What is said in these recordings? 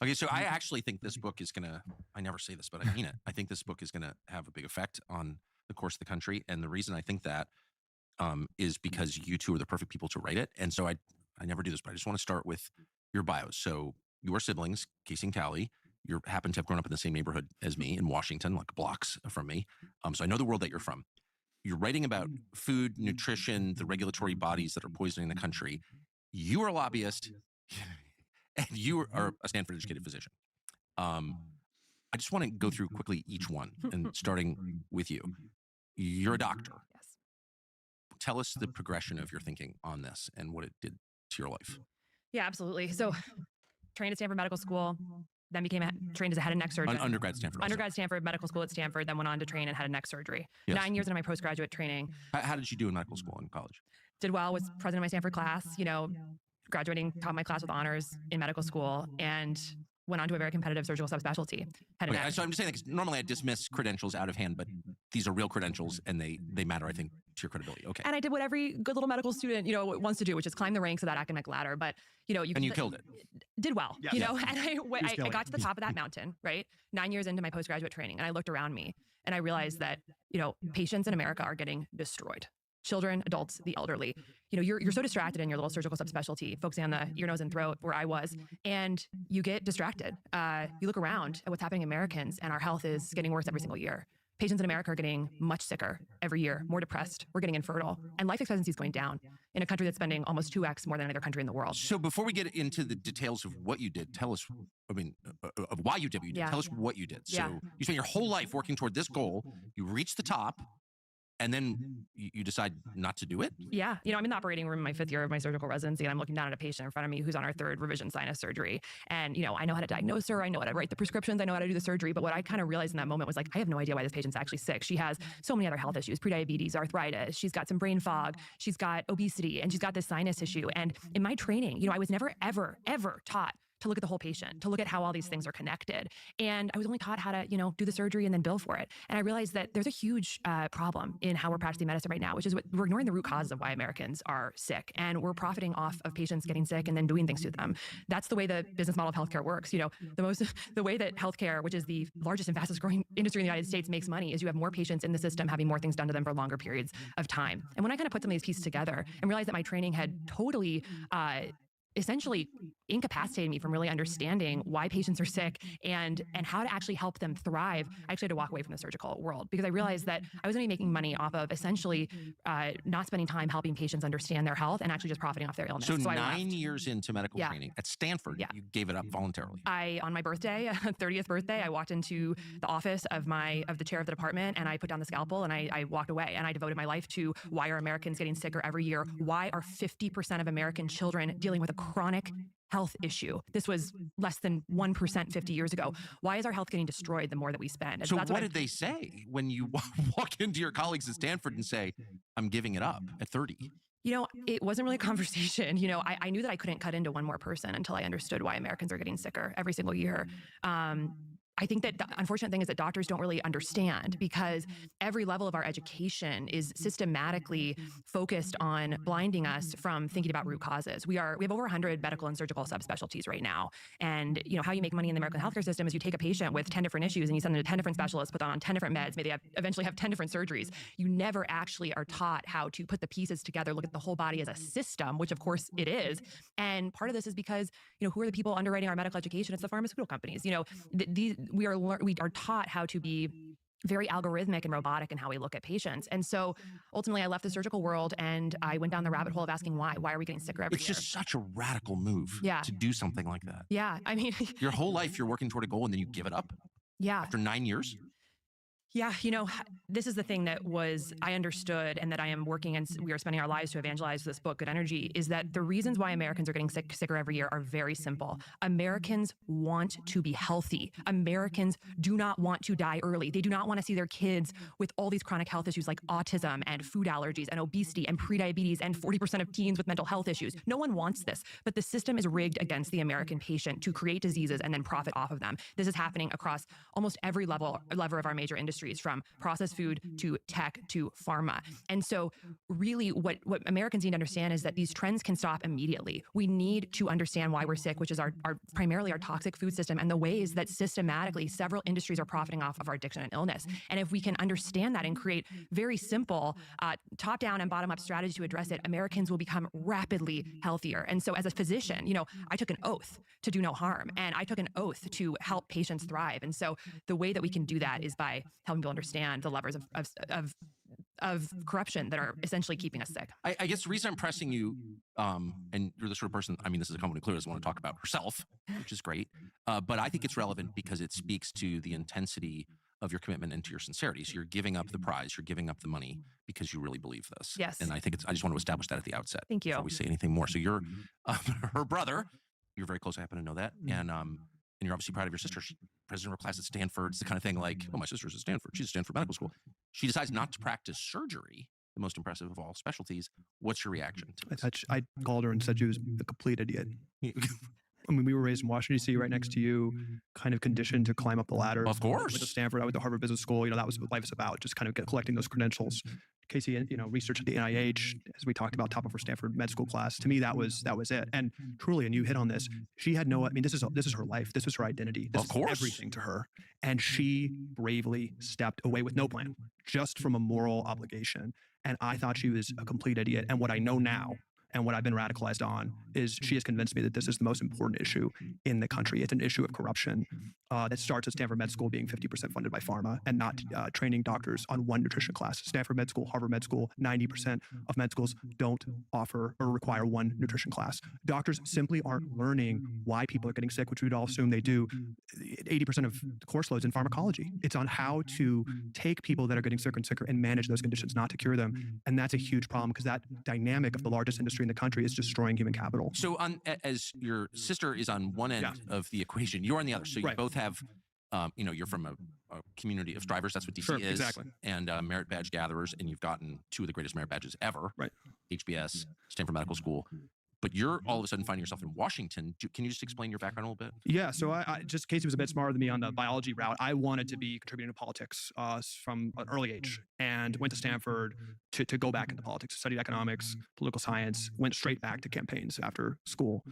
Okay, so I actually think this book is going to, I never say this, but I mean it. I think this book is going to have a big effect on the course of the country. And the reason I think that is because you two are the perfect people to write it. And so I never do this, but I just want to start with your bios. So your siblings, Casey and Calle, you happen to have grown up in the same neighborhood as me in Washington, like blocks from me. So I know the world that you're from. You're writing about food, nutrition, the regulatory bodies that are poisoning the country. You are a lobbyist, and you are a Stanford-educated physician. I just want to go through quickly each one, and starting with you. You're a doctor. Yes. Tell us the progression of your thinking on this and what it did to your life. Yeah, absolutely. So trained at Stanford Medical School, then became trained as a head and neck surgeon. Undergrad Stanford. Undergrad Stanford, medical school at Stanford, then went on to train in head and neck surgery. Yes. 9 years into my postgraduate training. How did you do in medical school and college? Did well, was president of my Stanford class, graduating, taught my class with honors in medical school, and went on to a very competitive surgical subspecialty. Okay, so I'm just saying, like, normally I dismiss credentials out of hand, but these are real credentials and they matter, I think, to your credibility. Okay. And I did what every good little medical student, wants to do, which is climb the ranks of that academic ladder. But, you killed it. Did well, Yes. and I got to the top of that mountain, right? 9 years into my postgraduate training. And I looked around me and I realized that, patients in America are getting destroyed. Children, adults, the elderly. You're so distracted in your little surgical subspecialty, focusing on the ear, nose, and throat, where I was, and you get distracted. You look around at what's happening to Americans, and our health is getting worse every single year. Patients in America are getting much sicker every year, more depressed. We're getting infertile, and life expectancy is going down in a country that's spending almost 2x more than any other country in the world. So before we get into the details of what you did, tell us, of why you did what you did. Yeah. Tell us what you did. So Yeah. you spent your whole life working toward this goal. You reached the top. And then you decide not to do it? Yeah. I'm in the operating room in my 5th year of my surgical residency, and I'm looking down at a patient in front of me who's on her 3rd revision sinus surgery. And, I know how to diagnose her. I know how to write the prescriptions. I know how to do the surgery. But what I kind of realized in that moment was, like, I have no idea why this patient's actually sick. She has so many other health issues, prediabetes, arthritis. She's got some brain fog. She's got obesity, and she's got this sinus issue. And in my training, I was never, ever, ever taught to look at the whole patient, to look at how all these things are connected. And I was only taught how to, do the surgery and then bill for it. And I realized that there's a huge problem in how we're practicing medicine right now, which is we're ignoring the root causes of why Americans are sick. And we're profiting off of patients getting sick and then doing things to them. That's the way the business model of healthcare works. The way that healthcare, which is the largest and fastest growing industry in the United States, makes money is you have more patients in the system having more things done to them for longer periods of time. And when I kind of put some of these pieces together and realized that my training had totally essentially incapacitated me from really understanding why patients are sick and how to actually help them thrive, I actually had to walk away from the surgical world, because I realized that I was going to be making money off of essentially not spending time helping patients understand their health and actually just profiting off their illness. So 9 years into medical training at Stanford, you gave it up voluntarily. On my birthday, 30th birthday, I walked into the office of the chair of the department, and I put down the scalpel and I walked away, and I devoted my life to why are Americans getting sicker every year? Why are 50% of American children dealing with a chronic health issue? This was less than 1% 50 years ago. Why is our health getting destroyed the more that we spend? And so what did they say when you walk into your colleagues at Stanford and say, I'm giving it up at 30? It wasn't really a conversation. I knew that I couldn't cut into one more person until I understood why Americans are getting sicker every single year. I think that the unfortunate thing is that doctors don't really understand, because every level of our education is systematically focused on blinding us from thinking about root causes. We have over 100 medical and surgical subspecialties right now. And how you make money in the American healthcare system is you take a patient with 10 different issues and you send them to 10 different specialists, put them on 10 different meds, maybe they eventually have 10 different surgeries. You never actually are taught how to put the pieces together, look at the whole body as a system, which of course it is. And part of this is because, who are the people underwriting our medical education? It's the pharmaceutical companies. We are taught how to be very algorithmic and robotic in how we look at patients. And so ultimately I left the surgical world and I went down the rabbit hole of asking why are we getting sicker every year? It's just such a radical move to do something like that. Yeah. I mean, your whole life you're working toward a goal and then you give it up? Yeah. After 9 years? Yeah, this is the thing that I understood, and that I am working, and we are spending our lives to evangelize this book, Good Energy, is that the reasons why Americans are getting sicker every year are very simple. Americans want to be healthy. Americans do not want to die early. They do not want to see their kids with all these chronic health issues like autism and food allergies and obesity and prediabetes and 40% of teens with mental health issues. No one wants this, but the system is rigged against the American patient to create diseases and then profit off of them. This is happening across almost every lever of our major industries. industries, from processed food to tech to pharma. And so really what Americans need to understand is that these trends can stop immediately. We need to understand why we're sick, which is our primarily our toxic food system and the ways that systematically several industries are profiting off of our addiction and illness. And if we can understand that and create very simple top-down and bottom-up strategies to address it, Americans will become rapidly healthier. And so as a physician, I took an oath to do no harm, and I took an oath to help patients thrive. And so the way that we can do that is by helping people understand the levers of corruption that are essentially keeping us sick. I guess the reason I'm pressing you, and you're the sort of person, I mean, this is a company clearly doesn't want to talk about herself, which is great, but I think it's relevant because it speaks to the intensity of your commitment and to your sincerity. So you're giving up the prize, you're giving up the money because you really believe this. Yes. And I think I just want to establish that at the outset. Thank you. Before we say anything more. So you're her brother. You're very close. I happen to know that. And you're obviously proud of your sister. She's president of her class at Stanford. It's the kind of thing like, oh, my sister's at Stanford. She's at Stanford Medical School. She decides not to practice surgery, the most impressive of all specialties. What's your reaction to this? I called her and said she was a complete idiot. I mean, we were raised in Washington, D.C., right next to you, kind of conditioned to climb up the ladder. Of course. With Stanford, I went to Harvard Business School. That was what life is about, just kind of collecting those credentials. Casey, research at the NIH, as we talked about, top of her Stanford med school class. To me, that was it. And truly, and you hit on this, she had this is her life. This was her identity. This of course. is everything to her. And she bravely stepped away with no plan, just from a moral obligation. And I thought she was a complete idiot. And what I know now, and what I've been radicalized on, is she has convinced me that this is the most important issue in the country. It's an issue of corruption that starts at Stanford Med School being 50% funded by pharma and not training doctors on one nutrition class. Stanford Med School, Harvard Med School, 90% of med schools don't offer or require one nutrition class. Doctors simply aren't learning why people are getting sick, which we'd all assume they do. 80% of the course load's in pharmacology. It's on how to take people that are getting sicker and sicker and manage those conditions, not to cure them. And that's a huge problem because that dynamic of the largest industry in the country is destroying human capital. So as your sister is on one end of the equation, you're on the other. So you both have, you're from a community of strivers. That's what DC is. Exactly. And merit badge gatherers. And you've gotten two of the greatest merit badges ever. Right. HBS, Stanford Medical School. But you're all of a sudden finding yourself in Washington. Can you just explain your background a little bit? Yeah, so I just Casey was a bit smarter than me on the biology route. I wanted to be contributing to politics from an early age, and went to Stanford to go back into politics. Studied economics, political science, went straight back to campaigns after school.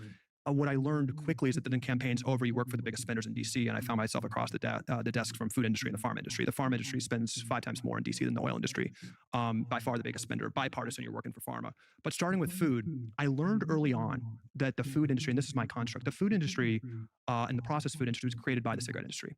What I learned quickly is that in campaigns over, you work for the biggest spenders in DC, and I found myself across the desk from food industry and the farm industry. The farm industry spends 5 times more in DC than the oil industry. By far the biggest spender. Bipartisan, you're working for pharma. But starting with food, I learned early on that the food industry, and this is my construct, the food industry and the processed food industry was created by the cigarette industry.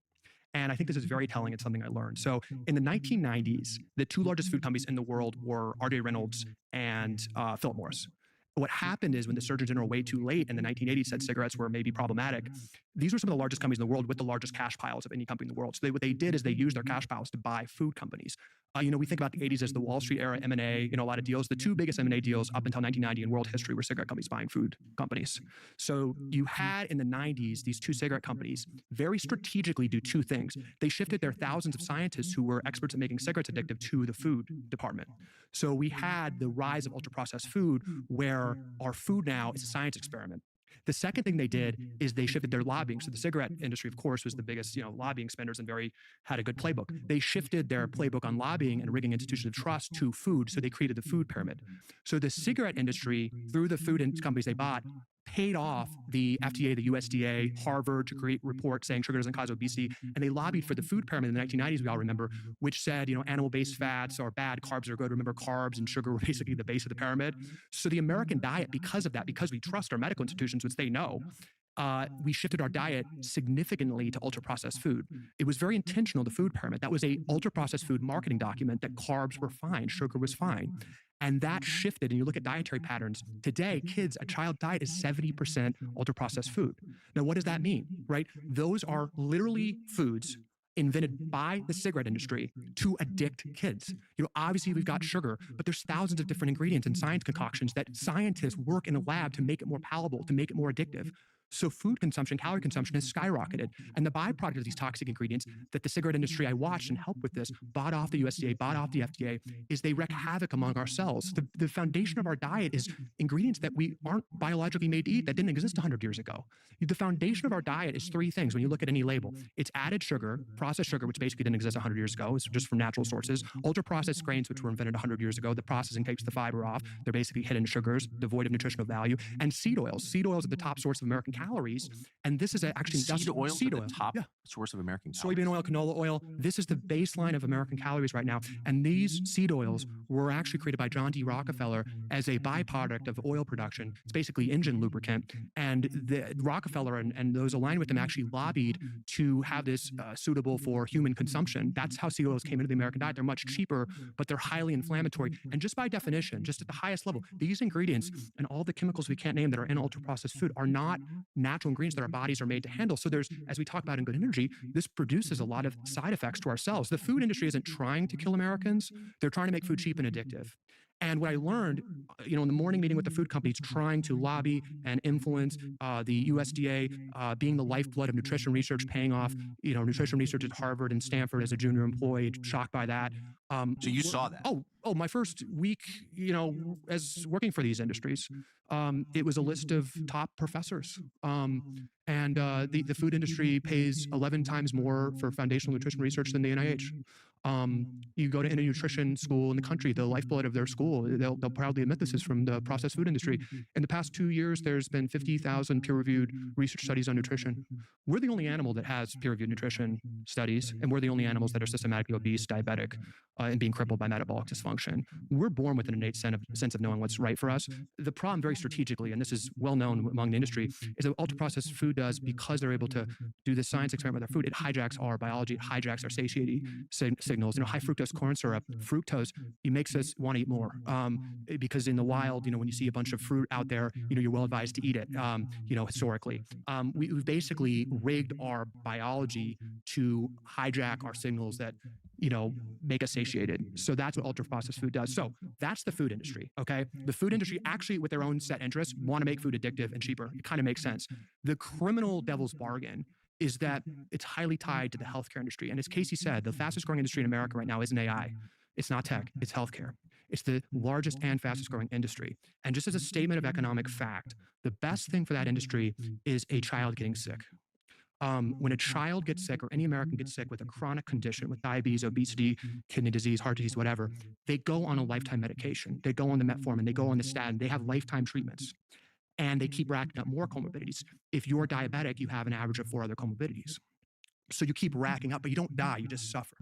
And I think this is very telling. It's something I learned. So in the 1990s, the 2 largest food companies in the world were R.J. Reynolds and Philip Morris. What happened is when the Surgeon General way too late in the 1980s said cigarettes were maybe problematic, these were some of the largest companies in the world with the largest cash piles of any company in the world. So what they did is they used their cash piles to buy food companies. We think about the 80s as the Wall Street era, M&A, a lot of deals. The 2 biggest M&A deals up until 1990 in world history were cigarette companies buying food companies. So you had in the 90s, these 2 cigarette companies very strategically do 2 things. They shifted their thousands of scientists who were experts at making cigarettes addictive to the food department. So we had the rise of ultra-processed food where our food now is a science experiment. The second thing they did is they shifted their lobbying. So the cigarette industry, of course, was the biggest, lobbying spenders and had a good playbook. They shifted their playbook on lobbying and rigging institutions of trust to food. So they created the food pyramid. So the cigarette industry, through the food companies they bought, paid off the FDA, the USDA, Harvard to create reports saying sugar doesn't cause obesity. And they lobbied for the food pyramid in the 1990s, we all remember, which said, animal-based fats are bad, carbs are good. Remember, carbs and sugar were basically the base of the pyramid. So the American diet, because of that, because we trust our medical institutions, which they know, we shifted our diet significantly to ultra-processed food. It was very intentional, the food pyramid. That was a ultra-processed food marketing document that carbs were fine, sugar was fine. And that shifted, and you look at dietary patterns. Today, a child diet is 70% ultra-processed food. Now, what does that mean, right? Those are literally foods invented by the cigarette industry to addict kids. Obviously we've got sugar, but there's thousands of different ingredients and science concoctions that scientists work in a lab to make it more palatable, to make it more addictive. So food consumption, calorie consumption has skyrocketed. And the byproduct of these toxic ingredients that the cigarette industry I watched and helped with this, bought off the USDA, bought off the FDA, is they wreak havoc among our cells. The foundation of our diet is ingredients that we aren't biologically made to eat, that didn't exist 100 years ago. The foundation of our diet is three things when you look at any label. It's added sugar, processed sugar, which basically didn't exist 100 years ago. It's just from natural sources. Ultra-processed grains, which were invented 100 years ago. The processing takes the fiber off. They're basically hidden sugars, devoid of nutritional value. And seed oils. Seed oils are the top source of American calories. And this is actually seed oil, the top yeah. source of American calories. Soybean oil, canola oil. This is the baseline of American calories right now. And these seed oils were actually created by John D. Rockefeller as a byproduct of oil production. It's basically engine lubricant. And the Rockefeller and those aligned with them actually lobbied to have this suitable for human consumption. That's how seed oils came into the American diet. They're much cheaper, but they're highly inflammatory. And just by definition, just at the highest level, these ingredients and all the chemicals we can't name that are in ultra-processed food are not natural ingredients that our bodies are made to handle. So there's, as we talk about in Good Energy, this produces a lot of side effects to ourselves. The food industry isn't trying to kill Americans. They're trying to make food cheap and addictive. And what I learned, in the morning meeting with the food companies, trying to lobby and influence the USDA, being the lifeblood of nutrition research, paying off, nutrition research at Harvard and Stanford as a junior employee, shocked by that. So you saw that? Oh, my first week, as working for these industries, it was a list of top professors. And the food industry pays 11 times more for foundational nutrition research than the NIH. You go to any nutrition school in the country, the lifeblood of their school, they'll proudly admit this is from the processed food industry. In the past 2 years, there's been 50,000 peer-reviewed research studies on nutrition. We're the only animal that has peer-reviewed nutrition studies, and we're the only animals that are systematically obese, diabetic, and being crippled by metabolic dysfunction. We're born with an innate sense of knowing what's right for us. The problem very strategically, and this is well known among the industry, is that ultra-processed food does, because they're able to do this science experiment with our food, it hijacks our biology, it hijacks our satiety signals. High fructose corn syrup, fructose, it makes us want to eat more. Because in the wild, when you see a bunch of fruit out there, you're well advised to eat it, historically. We've basically rigged our biology to hijack our signals that, make us satiated. So that's what ultra-processed food does. So that's the food industry, okay? The food industry actually, with their own set interests, want to make food addictive and cheaper. It kind of makes sense. The criminal devil's bargain is that it's highly tied to the healthcare industry. And as Casey said, the fastest growing industry in America right now isn't AI. It's not tech, it's healthcare. It's the largest and fastest growing industry. And just as a statement of economic fact, the best thing for that industry is a child getting sick. When a child gets sick, or any American gets sick with a chronic condition, with diabetes, obesity, kidney disease, heart disease, whatever, they go on a lifetime medication. They go on the metformin, they go on the statin, they have lifetime treatments. And they keep racking up more comorbidities. If you're diabetic, you have an average of 4 other comorbidities. So you keep racking up, but you don't die, you just suffer.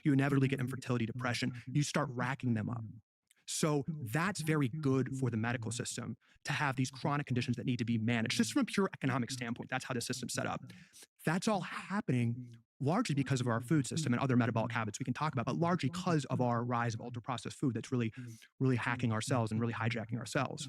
You inevitably get infertility, depression. You start racking them up. So that's very good for the medical system to have these chronic conditions that need to be managed. Just from a pure economic standpoint, that's how the system's set up. That's all happening largely because of our food system and other metabolic habits we can talk about, but largely because of our rise of ultra-processed food that's really, really hacking our cells and really hijacking our cells.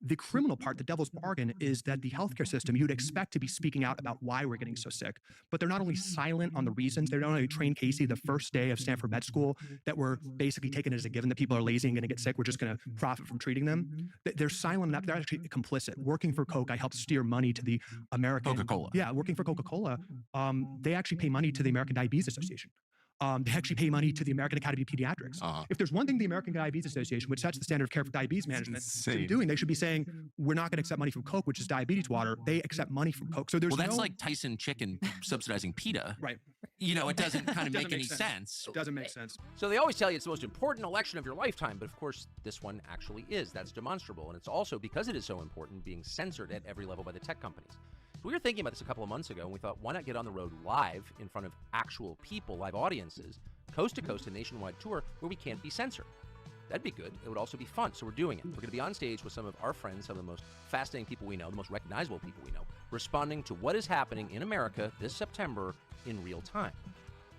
The criminal part, the devil's bargain, is that the healthcare system, you'd expect to be speaking out about why we're getting so sick, but they're not only silent on the reasons, they're not only trained Casey the first day of Stanford Med School, that we're basically taking it as a given that people are lazy and going to get sick, we're just going to profit from treating them. They're silent enough, they're actually complicit. Working for Coke, I helped steer money to the American... Coca-Cola. Yeah, working for Coca-Cola, they actually pay money to the American Diabetes Association. They actually pay money to the American Academy of Pediatrics. If there's one thing the American Diabetes Association, which sets the standard of care for diabetes management, should be doing, they should be saying, we're not going to accept money from Coke, which is diabetes water. They accept money from Coke. So there's that's like Tyson Chicken subsidizing PETA. Right. It doesn't kind of make any sense. It doesn't make sense. So they always tell you it's the most important election of your lifetime, but of course this one actually is. That's demonstrable, and it's also, because it is so important, being censored at every level by the tech companies. So we were thinking about this a couple of months ago, and we thought, why not get on the road live in front of actual people, live audiences, coast to coast, a nationwide tour where we can't be censored. That'd be good. It would also be fun, so we're doing it. We're going to be on stage with some of our friends, some of the most fascinating people we know, the most recognizable people we know, responding to what is happening in America this September in real time.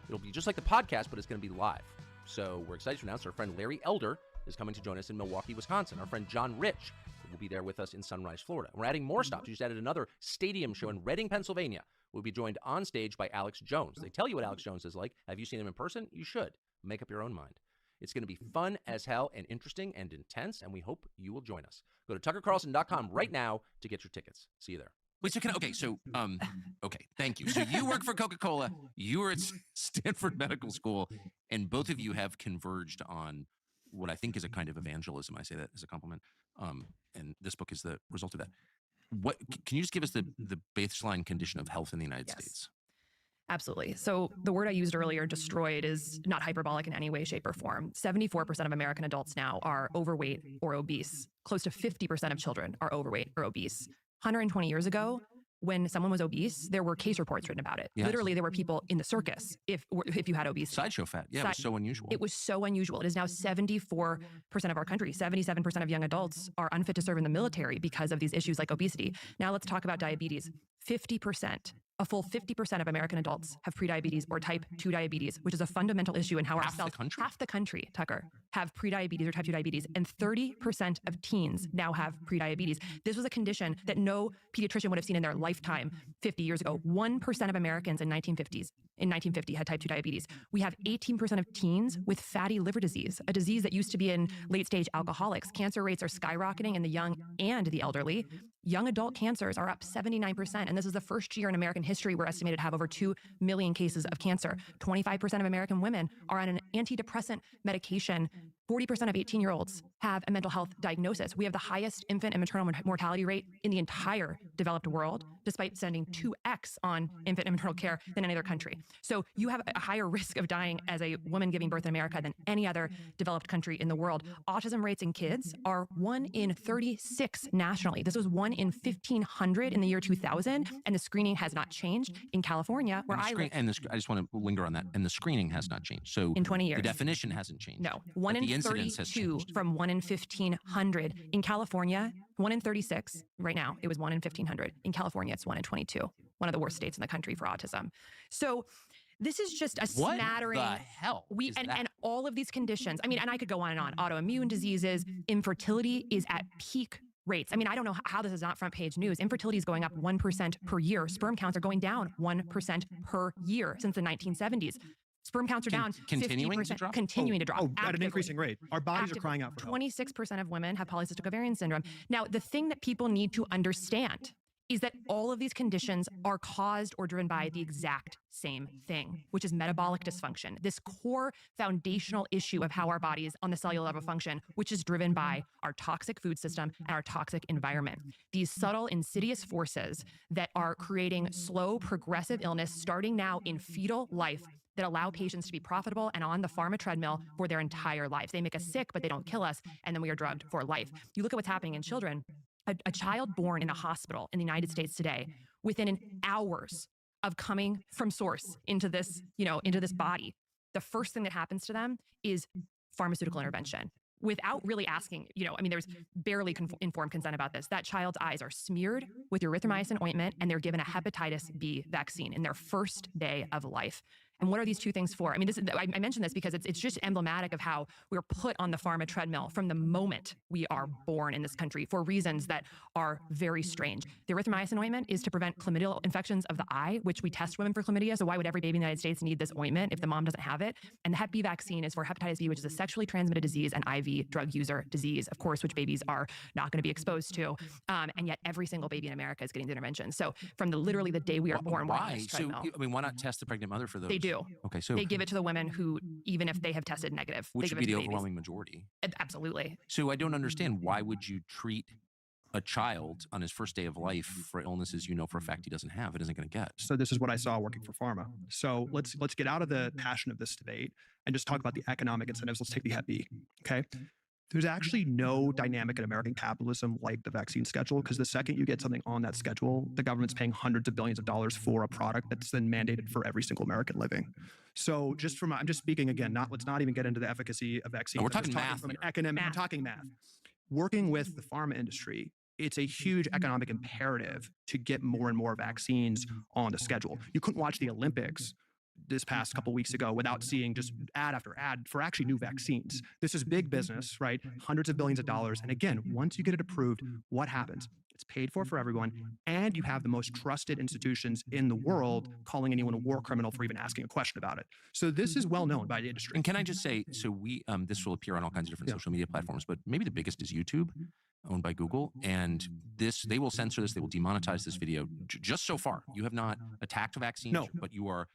It'll be just like the podcast, but it's going to be live. So we're excited to announce our friend Larry Elder is coming to join us in Milwaukee, Wisconsin. Our friend John Rich will be there with us in Sunrise, Florida. We're adding more stops. We just added another stadium show in Reading, Pennsylvania. We'll be joined on stage by Alex Jones. They tell you what Alex Jones is like. Have you seen him in person? You should. Make up your own mind. It's going to be fun as hell and interesting and intense, and we hope you will join us. Go to tuckercarlson.com right now to get your tickets. See you there. Wait, so okay, thank you. So you work for Coca-Cola, you were at Stanford Medical School, and both of you have converged on what I think is a kind of evangelism. I say that as a compliment. And this book is the result of that. Can you just give us the baseline condition of health in the United States? Absolutely. So the word I used earlier, destroyed, is not hyperbolic in any way, shape, or form. 74% of American adults now are overweight or obese. Close to 50% of children are overweight or obese. 120 years ago, when someone was obese, there were case reports written about it. Yes. Literally, there were people in the circus if you had obesity. Sideshow fat. Yeah, it was so unusual. It was so unusual. It is now 74% of our country. 77% of young adults are unfit to serve in the military because of these issues like obesity. Now let's talk about diabetes. 50%. A full 50% of American adults have prediabetes or type 2 diabetes, which is a fundamental issue in how our cells, half the country, Tucker, have prediabetes or type 2 diabetes, and 30% of teens now have prediabetes. This was a condition that no pediatrician would have seen in their lifetime 50 years ago. 1% of Americans in 1950 had type 2 diabetes. We have 18% of teens with fatty liver disease, a disease that used to be in late-stage alcoholics. Cancer rates are skyrocketing in the young and the elderly. Young adult cancers are up 79%, and this is the first year in American history we're estimated to have over 2 million cases of cancer. 25% of American women are on an antidepressant medication. 40% of 18-year-olds have a mental health diagnosis. We have the highest infant and maternal mortality rate in the entire developed world, despite spending 2x on infant and maternal care than any other country. So you have a higher risk of dying as a woman giving birth in America than any other developed country in the world. Autism rates in kids are 1 in 36 nationally. This was 1 in 1,500 in the year 2000, and the screening has not changed. In California, where I live. I just want to linger on that. And the screening has not changed. So in 20 years. The definition hasn't changed. No. 1 in 32 from 1 in 1,500. In California, 1 in 36. Right now, it was 1 in 1,500. In California, it's 1 in 22. One of the worst states in the country for autism. So this is just a smattering. What the hell and all of these conditions. I mean, and I could go on and on. Autoimmune diseases, infertility is at peak rates. I mean, I don't know how this is not front page news. Infertility is going up 1% per year. Sperm counts are going down 1% per year since the 1970s. Sperm counts are down continuing 50%, to drop? continuing to drop. At an increasing rate. Our bodies are crying out for help. 26% of women have polycystic ovarian syndrome. Now, the thing that people need to understand is that all of these conditions are caused or driven by the exact same thing, which is metabolic dysfunction, this core foundational issue of how our bodies on the cellular level function, which is driven by our toxic food system and our toxic environment. These subtle, insidious forces that are creating slow, progressive illness starting now in fetal life that allow patients to be profitable and on the pharma treadmill for their entire lives. They make us sick, but they don't kill us, and then we are drugged for life. You look at what's happening in children. A child born in a hospital in the United States today, within hours of coming from source into this, into this body, the first thing that happens to them is pharmaceutical intervention. Without really asking, there's barely informed consent about this. That child's eyes are smeared with erythromycin ointment, and they're given a hepatitis B vaccine in their first day of life. And what are these two things for? I mean, I mentioned this because it's just emblematic of how we're put on the pharma treadmill from the moment we are born in this country for reasons that are very strange. The erythromycin ointment is to prevent chlamydial infections of the eye, which we test women for chlamydia. So why would every baby in the United States need this ointment if the mom doesn't have it? And the Hep B vaccine is for hepatitis B, which is a sexually transmitted disease and IV drug user disease, of course, which babies are not going to be exposed to. And yet every single baby in America is getting the intervention. So from literally the day we are born, why? Why not test the pregnant mother for those? They do. Okay, so they give it to the women who, even if they have tested negative, which they give would be it to the overwhelming majority. Absolutely. So I don't understand, why would you treat a child on his first day of life for illnesses for a fact he doesn't have, it isn't going to get? So this is what I saw working for pharma. So let's get out of the passion of this debate and just talk about the economic incentives. Let's take the Hep B. Okay. There's actually no dynamic in American capitalism like the vaccine schedule, because the second you get something on that schedule, the government's paying hundreds of billions of dollars for a product that's then mandated for every single American living. So I'm just speaking again, let's not even get into the efficacy of vaccines. No, we're talking math. From an academic, I'm talking math. Working with the pharma industry, it's a huge economic imperative to get more and more vaccines on the schedule. You couldn't watch the Olympics this past couple weeks ago without seeing just ad after ad for actually new vaccines. This is big business, right? Hundreds of billions of dollars. And again, once you get it approved, what happens? It's paid for everyone, and you have the most trusted institutions in the world calling anyone a war criminal for even asking a question about it. So this is well known by the industry. And can I just say, so we this will appear on all kinds of different social media platforms, but maybe the biggest is YouTube. owned by Google, and they will censor this. They will demonetize this video. Just so far, you have not attacked vaccines, No. but you are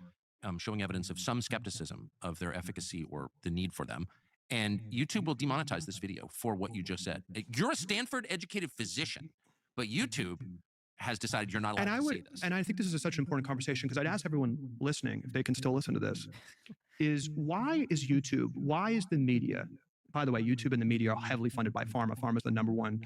showing evidence of some skepticism of their efficacy or the need for them. And YouTube will demonetize this video for what you just said. You're a Stanford-educated physician, but YouTube has decided you're not allowed to say this. And I think this is such an important conversation, because I'd ask everyone listening, if they can still listen to this, is why is YouTube, why is the media, by the way, YouTube and the media are heavily funded by pharma. Pharma is the #1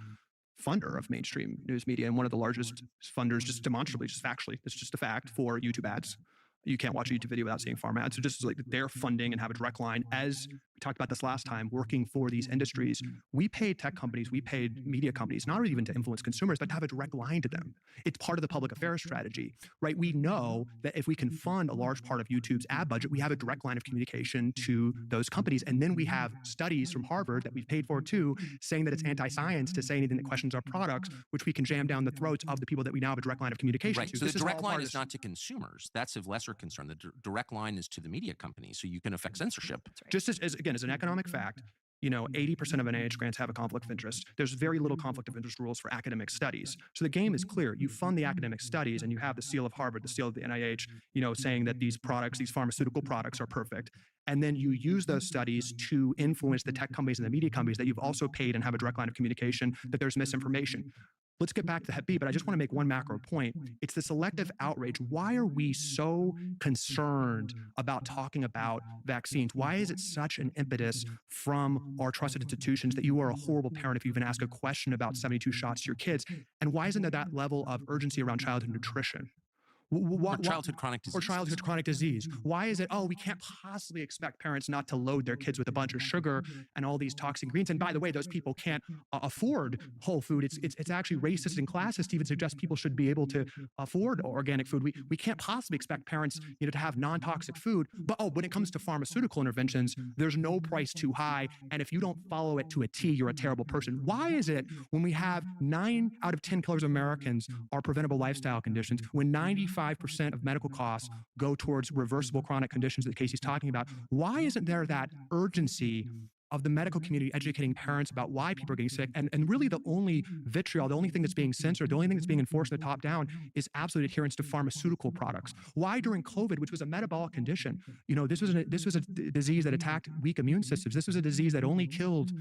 funder of mainstream news media and one of the largest funders, just demonstrably, just factually. It's just a fact for YouTube ads. You can't watch a YouTube video without seeing pharma ads. So just like they're funding and have a direct line, as we talked about this last time, working for these industries. We paid tech companies, we paid media companies, not even to influence consumers, but to have a direct line to them. It's part of the public affairs strategy, right? We know that if we can fund a large part of YouTube's ad budget, we have a direct line of communication to those companies. And then we have studies from Harvard that we've paid for too, saying that it's anti-science to say anything that questions our products, which we can jam down the throats of the people that we now have a direct line of communication Right. to. So This the direct all part line of is not to consumers. That's of lesser concern. The direct line is to the media companies, so you can affect censorship. That's right. Just as again, as an economic fact, 80% of NIH grants have a conflict of interest. There's very little conflict of interest rules for academic studies. So the game is clear. You fund the academic studies and you have the seal of Harvard, the seal of the NIH, saying that these products, these pharmaceutical products are perfect. And then you use those studies to influence the tech companies and the media companies that you've also paid and have a direct line of communication that there's misinformation. Let's get back to Hep B, but I just want to make one macro point. It's the selective outrage. Why are we so concerned about talking about vaccines? Why is it such an impetus from our trusted institutions that you are a horrible parent if you even ask a question about 72 shots to your kids? And why isn't there that level of urgency around childhood nutrition? Or childhood chronic disease. Or childhood chronic disease. Why is it, we can't possibly expect parents not to load their kids with a bunch of sugar and all these toxic greens? And by the way, those people can't afford whole food. It's actually racist and classist to even suggest people should be able to afford organic food. We can't possibly expect parents to have non-toxic food. But when it comes to pharmaceutical interventions, there's no price too high. And if you don't follow it to a T, you're a terrible person. Why is it when we have 9 out of 10 killers of Americans are preventable lifestyle conditions, when 95% of medical costs go towards reversible chronic conditions that Casey's talking about, why isn't there that urgency of the medical community educating parents about why people are getting sick? And really the only vitriol, the only thing that's being censored, the only thing that's being enforced from the top down is absolute adherence to pharmaceutical products. Why during COVID, which was a metabolic condition, this was a disease that attacked weak immune systems. This was a disease that only killed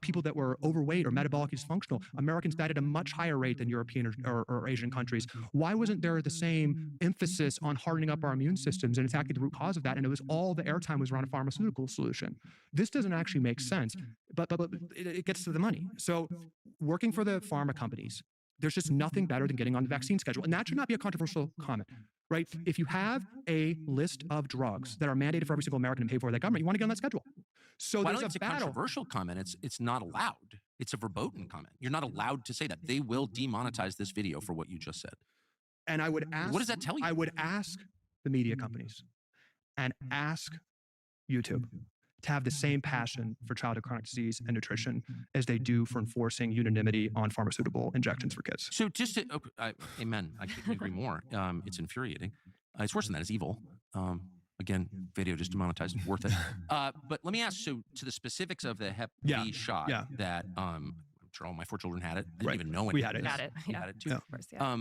people that were overweight or metabolically dysfunctional. Americans died at a much higher rate than European or Asian countries. Why wasn't there the same emphasis on hardening up our immune systems and attacking the root cause of that? And it was all the airtime was around a pharmaceutical solution. This doesn't actually make sense, but it gets to the money. So working for the pharma companies, there's just nothing better than getting on the vaccine schedule. And that should not be a controversial comment, right? If you have a list of drugs that are mandated for every single American and paid for by the government, you want to get on that schedule. So Well, there's it's a battle. controversial comment. It's not allowed. It's a verboten comment. You're not allowed to say that. They will demonetize this video for what you just said. And I would ask, What does that tell you? I would ask the media companies and ask YouTube to have the same passion for childhood chronic disease and nutrition as they do for enforcing unanimity on pharmaceutical injections for kids. So just to, amen. I couldn't agree more. It's infuriating. It's worse than that. It's evil. Again, video just demonetized. Worth it. But let me ask. So to the specifics of the Hep B shot that I'm sure all my 4 children had it. I didn't even know We had it. Had it. You Yeah. had it too. Yeah. Of course, yeah.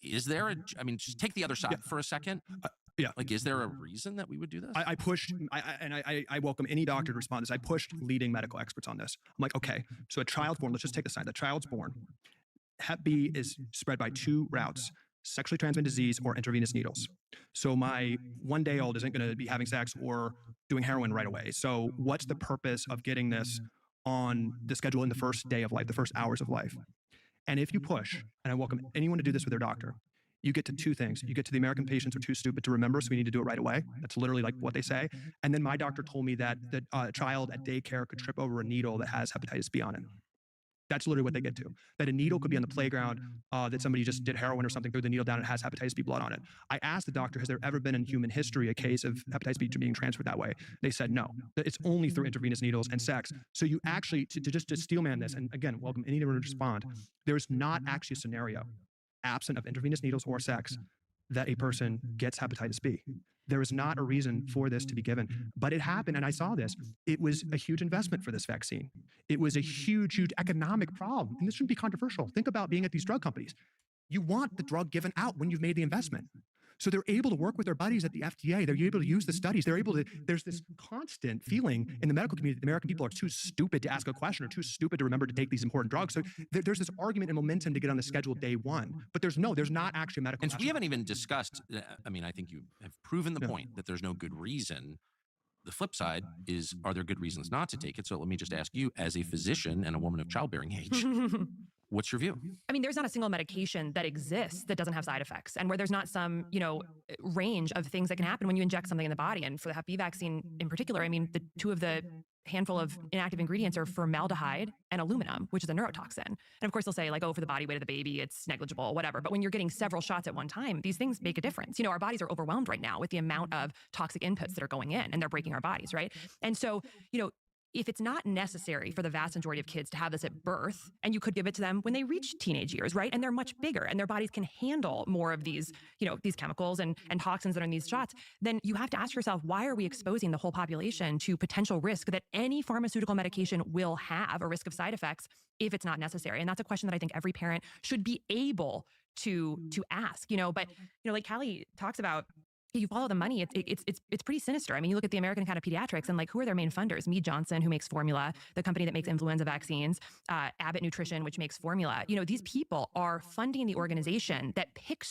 Is there a? I mean, just take the other side for a second. Yeah. Like, is there a reason that we would do this? I pushed, I welcome any doctor to respond to this. I pushed leading medical experts on this. I'm like, okay, so a child's born, let's just take the side. The child's born. Hep B is spread by 2 routes: sexually transmitted disease or intravenous needles. So my 1-day-old isn't going to be having sex or doing heroin right away. So what's the purpose of getting this on the schedule in the first day of life, the first hours of life? And if you push, and I welcome anyone to do this with their doctor, you get to 2 things. You get to the American patients are too stupid to remember, so we need to do it right away. That's literally like what they say. And then my doctor told me that the child at daycare could trip over a needle that has hepatitis B on it. That's literally what they get to. That a needle could be on the playground, that somebody just did heroin or something, threw the needle down, and it has hepatitis B blood on it. I asked the doctor, has there ever been in human history a case of hepatitis B being transferred that way? They said no. It's only through intravenous needles and sex. So you actually, to steelman this, and again, welcome anyone to respond, there's not actually a scenario, absent of intravenous needles or sex, that a person gets hepatitis B. There is not a reason for this to be given. But it happened, and I saw this. It was a huge investment for this vaccine. It was a huge, huge economic problem. And this shouldn't be controversial. Think about being at these drug companies. You want the drug given out when you've made the investment. So they're able to work with their buddies at the FDA. They're able to use the studies. They're able to, there's this constant feeling in the medical community that the American people are too stupid to ask a question or too stupid to remember to take these important drugs. So there's this argument and momentum to get on the schedule day one. But there's not actually a medical. And so we haven't even discussed, I mean, I think you have proven the point that there's no good reason. The flip side is, are there good reasons not to take it? So let me just ask you, as a physician and a woman of childbearing age, what's your view? I mean, there's not a single medication that exists that doesn't have side effects, and where there's not some, range of things that can happen when you inject something in the body. And for the Hep B vaccine in particular, I mean, the two of the handful of inactive ingredients are formaldehyde and aluminum, which is a neurotoxin. And of course, they'll say like, oh, for the body weight of the baby, it's negligible, whatever. But when you're getting several shots at one time, these things make a difference. Our bodies are overwhelmed right now with the amount of toxic inputs that are going in, and they're breaking our bodies, right? And so, if it's not necessary for the vast majority of kids to have this at birth, and you could give it to them when they reach teenage years, right? And they're much bigger and their bodies can handle more of these, these chemicals and toxins that are in these shots, then you have to ask yourself, why are we exposing the whole population to potential risk that any pharmaceutical medication will have, a risk of side effects, if it's not necessary? And that's a question that I think every parent should be able to ask, but, like Calle talks about, you follow the money, it's pretty sinister. I mean, you look at the American Academy of Pediatrics and like, who are their main funders? Mead Johnson, who makes formula, the company that makes influenza vaccines, Abbott Nutrition, which makes formula. These people are funding the organization that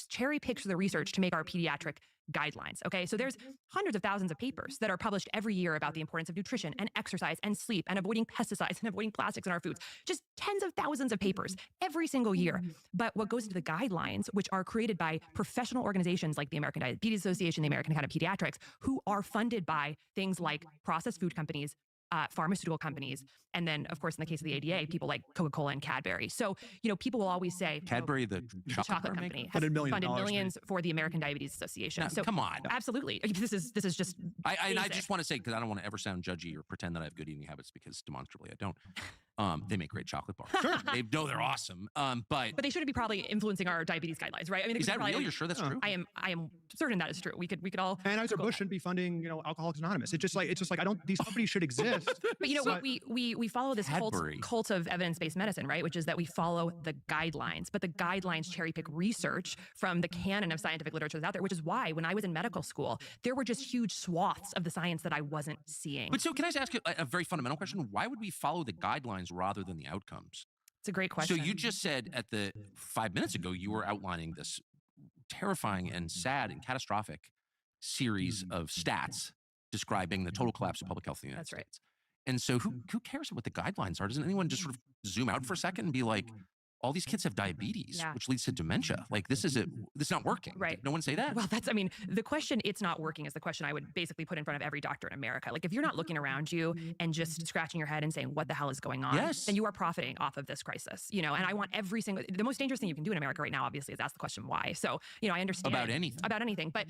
cherry picks the research to make our pediatric guidelines. Okay. So there's hundreds of thousands of papers that are published every year about the importance of nutrition and exercise and sleep and avoiding pesticides and avoiding plastics in our foods. Just tens of thousands of papers every single year. But what goes into the guidelines, which are created by professional organizations like the American Diabetes Association, the American Academy of Pediatrics, who are funded by things like processed food companies, pharmaceutical companies, and then, of course, in the case of the ADA, people like Coca-Cola and Cadbury. So, people will always say Cadbury, the chocolate company, has funded millions for the American Diabetes Association. Now, so come on, absolutely, this is just. I just want to say, because I don't want to ever sound judgy or pretend that I have good eating habits, because demonstrably I don't. They make great chocolate bars. Sure. They're awesome. But they shouldn't be probably influencing our diabetes guidelines, right? I mean, is that real? You're sure that's true? I am certain that is true. We could all. And Anheuser-Busch shouldn't be funding, Alcoholics Anonymous. It's just like I don't. These companies should exist. But we follow this cult of evidence-based medicine, right? Which is that we follow the guidelines, but the guidelines cherry pick research from the canon of scientific literature that's out there. Which is why when I was in medical school, there were just huge swaths of the science that I wasn't seeing. But so, can I just ask you a very fundamental question? Why would we follow the guidelines rather than the outcomes? It's a great question. So you just said 5 minutes ago, you were outlining this terrifying and sad and catastrophic series of stats describing the total collapse of public health in the United States. That's right. And so who cares what the guidelines are? Doesn't anyone just sort of zoom out for a second and be like, all these kids have diabetes, which leads to dementia. Like, this is not working. Right. Did no one say that? Well, the question, it's not working, is the question I would basically put in front of every doctor in America. Like, if you're not looking around you and just scratching your head and saying, what the hell is going on? Yes. Then you are profiting off of this crisis, and I want the most dangerous thing you can do in America right now, obviously, is ask the question, why? So, I understand. About anything. But,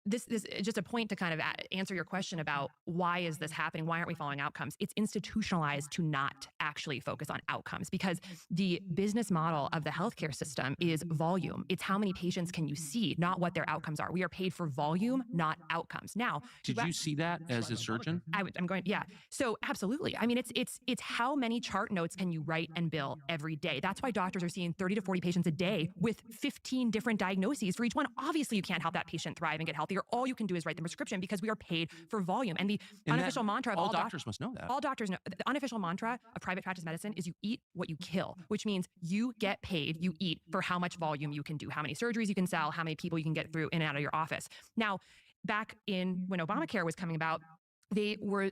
this is just a point to kind of answer your question about why is this happening? Why aren't we following outcomes? It's institutionalized to not actually focus on outcomes, because the business model of the healthcare system is volume. It's how many patients can you see, not what their outcomes are. We are paid for volume, not outcomes. Now, did you see that as a surgeon? I'm going, yeah. So absolutely. I mean, it's how many chart notes can you write and bill every day? That's why doctors are seeing 30 to 40 patients a day with 15 different diagnoses for each one. Obviously, you can't help that patient thrive and get healthy. All you can do is write the prescription, because we are paid for volume. And the unofficial mantra of all doctors must know that. All doctors know. The unofficial mantra of private practice medicine is you eat what you kill, which means you get paid, you eat for how much volume you can do, how many surgeries you can sell, how many people you can get through in and out of your office. Now, back in when Obamacare was coming about, they were,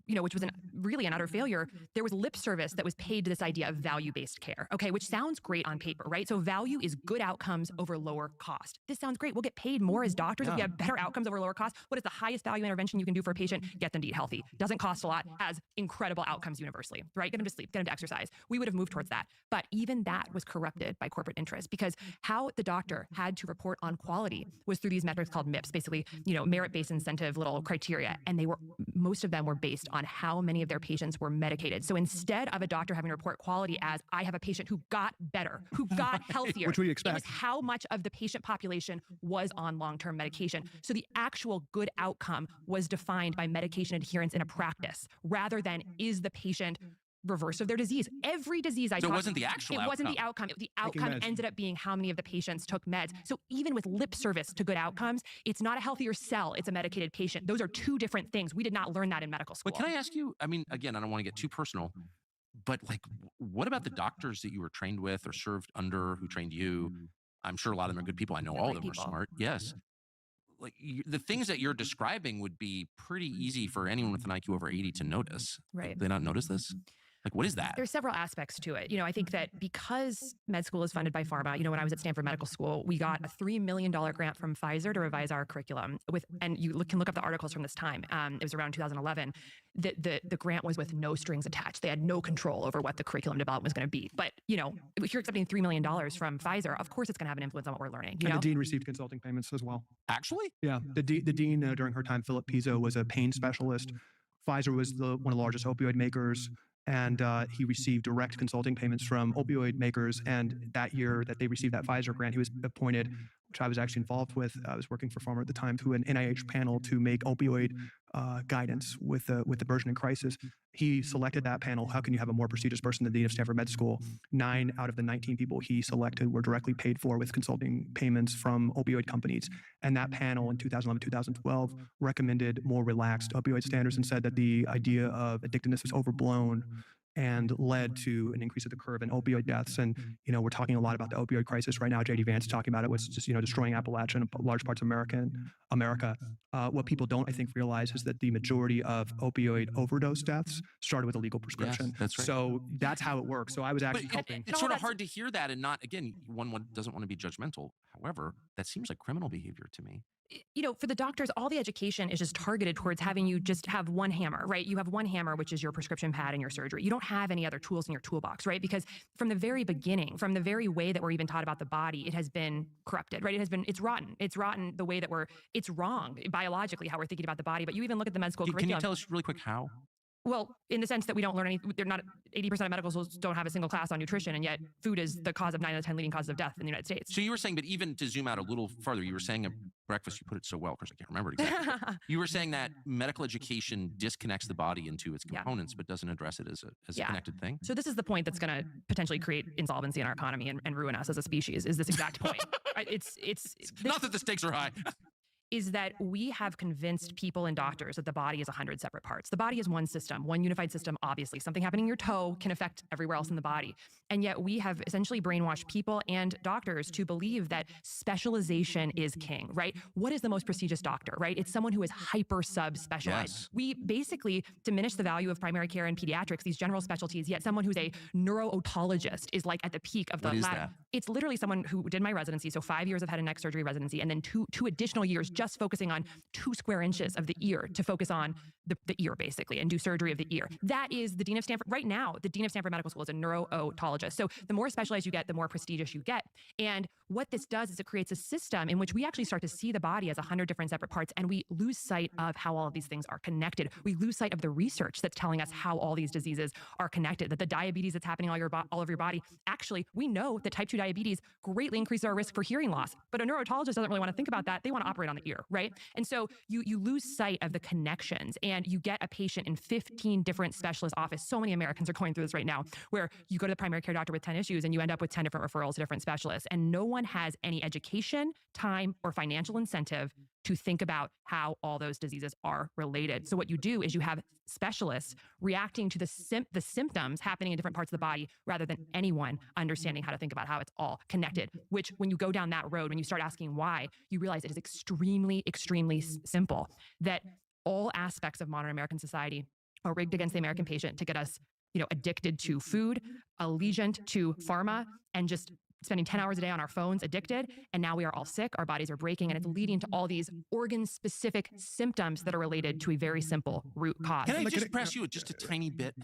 which was really an utter failure, there was lip service that was paid to this idea of value-based care, okay, which sounds great on paper, right? So value is good outcomes over lower cost. This sounds great. We'll get paid more as doctors if we have better outcomes over lower cost. What is the highest value intervention you can do for a patient? Get them to eat healthy. Doesn't cost a lot, has incredible outcomes universally, right? Get them to sleep, get them to exercise. We would have moved towards that. But even that was corrupted by corporate interest, because how the doctor had to report on quality was through these metrics called MIPS, basically, merit-based incentive little criteria. And most of them were based on on how many of their patients were medicated. So instead of a doctor having to report quality as, I have a patient who got better, who got healthier, Which we it expect. was how much of the patient population was on long-term medication. So the actual good outcome was defined by medication adherence in a practice, rather than is the patient reverse of their disease. Every disease So it wasn't the actual outcome. It wasn't the outcome. The outcome meds. ended up being how many of the patients took meds. So even with lip service to good outcomes, it's not a healthier cell, it's a medicated patient. Those are two different things. We did not learn that in medical school. But can I ask you, I mean, again, I don't want to get too personal, but like, what about the doctors that you were trained with or served under who trained you? I'm sure a lot of them are good people. I know They're all great of them people. are smart. Yes. Like the things that you're describing would be pretty easy for anyone with an IQ over 80 to notice. Right. They not notice this? Like, what is that? There's several aspects to it. I think that because med school is funded by pharma, when I was at Stanford Medical School, we got a $3 million grant from Pfizer to revise our curriculum and you can look up the articles from this time. It was around 2011. The grant was with no strings attached. They had no control over what the curriculum development was going to be. But, if you're accepting $3 million from Pfizer, of course it's going to have an influence on what we're learning. And the dean received consulting payments as well. Actually? Yeah, the dean during her time, Philip Pizzo, was a pain specialist. Pfizer was one of the largest opioid makers, and he received direct consulting payments from opioid makers. And that year that they received that Pfizer grant, he was appointed, which I was actually involved with. I was working for pharma at the time, to an NIH panel to make opioid guidance with the burgeoning crisis. He selected that panel. How can you have a more prestigious person than the dean of Stanford Med School? 9 out of the 19 people he selected were directly paid for with consulting payments from opioid companies. And that panel in 2011, 2012 recommended more relaxed opioid standards and said that the idea of addictiveness was overblown and led to an increase of the curve in opioid deaths. And, we're talking a lot about the opioid crisis right now. J.D. Vance is talking about it, which is just, destroying Appalachia and large parts of America. What people don't, I think, realize is that the majority of opioid overdose deaths started with a legal prescription. Yes, that's right. So that's how it works. So I was actually helping. It's sort of hard to hear that and not, again, one doesn't want to be judgmental. However, that seems like criminal behavior to me. For the doctors, all the education is just targeted towards having you just have one hammer, right? You have one hammer, which is your prescription pad and your surgery. You don't have any other tools in your toolbox, right? Because from the very beginning, from the very way that we're even taught about the body, it has been corrupted, right? It's rotten. It's rotten the way that it's wrong biologically how we're thinking about the body. But you even look at the med school Can you curriculum. tell us really quick how? Well, in the sense that we don't learn any, they're not 80% of medical schools don't have a single class on nutrition, and yet food is the cause of 9 out of 10 leading causes of death in the United States. So you were saying, but even to zoom out a little further, you were saying at breakfast, you put it so well, of course I can't remember it exactly. You were saying that medical education disconnects the body into its components, but doesn't address it as a connected thing. So this is the point that's going to potentially create insolvency in our economy and ruin us as a species, is this exact point. Right? It's Not that the stakes are high. is that we have convinced people and doctors that the body is 100 separate parts. The body is one system, one unified system, obviously. Something happening in your toe can affect everywhere else in the body. And yet we have essentially brainwashed people and doctors to believe that specialization is king, right? What is the most prestigious doctor, right? It's someone who is hyper subspecialized. Yes. We basically diminish the value of primary care and pediatrics, these general specialties, yet someone who's a neuro-otologist is like at the peak of the What is ladder. that? It's literally someone who did my residency, so 5 years of head and neck surgery residency, and then two additional years just focusing on 2 square inches of the ear to focus on the ear, basically, and do surgery of the ear. That is the dean of Stanford. Right now, the dean of Stanford Medical School is a neuro-otologist. So the more specialized you get, the more prestigious you get. And what this does is it creates a system in which we actually start to see the body as 100 different separate parts, and we lose sight of how all of these things are connected. We lose sight of the research that's telling us how all these diseases are connected, that the diabetes that's happening all over your body, actually, we know that type 2 diabetes greatly increases our risk for hearing loss. But a neurotologist doesn't really want to think about that. They want to operate on the ear, right? And so you lose sight of the connections, and you get a patient in 15 different specialist offices. So many Americans are going through this right now, where you go to the primary care doctor with 10 issues and you end up with 10 different referrals to different specialists. And no one has any education, time, or financial incentive to think about how all those diseases are related. So what you do is you have specialists reacting to the symptoms happening in different parts of the body rather than anyone understanding how to think about how it's all connected, which when you go down that road, when you start asking why, you realize it is extremely, extremely simple, that all aspects of modern American society are rigged against the American patient to get us, addicted to food, allegiant to pharma, and just spending 10 hours a day on our phones, addicted. And now we are all sick, our bodies are breaking, and it's leading to all these organ-specific symptoms that are related to a very simple root cause. Can I just press you just a tiny bit?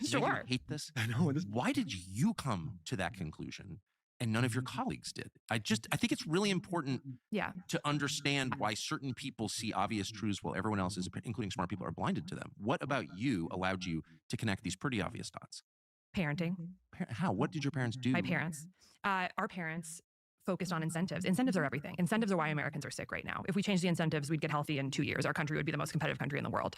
Sure. I hate this. I know. Why did you come to that conclusion? and none of your colleagues did. I think it's really important Yeah. to understand why certain people see obvious truths while everyone else is, including smart people, are blinded to them. What about you allowed you to connect these pretty obvious dots? Parenting. How? What did your parents do? My parents. Our parents focused on incentives. Incentives are everything. Incentives are why Americans are sick right now. If we change the incentives, we'd get healthy in 2 years. Our country would be the most competitive country in the world.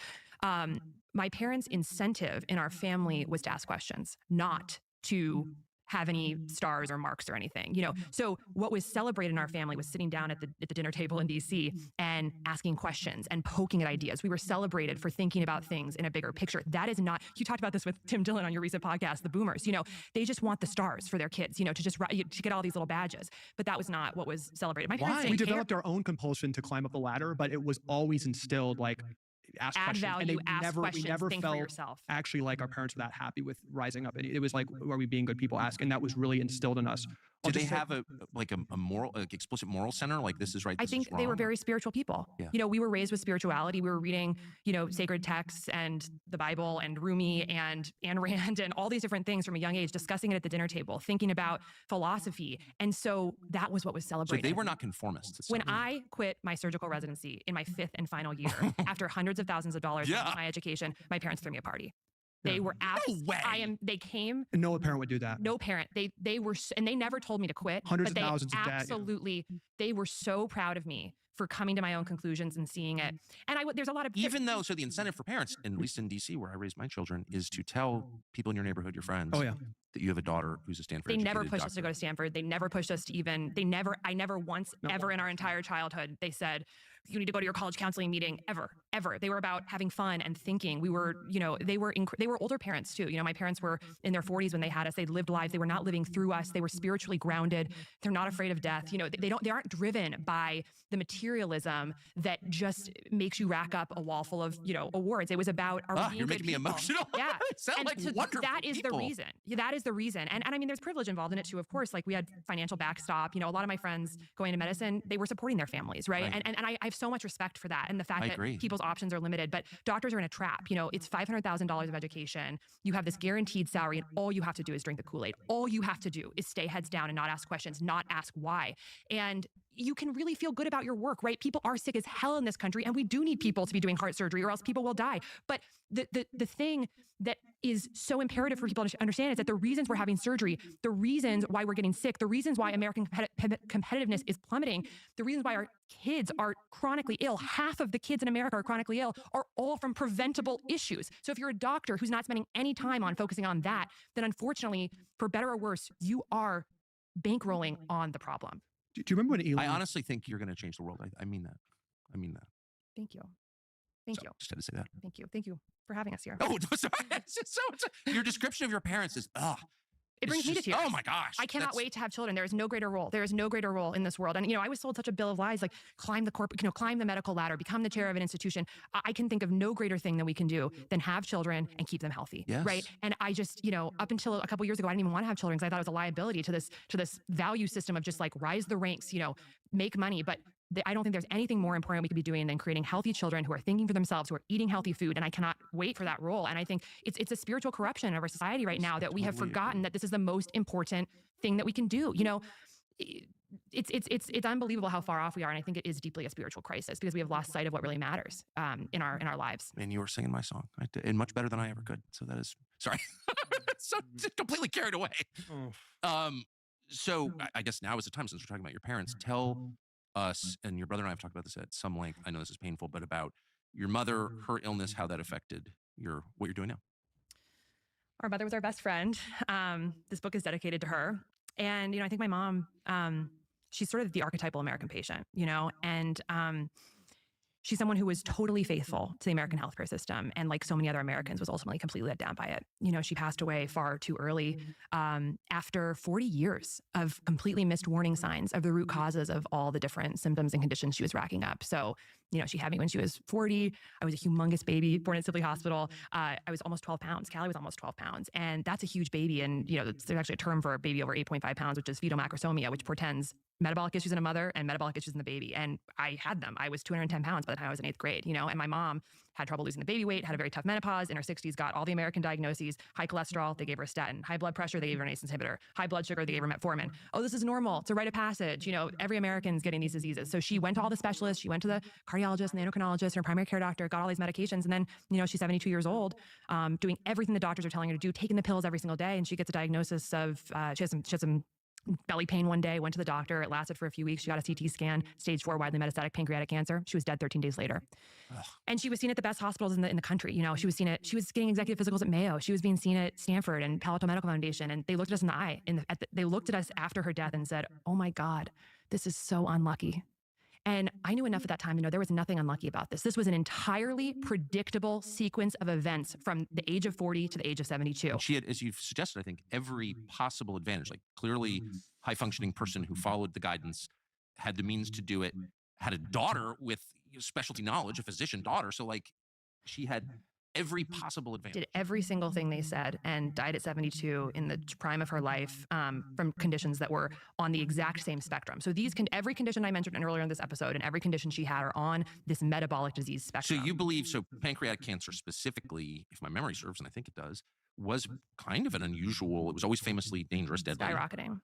My parents' incentive in our family was to ask questions, not to have any stars or marks or anything, So what was celebrated in our family was sitting down at the dinner table in DC and asking questions and poking at ideas. We were celebrated for thinking about things in a bigger picture. That is not, you talked about this with Tim Dillon on your recent podcast, the boomers, they just want the stars for their kids, to get all these little badges. But that was not what was celebrated. My parents We didn't care. developed our own compulsion to climb up the ladder, but it was always instilled like ask Add questions. value, And ask questions, we never think felt for yourself. actually like our parents were that happy with rising up. It was like, are we being good people? Ask, and that was really instilled in us. Did they have a moral, explicit moral center? Like this is right. I think they were very spiritual people. Yeah. We were raised with spirituality. We were reading, sacred texts and the Bible and Rumi and Ayn Rand and all these different things from a young age, discussing it at the dinner table, thinking about philosophy. And so that was what was So celebrated. they were not conformists. When I quit my surgical residency in my 5th and final year, after hundreds of thousands of dollars in my education, my parents threw me a party. They were No way. they came. No parent would do that. No parent. They were, and they never told me to quit. Hundreds but of thousands of debt, absolutely, they were so proud of me for coming to my own conclusions and seeing it. And there's a lot of Even though, so the incentive for parents, at least in DC where I raised my children, is to tell people in your neighborhood, your friends, Oh yeah. that you have a daughter who's a Stanford. They never educated pushed us to go doctor. to Stanford. They never pushed us to I never once ever in our entire childhood, they said, you need to go to your college counseling meeting ever. They were about having fun and thinking. We were, they were older parents too. My parents were in their 40s when they had us. They lived lives. They were not living through us. They were spiritually grounded. They're not afraid of death. They aren't driven by the materialism that just makes you rack up a wall full of, awards. It was about our being You're good making me people. emotional. Yeah. Sound And like so wonderful that is people. the reason. Yeah, that is the reason. And I mean, there's privilege involved in it too, of course. Like we had financial backstop. A lot of my friends going into medicine, they were supporting their families, right? Right. And I have so much respect for that. And the fact I that agree. people's options are limited, but doctors are in a trap. It's $500,000 of education. You have this guaranteed salary, and all you have to do is drink the Kool-Aid. All you have to do is stay heads down and not ask questions, not ask why. And you can really feel good about your work, right? People are sick as hell in this country, and we do need people to be doing heart surgery, or else people will die. But the thing that is so imperative for people to understand is that the reasons we're having surgery, the reasons why we're getting sick, the reasons why American competitiveness is plummeting, the reasons why our kids are chronically ill, half of the kids in America are chronically ill, are all from preventable issues. So if you're a doctor who's not spending any time on focusing on that, then unfortunately, for better or worse, you are bankrolling on the problem. Do you remember when Elon? I honestly think you're going to change the world. I mean that. I mean that. Thank you. Thank you. Just had to say that. Thank you. Thank you for having us here. Oh, sorry. It's just your description of your parents is, It brings me to tears. Oh my gosh. I cannot wait to have children. There is no greater role. There is no greater role in this world. And, I was sold such a bill of lies, like climb the medical ladder, become the chair of an institution. I can think of no greater thing that we can do than have children and keep them healthy. Yes. Right. And I just, up until a couple years ago, I didn't even want to have children because I thought it was a liability to this value system of just like rise the ranks, make money. But I don't think there's anything more important we could be doing than creating healthy children who are thinking for themselves, who are eating healthy food. And I cannot wait for that role. And I think it's a spiritual corruption of our society right now that we have forgotten that this is the most important thing that we can do. It's unbelievable how far off we are. And I think it is deeply a spiritual crisis because we have lost sight of what really matters in our lives. And you were singing my song, and much better than I ever could. So that is, sorry. So completely carried away. So I guess now is the time, since we're talking about your parents, tell us, and your brother and I have talked about this at some length, I know this is painful, but about your mother, her illness, how that affected what you're doing now. Our mother was our best friend. This book is dedicated to her. And, I think my mom, she's sort of the archetypal American patient, and she's someone who was totally faithful to the American healthcare system. And like so many other Americans, was ultimately completely let down by it. She passed away far too early after 40 years of completely missed warning signs of the root causes of all the different symptoms and conditions she was racking up. So, she had me when she was 40. I was a humongous baby born at Sibley Hospital. I was almost 12 pounds. Calle was almost 12 pounds. And that's a huge baby. And, there's actually a term for a baby over 8.5 pounds, which is fetal macrosomia, which portends metabolic issues in a mother and metabolic issues in the baby. And I had them. I was 210 pounds by the time I was in 8th grade, and my mom had trouble losing the baby weight, had a very tough menopause in her 60s, got all the American diagnoses, high cholesterol, they gave her a statin, high blood pressure, they gave her an ACE inhibitor, high blood sugar, they gave her metformin. Oh, this is normal. It's a rite of passage. Every American's getting these diseases. So she went to all the specialists. She went to the cardiologist and the endocrinologist and her primary care doctor, got all these medications. And then, she's 72 years old, doing everything the doctors are telling her to do, taking the pills every single day. And she gets a diagnosis of, she has some belly pain one day, went to the doctor. It lasted for a few weeks. She got a CT scan, stage 4 widely metastatic pancreatic cancer. She was dead 13 days later. Ugh. And she was seen at the best hospitals in the country. She was getting executive physicals at Mayo. She was being seen at Stanford and Palo Alto Medical Foundation. And they looked at us in the eye. They looked at us after her death and said, "Oh my God, this is so unlucky." And I knew enough at that time to know there was nothing unlucky about this. This was an entirely predictable sequence of events from the age of 40 to the age of 72. And she had, as you've suggested, I think, every possible advantage. Like, clearly, high-functioning person who followed the guidance, had the means to do it, had a daughter with specialty knowledge, a physician daughter. So, she had every possible advantage. Did every single thing they said and died at 72 in the prime of her life from conditions that were on the exact same spectrum. So every condition I mentioned earlier in this episode and every condition she had are on this metabolic disease spectrum. So you believe, pancreatic cancer specifically, if my memory serves, and I think it does, was kind of an unusual, it was always famously dangerous, deadly. Skyrocketing.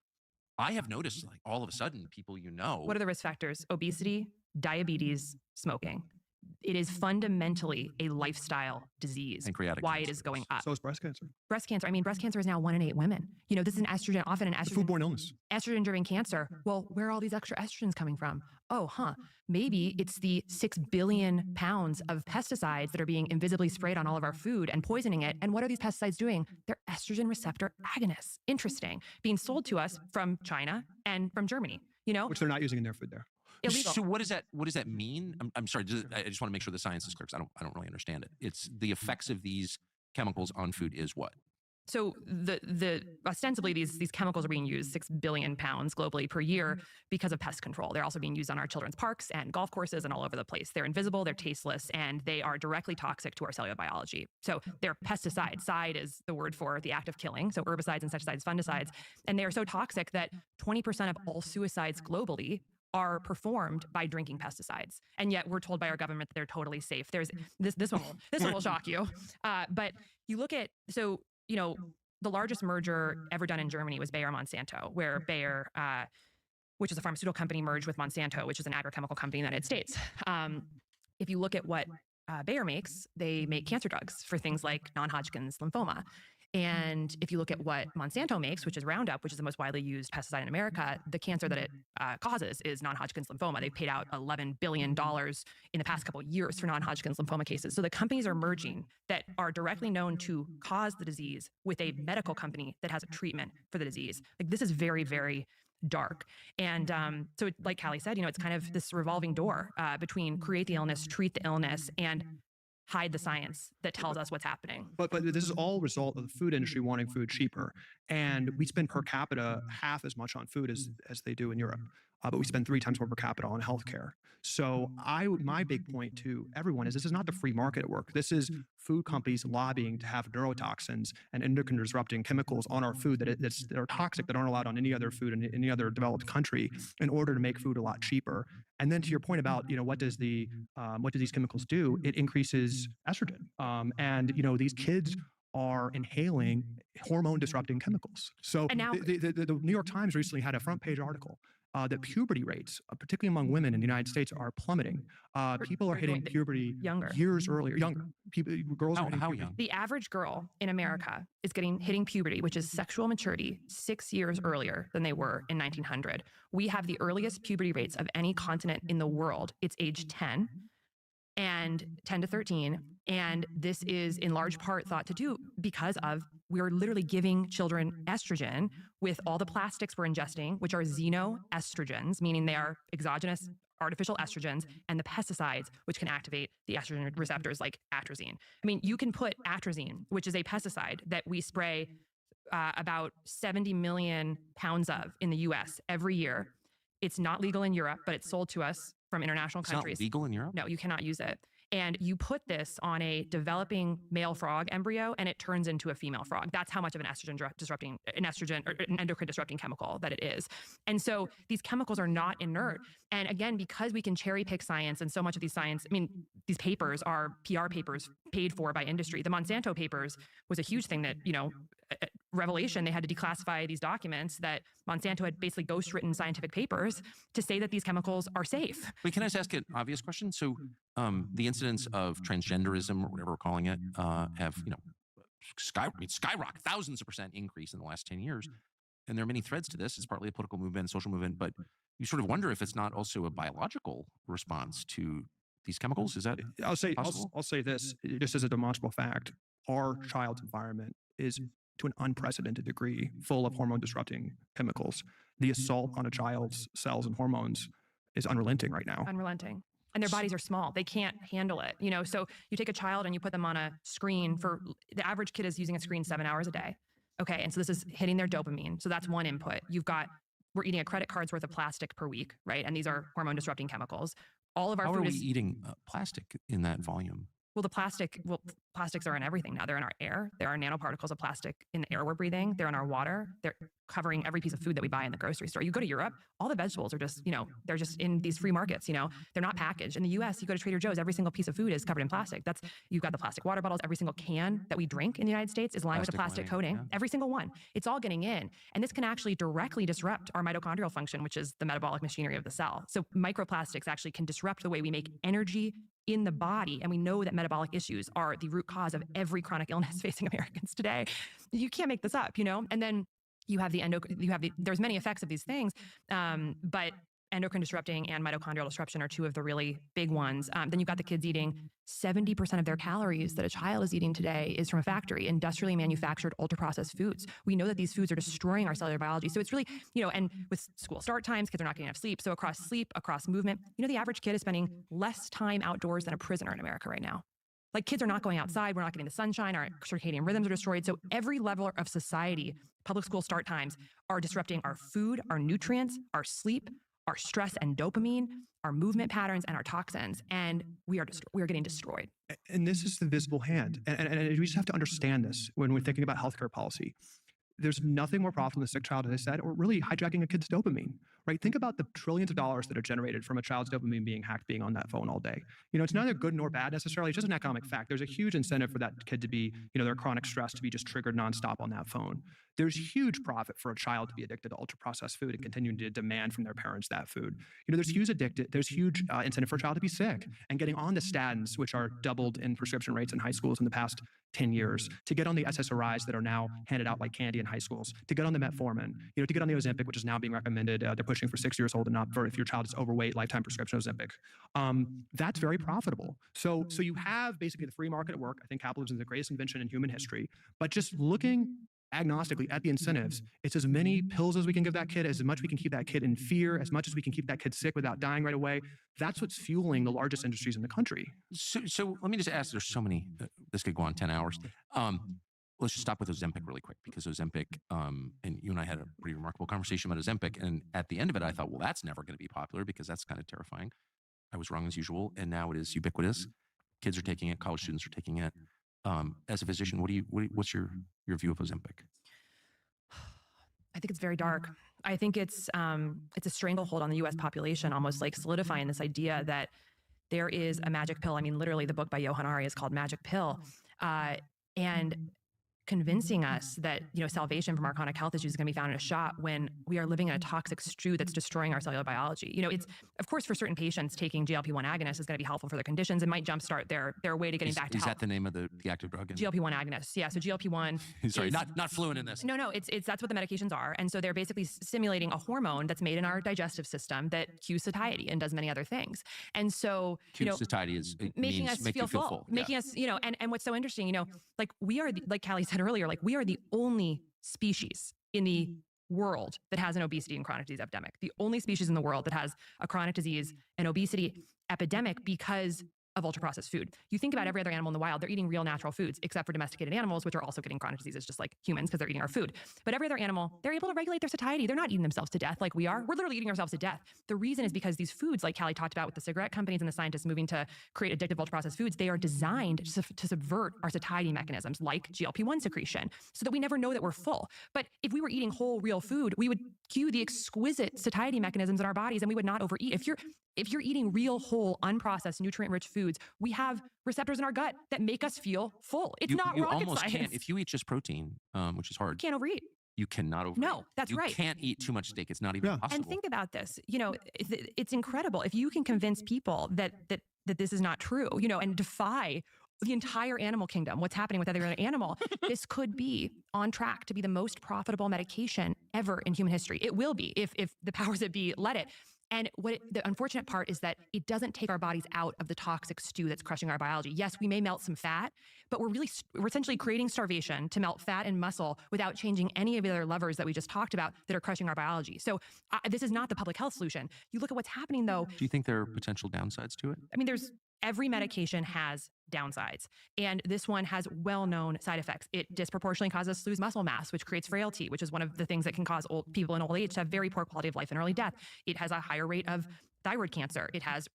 I have noticed, all of a sudden, people What are the risk factors? Obesity, diabetes, smoking. It is fundamentally a lifestyle disease. Pancreatic why cancer. it is going up. So is breast cancer. Breast cancer. Breast cancer is now 1 in 8 women. This is often an It's a foodborne illness. Estrogen-driven cancer. Well, where are all these extra estrogens coming from? Maybe it's the 6 billion pounds of pesticides that are being invisibly sprayed on all of our food and poisoning it. And what are these pesticides doing? They're estrogen receptor agonists. Interesting. Being sold to us from China and from Germany, Which they're not using in their food there. Illegal. So what does that mean? I'm sorry. I just want to make sure the science is clear because I don't really understand it. It's the effects of these chemicals on food is what? So the ostensibly these chemicals are being used 6 billion pounds globally per year because of pest control. They're also being used on our children's parks and golf courses and all over the place. They're invisible, they're tasteless, and they are directly toxic to our cellular biology. So they're pesticides. Side is the word for the act of killing. So herbicides, insecticides, fungicides, and they are so toxic that 20% of all suicides globally are performed by drinking pesticides. And yet we're told by our government that they're totally safe. There's this one will shock you. But you look at, the largest merger ever done in Germany was Bayer Monsanto, where Bayer, which is a pharmaceutical company, merged with Monsanto, which is an agrochemical company in the United States. If you look at what Bayer makes, they make cancer drugs for things like non-Hodgkin's lymphoma. And if you look at what Monsanto makes, which is Roundup, which is the most widely used pesticide in America, the cancer that it causes is non-Hodgkin's lymphoma. They've paid out $11 billion in the past couple of years for non-Hodgkin's lymphoma cases. So the companies are merging that are directly known to cause the disease with a medical company that has a treatment for the disease. This is very, very dark. And so like Calle said, it's kind of this revolving door between create the illness, treat the illness, and hide the science that tells us what's happening. But this is all a result of the food industry wanting food cheaper. And we spend per capita half as much on food as they do in Europe. But we spend 3 times more per capita on healthcare. So my big point to everyone is this is not the free market at work. This is food companies lobbying to have neurotoxins and endocrine disrupting chemicals on our food that are toxic, that aren't allowed on any other food in any other developed country in order to make food a lot cheaper. And then to your point about, what do these chemicals do? It increases estrogen. And these kids are inhaling hormone disrupting chemicals. So And now- the New York Times recently had a front page article that puberty rates, particularly among women in the United States, are plummeting. People are hitting puberty younger. years earlier. Girls are hitting How puberty. young? The average girl in America is hitting puberty, which is sexual maturity, 6 years earlier than they were in 1900. We have the earliest puberty rates of any continent in the world. It's age 10 and 10 to 13. And this is in large part thought to do because of we're literally giving children estrogen with all the plastics we're ingesting, which are xenoestrogens, meaning they are exogenous artificial estrogens, and the pesticides, which can activate the estrogen receptors like atrazine. You can put atrazine, which is a pesticide that we spray about 70 million pounds of in the US every year. It's not legal in Europe, but it's sold to us from international It's countries. not legal in Europe? No, you cannot use it. And you put this on a developing male frog embryo and it turns into a female frog. That's how much of an endocrine disrupting chemical that it is. And so these chemicals are not inert. And again, because we can cherry pick science, and so much of these science, I mean, these papers are PR papers paid for by industry. The Monsanto papers was a huge thing that, revelation. They had to declassify these documents that Monsanto had basically ghostwritten scientific papers to say that these chemicals are safe. Wait, can I just ask an obvious question? So the incidence of transgenderism, or whatever we're calling it, have, skyrocketed, thousands of % increase in the last 10 years. And there are many threads to this. It's partly a political movement, social movement, but you sort of wonder if it's not also a biological response to these chemicals. Is that I'll say possible? I'll say this just as a demonstrable fact: our child's environment is to an unprecedented degree full of hormone disrupting chemicals. The assault on a child's cells and hormones is unrelenting right now. Unrelenting. And their bodies are small. They can't handle it. So you take a child and you put them on a screen for the average kid is using a screen 7 hours a day. Okay. And so this is hitting their dopamine. So that's one input. We're eating a credit card's worth of plastic per week, right? And these are hormone disrupting chemicals. All of our How food are we is eating plastic in that volume? plastics are in everything now. They're in our air. There are nanoparticles of plastic in the air we're breathing. They're in our water. They're covering every piece of food that we buy in the grocery store. You go to Europe, all the vegetables are just, they're just in these free markets, they're not packaged. In the US, you go to Trader Joe's, every single piece of food is covered in plastic. You've got the plastic water bottles. Every single can that we drink in the United States is lined with a plastic coating. Yeah. Every single one. It's all getting in. And this can actually directly disrupt our mitochondrial function, which is the metabolic machinery of the cell. So microplastics actually can disrupt the way we make energy in the body. And we know that metabolic issues are the root cause of every chronic illness facing Americans today. You can't make this up, And then you have there's many effects of these things, but endocrine disrupting and mitochondrial disruption are two of the really big ones. Then you've got the kids eating 70% of their calories that a child is eating today is from a factory, industrially manufactured, ultra-processed foods. We know that these foods are destroying our cellular biology. So it's really, and with school start times, kids are not getting enough sleep. So across sleep, across movement, the average kid is spending less time outdoors than a prisoner in America right now. Like kids are not going outside. We're not getting the sunshine. Our circadian rhythms are destroyed. So every level of society, public school start times are disrupting our food, our nutrients, our sleep, our stress and dopamine, our movement patterns, and our toxins. And we are getting destroyed. And this is the visible hand. And we just have to understand this when we're thinking about healthcare policy. There's nothing more profitable than a sick child, as I said, or really hijacking a kid's dopamine, right? Think about the trillions of dollars that are generated from a child's dopamine being hacked, being on that phone all day. It's neither good nor bad necessarily. It's just an economic fact. There's a huge incentive for that kid to be, their chronic stress to be just triggered nonstop on that phone. There's huge profit for a child to be addicted to ultra-processed food and continue to demand from their parents that food. There's huge incentive for a child to be sick and getting on the statins, which are doubled in prescription rates in high schools in the past 10 years, to get on the SSRIs that are now handed out like candy in high schools, to get on the metformin, to get on the Ozempic, which is now being recommended. They're pushing for 6 years old and not for if your child is overweight, lifetime prescription Ozempic. That's very profitable. So you have basically the free market at work. I think capitalism is the greatest invention in human history. But just looking agnostically at the incentives, it's as many pills as we can give that kid, as much we can keep that kid in fear, as much as we can keep that kid sick without dying right away. That's what's fueling the largest industries in the country. So let me just ask, there's so many, this could go on 10 hours. Let's just stop with Ozempic really quick, because Ozempic, and you and I had a pretty remarkable conversation about Ozempic. And at the end of it, I thought, well, that's never going to be popular because that's kind of terrifying. I was wrong as usual. And now it is ubiquitous. Kids are taking it. College students are taking it. As a physician, what's your view of Ozempic? I think it's very dark. I think it's a stranglehold on the U.S. population, almost like solidifying this idea that there is a magic pill. I mean, literally, the book by Johann Ari is called Magic Pill, and convincing us that salvation from our chronic health issues is going to be found in a shot when we are living in a toxic stew that's destroying our cellular biology. It's, of course, for certain patients, taking GLP-1 agonists is going to be helpful for their conditions. It might jumpstart their way to getting back to health. Is that the name of the active drug? GLP-1 agonists. Yeah. So GLP-1. Sorry, not fluent in this. No. It's that's what the medications are, and so they're basically stimulating a hormone that's made in our digestive system that cues satiety and does many other things. And so satiety is making us feel full, making us and what's so interesting, like we are like Calle said earlier, like we are the only species in the world that has an obesity and chronic disease epidemic. The only species in the world that has a chronic disease and obesity epidemic because of ultra processed food. You think about every other animal in the wild, they're eating real natural foods, except for domesticated animals, which are also getting chronic diseases just like humans because they're eating our food. But every other animal, they're able to regulate their satiety. They're not eating themselves to death like we are. We're literally eating ourselves to death. The reason is because these foods, like Calle talked about with the cigarette companies and the scientists moving to create addictive ultra processed foods, they are designed to subvert our satiety mechanisms like GLP-1 secretion so that we never know that we're full. But if we were eating whole, real food, we would cue the exquisite satiety mechanisms in our bodies and we would not overeat. If you're eating real, whole, unprocessed, nutrient-rich foods, we have receptors in our gut that make us feel full. It's not you rocket almost science. can't, if you eat just protein, which is hard, You can't overeat. you cannot overeat. No, that's right. You can't eat too much steak. It's not even possible. And think about this. It's incredible if you can convince people that this is not true. And defy the entire animal kingdom, what's happening with every other animal. This could be on track to be the most profitable medication ever in human history. It will be if the powers that be let it. And the unfortunate part is that it doesn't take our bodies out of the toxic stew that's crushing our biology. Yes, we may melt some fat, but we're essentially creating starvation to melt fat and muscle without changing any of the other levers that we just talked about that are crushing our biology. So this is not the public health solution. You look at what's happening though. Do you think there are potential downsides to it? I mean, every medication has downsides, and this one has well-known side effects. It disproportionately causes us to lose muscle mass, which creates frailty, which is one of the things that can cause people in old age to have very poor quality of life and early death. It has a higher rate of thyroid cancer. It has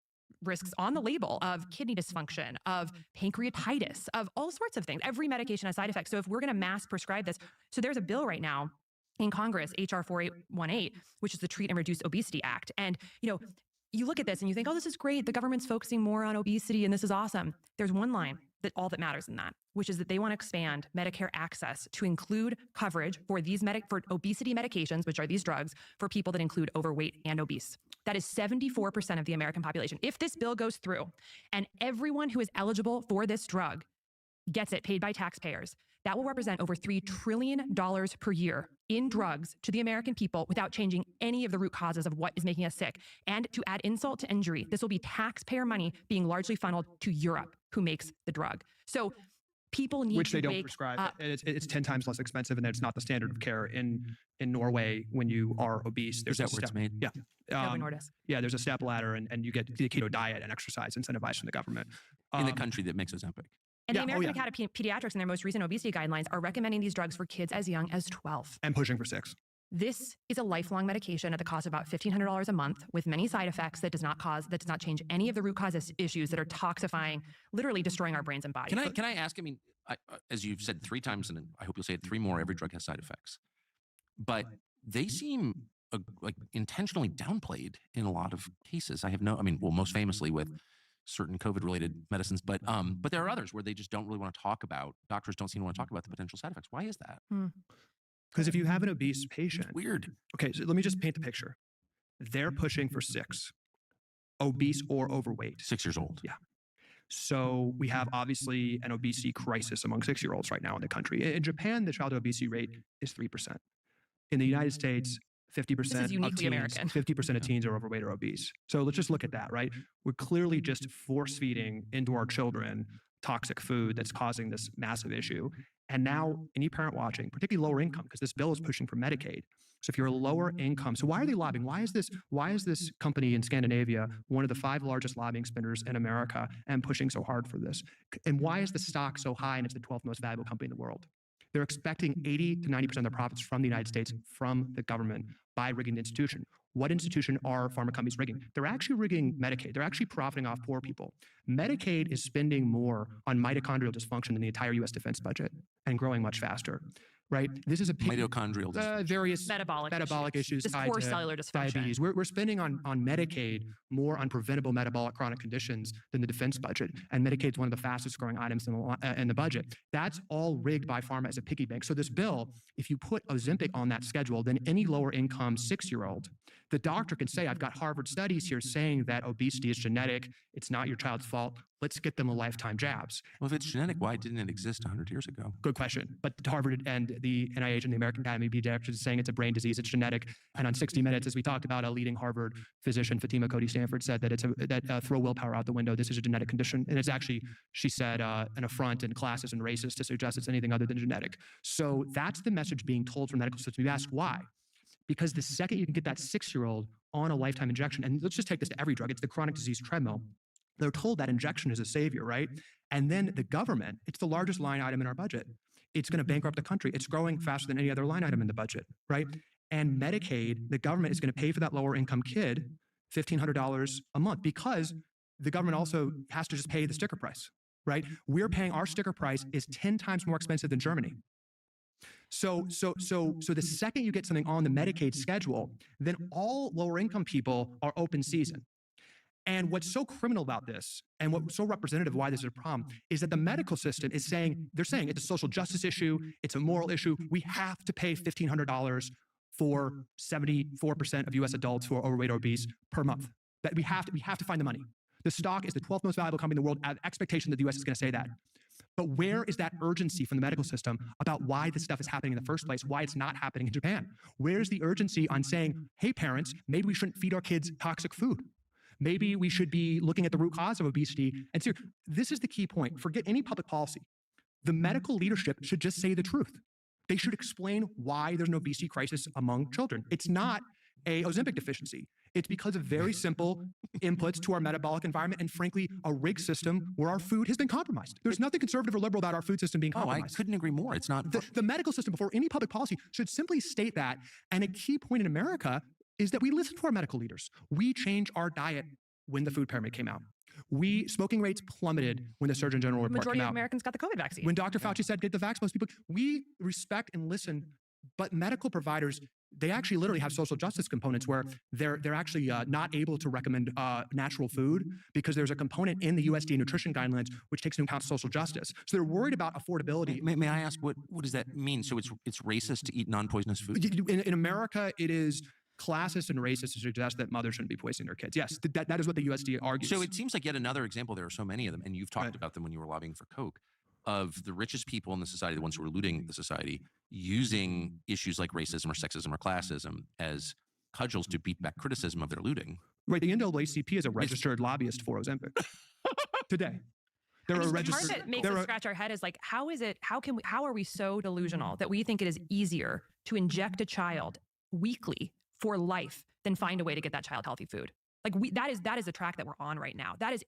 risks on the label of kidney dysfunction, of pancreatitis, of all sorts of things. Every medication has side effects. So if we're going to mass prescribe this, so there's a bill right now in Congress, HR 4818, which is the Treat and Reduce Obesity Act. And, you look at this and you think, oh, this is great. The government's focusing more on obesity and this is awesome. There's one line all that matters in that, which is that they want to expand Medicare access to include coverage for for obesity medications, which are these drugs, for people that include overweight and obese. That is 74% of the American population. If this bill goes through and everyone who is eligible for this drug gets it paid by taxpayers, that will represent over $3 trillion per year in drugs to the American people without changing any of the root causes of what is making us sick. And to add insult to injury, this will be taxpayer money being largely funneled to Europe, who makes the drug. So people need which to they don't wake prescribe. up. And it's 10 times less expensive, and it's not the standard of care in Norway when you are obese. Is that where it's made? Yeah. Novo Nordisk. Yeah, there's a step ladder, and you get the keto diet and exercise incentivized from the government. In the country that makes Ozempic. And the American Academy of Pediatrics in their most recent obesity guidelines are recommending these drugs for kids as young as 12. And pushing for 6. This is a lifelong medication at the cost of about $1,500 a month with many side effects that does not change any of the root cause issues that are toxifying, literally destroying our brains and bodies. Can I ask, I mean, as you've said 3 times, and I hope you'll say it 3 more, every drug has side effects. But they seem like intentionally downplayed in a lot of cases. Most famously with certain COVID-related medicines, but there are others where they just don't really want to talk about. Doctors don't seem to want to talk about the potential side effects. Why is that? Because if you have an obese patient, It's weird. Okay, so let me just paint the picture. They're pushing for 6, obese or overweight. 6 years old. Yeah. So we have obviously an obesity crisis among 6-year-olds right now in the country. In Japan, the child obesity rate is 3%. In the United States, 50% This is uniquely American. 50% of teens are overweight or obese. So let's just look at that, right? We're clearly just force feeding into our children toxic food that's causing this massive issue. And now any parent watching, particularly lower income, because this bill is pushing for Medicaid. So if you're a lower income, so why are they lobbying? Why is this company in Scandinavia one of the 5 largest lobbying spenders in America and pushing so hard for this? And why is the stock so high and it's the 12th most valuable company in the world? They're expecting 80 to 90% of their profits from the United States, from the government, by rigging the institution. What institution are pharma companies rigging? They're actually rigging Medicaid. They're actually profiting off poor people. Medicaid is spending more on mitochondrial dysfunction than the entire U.S. defense budget and growing much faster, right? This is a Mitochondrial dysfunction. various Metabolic issues This tied core to cellular dysfunction. diabetes. We're spending on Medicaid more on preventable metabolic chronic conditions than the defense budget. And Medicaid's one of the fastest growing items in the budget. That's all rigged by pharma as a piggy bank. So this bill, if you put Ozempic on that schedule, then any lower income 6-year-old, the doctor can say, I've got Harvard studies here saying that obesity is genetic. It's not your child's fault. Let's get them a lifetime jabs. Well, if it's genetic, why didn't it exist 100 years ago? Good question. But Harvard and the NIH and the American Academy of Pediatrics is saying it's a brain disease, it's genetic. And on 60 Minutes, as we talked about, a leading Harvard physician, Fatima Cody Stanford, said that throw willpower out the window. This is a genetic condition. And it's actually, she said, an affront and classist and racist to suggest it's anything other than genetic. So that's the message being told from the medical system. You ask why? Because the second you can get that 6-year-old on a lifetime injection, and let's just take this to every drug, it's the chronic disease treadmill. They're told that injection is a savior, right? And then the government, it's the largest line item in our budget. It's going to bankrupt the country. It's growing faster than any other line item in the budget, right? And Medicaid, the government is going to pay for that lower income kid $1,500 a month because the government also has to just pay the sticker price, right? We're paying, our sticker price is 10 times more expensive than Germany. So the second you get something on the Medicaid schedule, then all lower income people are open season. And what's so criminal about this, and what's so representative of why this is a problem, is that the medical system is saying, they're saying it's a social justice issue, it's a moral issue. We have to pay $1,500 for 74% of US adults who are overweight or obese per month. That we have to find the money. The stock is the 12th most valuable company in the world. I have expectation that the US is going to say that. But where is that urgency from the medical system about why this stuff is happening in the first place, why it's not happening in Japan? Where's the urgency on saying, hey, parents, maybe we shouldn't feed our kids toxic food? Maybe we should be looking at the root cause of obesity. And so this is the key point. Forget any public policy. The medical leadership should just say the truth. They should explain why there's an obesity crisis among children. It's not a Ozempic deficiency. It's because of very simple inputs to our metabolic environment and, frankly, a rigged system where our food has been compromised. There's nothing conservative or liberal about our food system being compromised. I couldn't agree more. It's not. The medical system, before any public policy, should simply state that. And a key point in America is that we listen to our medical leaders. We changed our diet when the food pyramid came out. Smoking rates plummeted when the Surgeon General report Majority came of out. Americans got the COVID vaccine. When Dr. Fauci said, get the vax, most people, we respect and listen, but medical providers, they actually literally have social justice components where they're actually not able to recommend natural food because there's a component in the USDA nutrition guidelines which takes into account social justice. So they're worried about affordability. May I ask, what does that mean? So it's racist to eat non-poisonous food? In America, it is classist and racist to suggest that mothers shouldn't be poisoning their kids. Yes, that is what the USDA argues. So it seems like yet another example. There are so many of them, and you've talked about them when you were lobbying for Coke, of the richest people in the society, the ones who are looting the society, using issues like racism or sexism or classism as cudgels to beat back criticism of their looting. Right, the NAACP is a registered lobbyist for Ozempic today. They're a registered. The part that makes us scratch our head is like, how are we so delusional that we think it is easier to inject a child weekly for life than find a way to get that child healthy food? Like that is the track that we're on right now. That is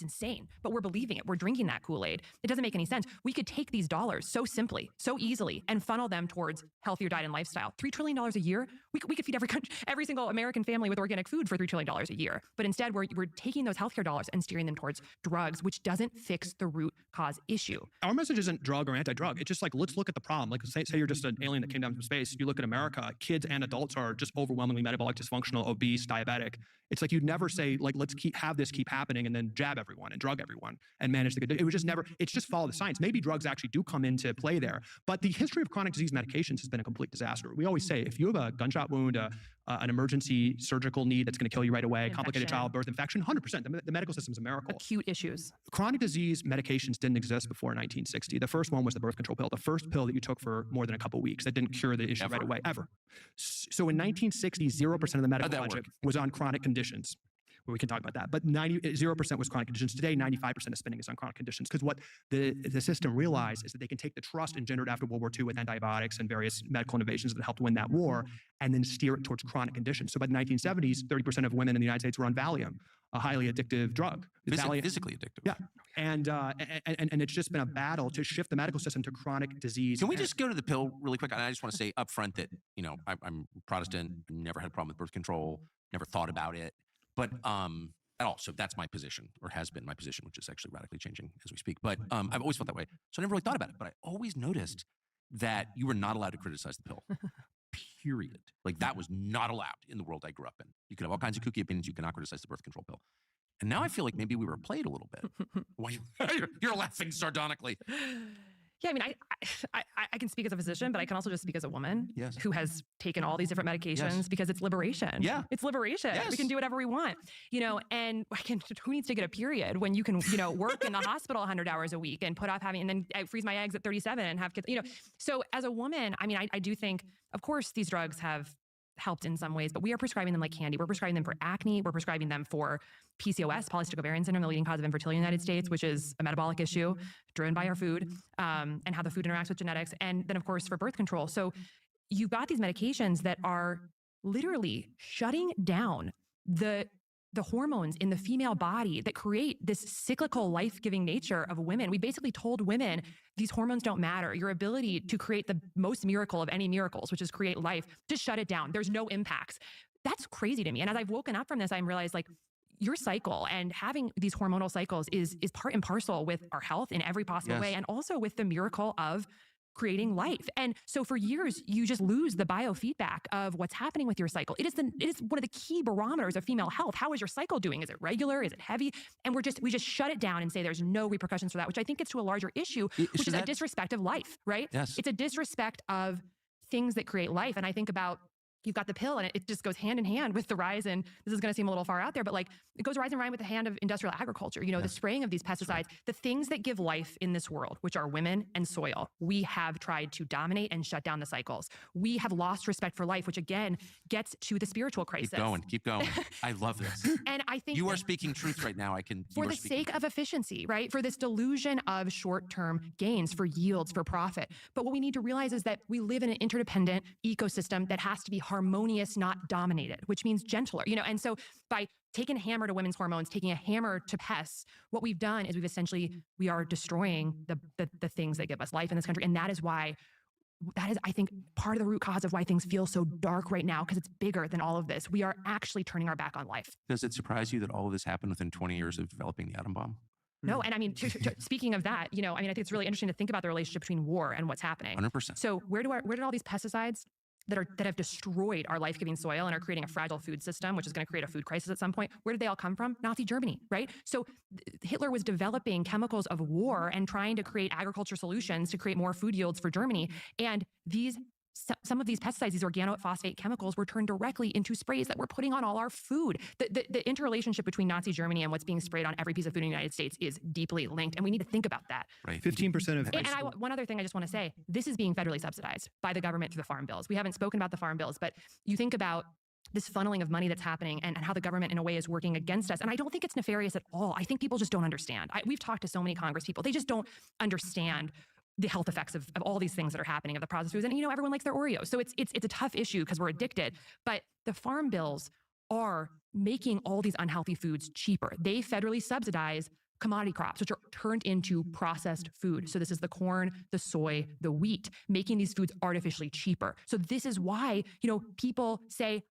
insane, but we're believing it. We're drinking that Kool-Aid. It doesn't make any sense. We could take these dollars so simply, so easily, and funnel them towards healthier diet and lifestyle. $3 trillion a year, we could feed every single American family with organic food for $3 trillion a year. But instead, we're taking those healthcare dollars and steering them towards drugs, which doesn't fix the root cause issue. Our message isn't drug or anti-drug. It's just like, let's look at the problem. Like say you're just an alien that came down from space. You look at America, kids and adults are just overwhelmingly metabolic dysfunctional, obese, diabetic. It's like you'd never say, like, let's have this keep happening and then jab everyone and drug everyone and manage the good. It would just never, it's just follow the science. Maybe drugs actually do come into play there, but the history of chronic disease medications has been a complete disaster. We always say, if you have a gunshot wound, an emergency surgical need that's going to kill you right away, complicated childbirth, infection, 100%. The medical system is a miracle. Acute issues. Chronic disease medications didn't exist before 1960. The first one was the birth control pill, the first pill that you took for more than a couple of weeks that didn't cure the issue right away, ever. So in 1960, 0% of the medical budget was on chronic conditions. Well, we can talk about that. But 0% was chronic conditions. Today, 95% of spending is on chronic conditions because what the system realized is that they can take the trust engendered after World War II with antibiotics and various medical innovations that helped win that war and then steer it towards chronic conditions. So by the 1970s, 30% of women in the United States were on Valium, a highly addictive drug. Physically addictive. Yeah. And it's just been a battle to shift the medical system to chronic disease. Can we just go to the pill really quick? And I just want to say up front that, I'm Protestant, never had a problem with birth control, never thought about it. But at all. So that's my position, or has been my position, which is actually radically changing as we speak. But I've always felt that way. So I never really thought about it. But I always noticed that you were not allowed to criticize the pill. Period. Like that was not allowed in the world I grew up in. You could have all kinds of kooky opinions. You cannot criticize the birth control pill. And now I feel like maybe we were played a little bit. Why you're laughing sardonically. Yeah, I mean, I can speak as a physician, but I can also just speak as a woman who has taken all these different medications because it's liberation. Yeah. It's liberation. Yes. We can do whatever we want, and who needs to get a period when you can, work in the hospital 100 hours a week and put off having, and then I freeze my eggs at 37 and have kids, So as a woman, I mean, I do think, of course, these drugs have helped in some ways, but we are prescribing them like candy. We're prescribing them for acne. We're prescribing them for PCOS, polycystic ovarian syndrome, the leading cause of infertility in the United States, which is a metabolic issue driven by our food and how the food interacts with genetics. And then, of course, for birth control. So you've got these medications that are literally shutting down the the hormones in the female body that create this cyclical life-giving nature of women. We basically told women these hormones don't matter. Your ability to create the most miracle of any miracles, which is create life, just shut it down. There's no impacts. That's crazy to me. And as I've woken up from this, I realized like your cycle and having these hormonal cycles is part and parcel with our health in every possible way, and also with the miracle of creating life. And so for years, you just lose the biofeedback of what's happening with your cycle. It is one of the key barometers of female health. How is your cycle doing? Is it regular? Is it heavy? And we just shut it down and say there's no repercussions for that, which I think gets to a larger issue, which is a disrespect of life, right? Yes. It's a disrespect of things that create life. And I think about, you've got the pill and it just goes hand in hand with the rise. And this is going to seem a little far out there, but like it goes rise in line with the hand of industrial agriculture, the spraying of these pesticides, the things that give life in this world, which are women and soil. We have tried to dominate and shut down the cycles. We have lost respect for life, which again gets to the spiritual crisis. Keep going. I love this. And I think you are speaking truth right now. For the sake of efficiency, right? For this delusion of short-term gains, for yields, for profit. But what we need to realize is that we live in an interdependent ecosystem that has to be harmonious, not dominated, which means gentler, and so by taking a hammer to women's hormones, taking a hammer to pests, what we've done is we are destroying the things that give us life in this country. And that is, I think, part of the root cause of why things feel so dark right now, because it's bigger than all of this. We are actually turning our back on life. Does it surprise you that all of this happened within 20 years of developing the atom bomb? No, and I mean, speaking of that, I think it's really interesting to think about the relationship between war and what's happening. 100%. So where did all these pesticides that have destroyed our life-giving soil and are creating a fragile food system, which is going to create a food crisis at some point, where did they all come from? Nazi Germany, right? So Hitler was developing chemicals of war and trying to create agriculture solutions to create more food yields for Germany. And some of these pesticides, these organophosphate chemicals, were turned directly into sprays that we're putting on all our food. The interrelationship between Nazi Germany and what's being sprayed on every piece of food in the United States is deeply linked, and we need to think about that. Right. 15% of one other thing I just want to say, this is being federally subsidized by the government through the farm bills. We haven't spoken about the farm bills, but you think about this funneling of money that's happening and how the government in a way is working against us. And I don't think it's nefarious at all. I think people just don't understand. We've talked to so many Congress people. They just don't understand the health effects of all these things that are happening, of the processed foods. And, everyone likes their Oreos. So it's a tough issue because we're addicted. But the farm bills are making all these unhealthy foods cheaper. They federally subsidize commodity crops, which are turned into processed food. So this is the corn, the soy, the wheat, making these foods artificially cheaper. So this is why, people say,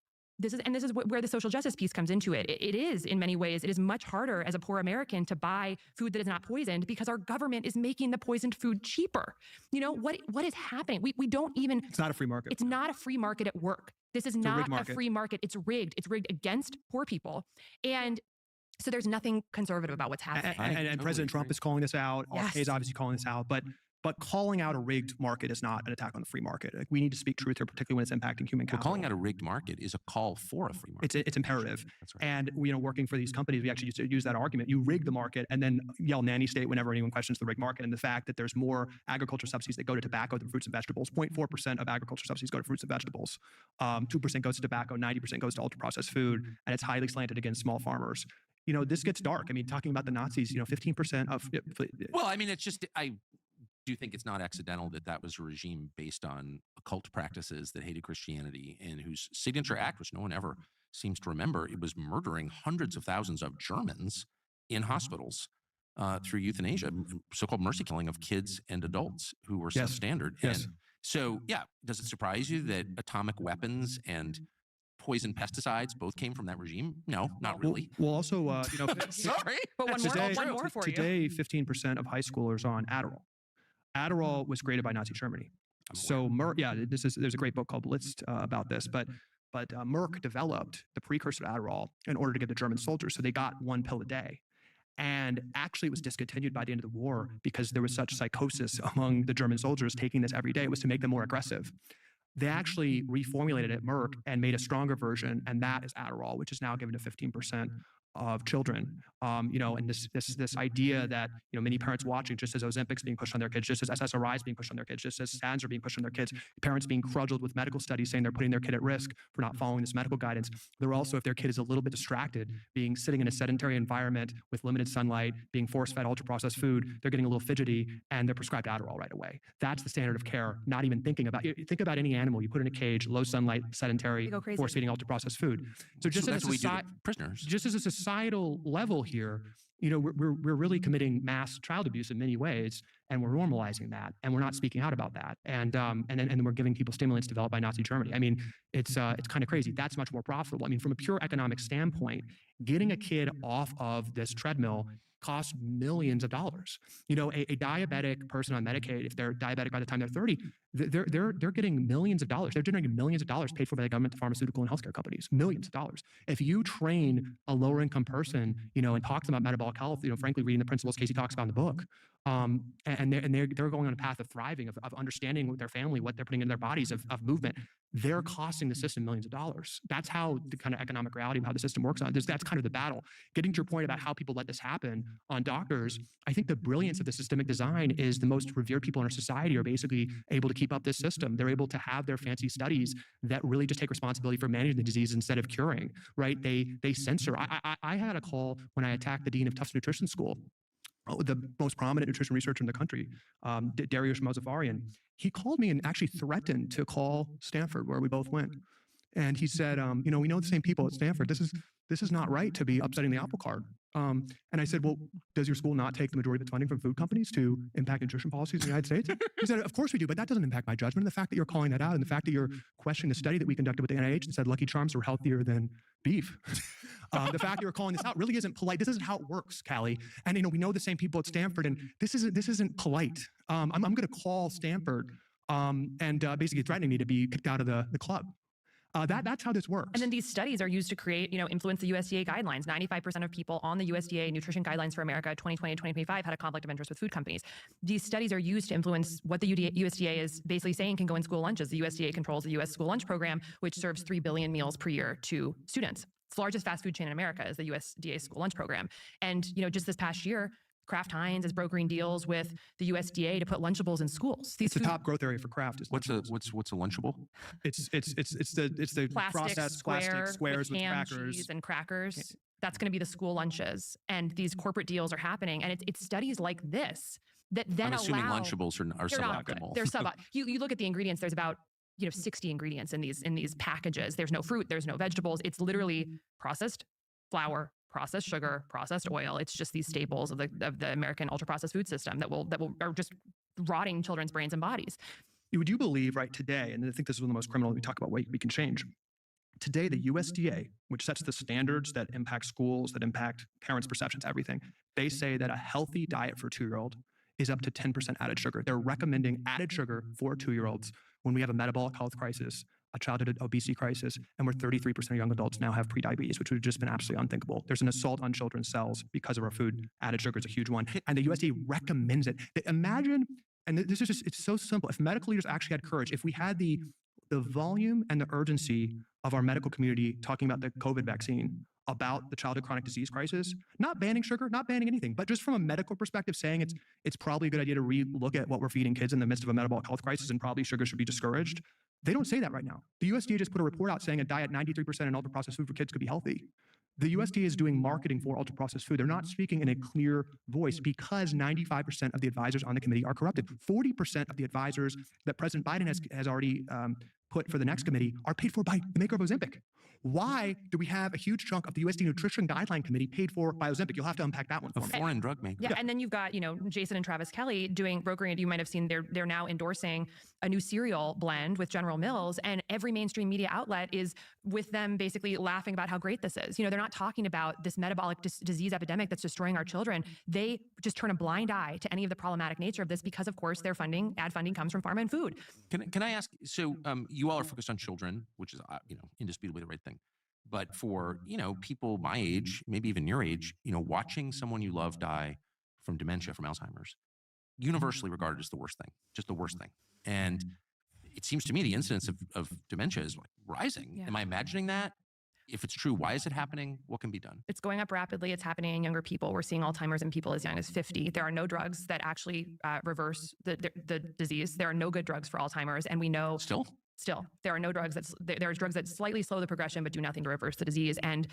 this is where the social justice piece comes into it. It is, in many ways, it is much harder as a poor American to buy food that is not poisoned because our government is making the poisoned food cheaper. What is happening? We don't even... It's not a free market. It's not a free market at work. This is not a free market. It's rigged. It's rigged against poor people. And so there's nothing conservative about what's happening. And President Trump is calling this out. Yes. RFK is obviously calling this out. But calling out a rigged market is not an attack on the free market. Like, we need to speak truth here, particularly when it's impacting human capital. Calling out a rigged market is a call for a free market. It's imperative. That's right. And working for these companies, we actually used to use that argument. You rig the market and then yell nanny state whenever anyone questions the rigged market. And the fact that there's more agriculture subsidies that go to tobacco than fruits and vegetables. 0.4% of agriculture subsidies go to fruits and vegetables. 2% goes to tobacco. 90% goes to ultra processed food, and it's highly slanted against small farmers. This gets dark. I mean, talking about the Nazis, 15% of... Well, I mean, it's just... I do think it's not accidental that was a regime based on occult practices that hated Christianity, and whose signature act, which no one ever seems to remember, it was murdering hundreds of thousands of Germans in hospitals through euthanasia, so-called mercy killing of kids and adults who were substandard. Yes. And so, does it surprise you that atomic weapons and poison pesticides both came from that regime? No, not really. Well, also, Sorry. But one more for you. Today, 15% of high schoolers are on Adderall. Adderall was created by Nazi Germany. So Merck, there's a great book called Blitz about this, but Merck developed the precursor to Adderall in order to give the German soldiers. So they got one pill a day. And actually it was discontinued by the end of the war because there was such psychosis among the German soldiers taking this every day. It was to make them more aggressive. They actually reformulated it at Merck and made a stronger version, and that is Adderall, which is now given to 15% of children. And this idea that many parents watching, just as Ozempic's being pushed on their kids, just as SSRI is being pushed on their kids, just as SANs are being pushed on their kids, parents being cudgeled with medical studies saying they're putting their kid at risk for not following this medical guidance. They're also, if their kid is a little bit distracted, being sitting in a sedentary environment with limited sunlight, being force-fed ultra-processed food, they're getting a little fidgety and they're prescribed Adderall right away. That's the standard of care. Not even thinking about. Think about any animal you put in a cage, low sunlight, sedentary, force-feeding ultra-processed food. So just So as that's what we do to prisoners. just as a societal level here, we're really committing mass child abuse in many ways, and we're normalizing that, and we're not speaking out about that, and then we're giving people stimulants developed by Nazi Germany. I mean, it's kind of crazy. That's much more profitable. I mean, from a pure economic standpoint, getting a kid off of this treadmill costs millions of dollars. A diabetic person on Medicaid, if they're diabetic by the time they're 30, they're getting millions of dollars. They're generating millions of dollars paid for by the government, the pharmaceutical and healthcare companies, millions of dollars. If you train a lower income person, and talk to them about metabolic health, frankly, reading the principles Casey talks about in the book, and they're going on a path of thriving, of understanding with their family, what they're putting in their bodies, of movement, they're costing the system millions of dollars. That's how the kind of economic reality of how the system works on. That's kind of the battle. Getting to your point about how people let this happen on doctors, I think the brilliance of the systemic design is the most revered people in our society are basically able to keep up this system. They're able to have their fancy studies that really just take responsibility for managing the disease instead of curing, right? They censor. I had a call when I attacked the dean of Tufts Nutrition School, the most prominent nutrition researcher in the country, Dariush Mozaffarian. He called me and actually threatened to call Stanford, where we both went. And he said, we know the same people at Stanford. This is not right to be upsetting the apple cart. And I said, well, does your school not take the majority of its funding from food companies to impact nutrition policies in the United States? He said, of course we do, but that doesn't impact my judgment. And the fact that you're calling that out and the fact that you're questioning the study that we conducted with the NIH that said Lucky Charms are healthier than beef. The fact that you're calling this out really isn't polite. This isn't how it works, Calle. And we know the same people at Stanford, and this isn't polite. I'm going to call Stanford and basically threatening me to be kicked out of the club. That's how this works. And then these studies are used to create, influence the USDA guidelines. 95% of people on the USDA Nutrition Guidelines for America 2020 and 2025 had a conflict of interest with food companies. These studies are used to influence what the USDA is basically saying can go in school lunches. The USDA controls the U.S. school lunch program, which serves 3 billion meals per year to students. It's the largest fast food chain in America is the USDA school lunch program. And, just this past year, Kraft Heinz is brokering deals with the USDA to put Lunchables in schools. It's the top growth area for Kraft. What's a Lunchable? It's the processed plastic squares with ham, crackers cheese and crackers. That's going to be the school lunches, and these corporate deals are happening. And it's studies like this that then I'm assuming allow. Lunchables are They're not good. suboptimal. They're suboptimal. You look at the ingredients. There's about 60 ingredients in these packages. There's no fruit. There's no vegetables. It's literally processed flour, processed sugar, processed oil. It's just these staples of the American ultra processed food system that are just rotting children's brains and bodies. Would you believe right today, and I think this is one of the most criminal we talk about what we can change. Today, the USDA, which sets the standards that impact schools, that impact parents' perceptions, everything, they say that a healthy diet for a 2-year-old is up to 10% added sugar. They're recommending added sugar for 2-year-olds when we have a metabolic health crisis, a childhood obesity crisis, and where 33% of young adults now have prediabetes, which would have just been absolutely unthinkable. There's an assault on children's cells because of our food. Added sugar is a huge one. And the USDA recommends it. Imagine, and this is just, it's so simple. If medical leaders actually had courage, if we had the volume and the urgency of our medical community talking about the COVID vaccine, about the childhood chronic disease crisis, not banning sugar, not banning anything, but just from a medical perspective saying it's probably a good idea to re-look at what we're feeding kids in the midst of a metabolic health crisis and probably sugar should be discouraged. They don't say that right now. The USDA just put a report out saying a diet 93% in ultra-processed food for kids could be healthy. The USDA is doing marketing for ultra-processed food. They're not speaking in a clear voice because 95% of the advisors on the committee are corrupted. 40% of the advisors that President Biden has already put for the next committee are paid for by the maker of Ozempic. Why do we have a huge chunk of the USDA Nutrition Guideline Committee paid for by Ozempic? You'll have to unpack that one for A me. foreign drug maker. Yeah, and then you've got, Jason and Travis Kelly doing brokering. You might have seen they're now endorsing a new cereal blend with General Mills, and every mainstream media outlet is with them basically laughing about how great this is. They're not talking about this metabolic disease epidemic that's destroying our children. They just turn a blind eye to any of the problematic nature of this because, of course, their ad funding comes from pharma and food. Can I ask? So you all are focused on children, which is indisputably the right thing. But for people my age, maybe even your age, watching someone you love die from dementia, from Alzheimer's, universally regarded as the worst thing, just the worst thing. And it seems to me the incidence of dementia is rising. Yeah. Am I imagining that? if it's true, why is it happening? What can be done? It's going up rapidly. It's happening in younger people. We're seeing Alzheimer's in people as young as 50. There are no drugs that actually reverse the disease. There are no good drugs for Alzheimer's. And we know Still, there are no drugs there are drugs that slightly slow the progression but do nothing to reverse the disease. And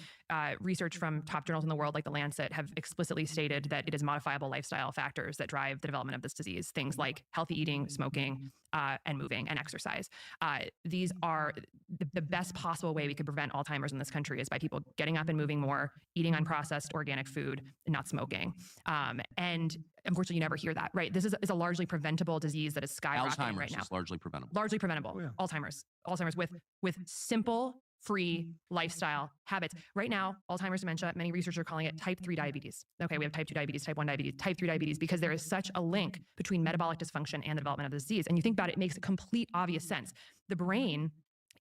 research from top journals in the world like The Lancet have explicitly stated that it is modifiable lifestyle factors that drive the development of this disease. Things like healthy eating, smoking, and moving and exercise. These are the best possible way we could prevent Alzheimer's in this country is by people getting up and moving more, eating unprocessed organic food, and not smoking. And unfortunately, you never hear that, right? This is a largely preventable disease that is skyrocketing right now. Is largely preventable. Largely preventable. Oh, yeah. Alzheimer's with simple, free lifestyle habits. Right now, Alzheimer's dementia, many researchers are calling it type 3 diabetes. Okay, we have type 2 diabetes, type 1 diabetes, type 3 diabetes, because there is such a link between metabolic dysfunction and the development of the disease. And you think about it, it makes complete obvious sense. The brain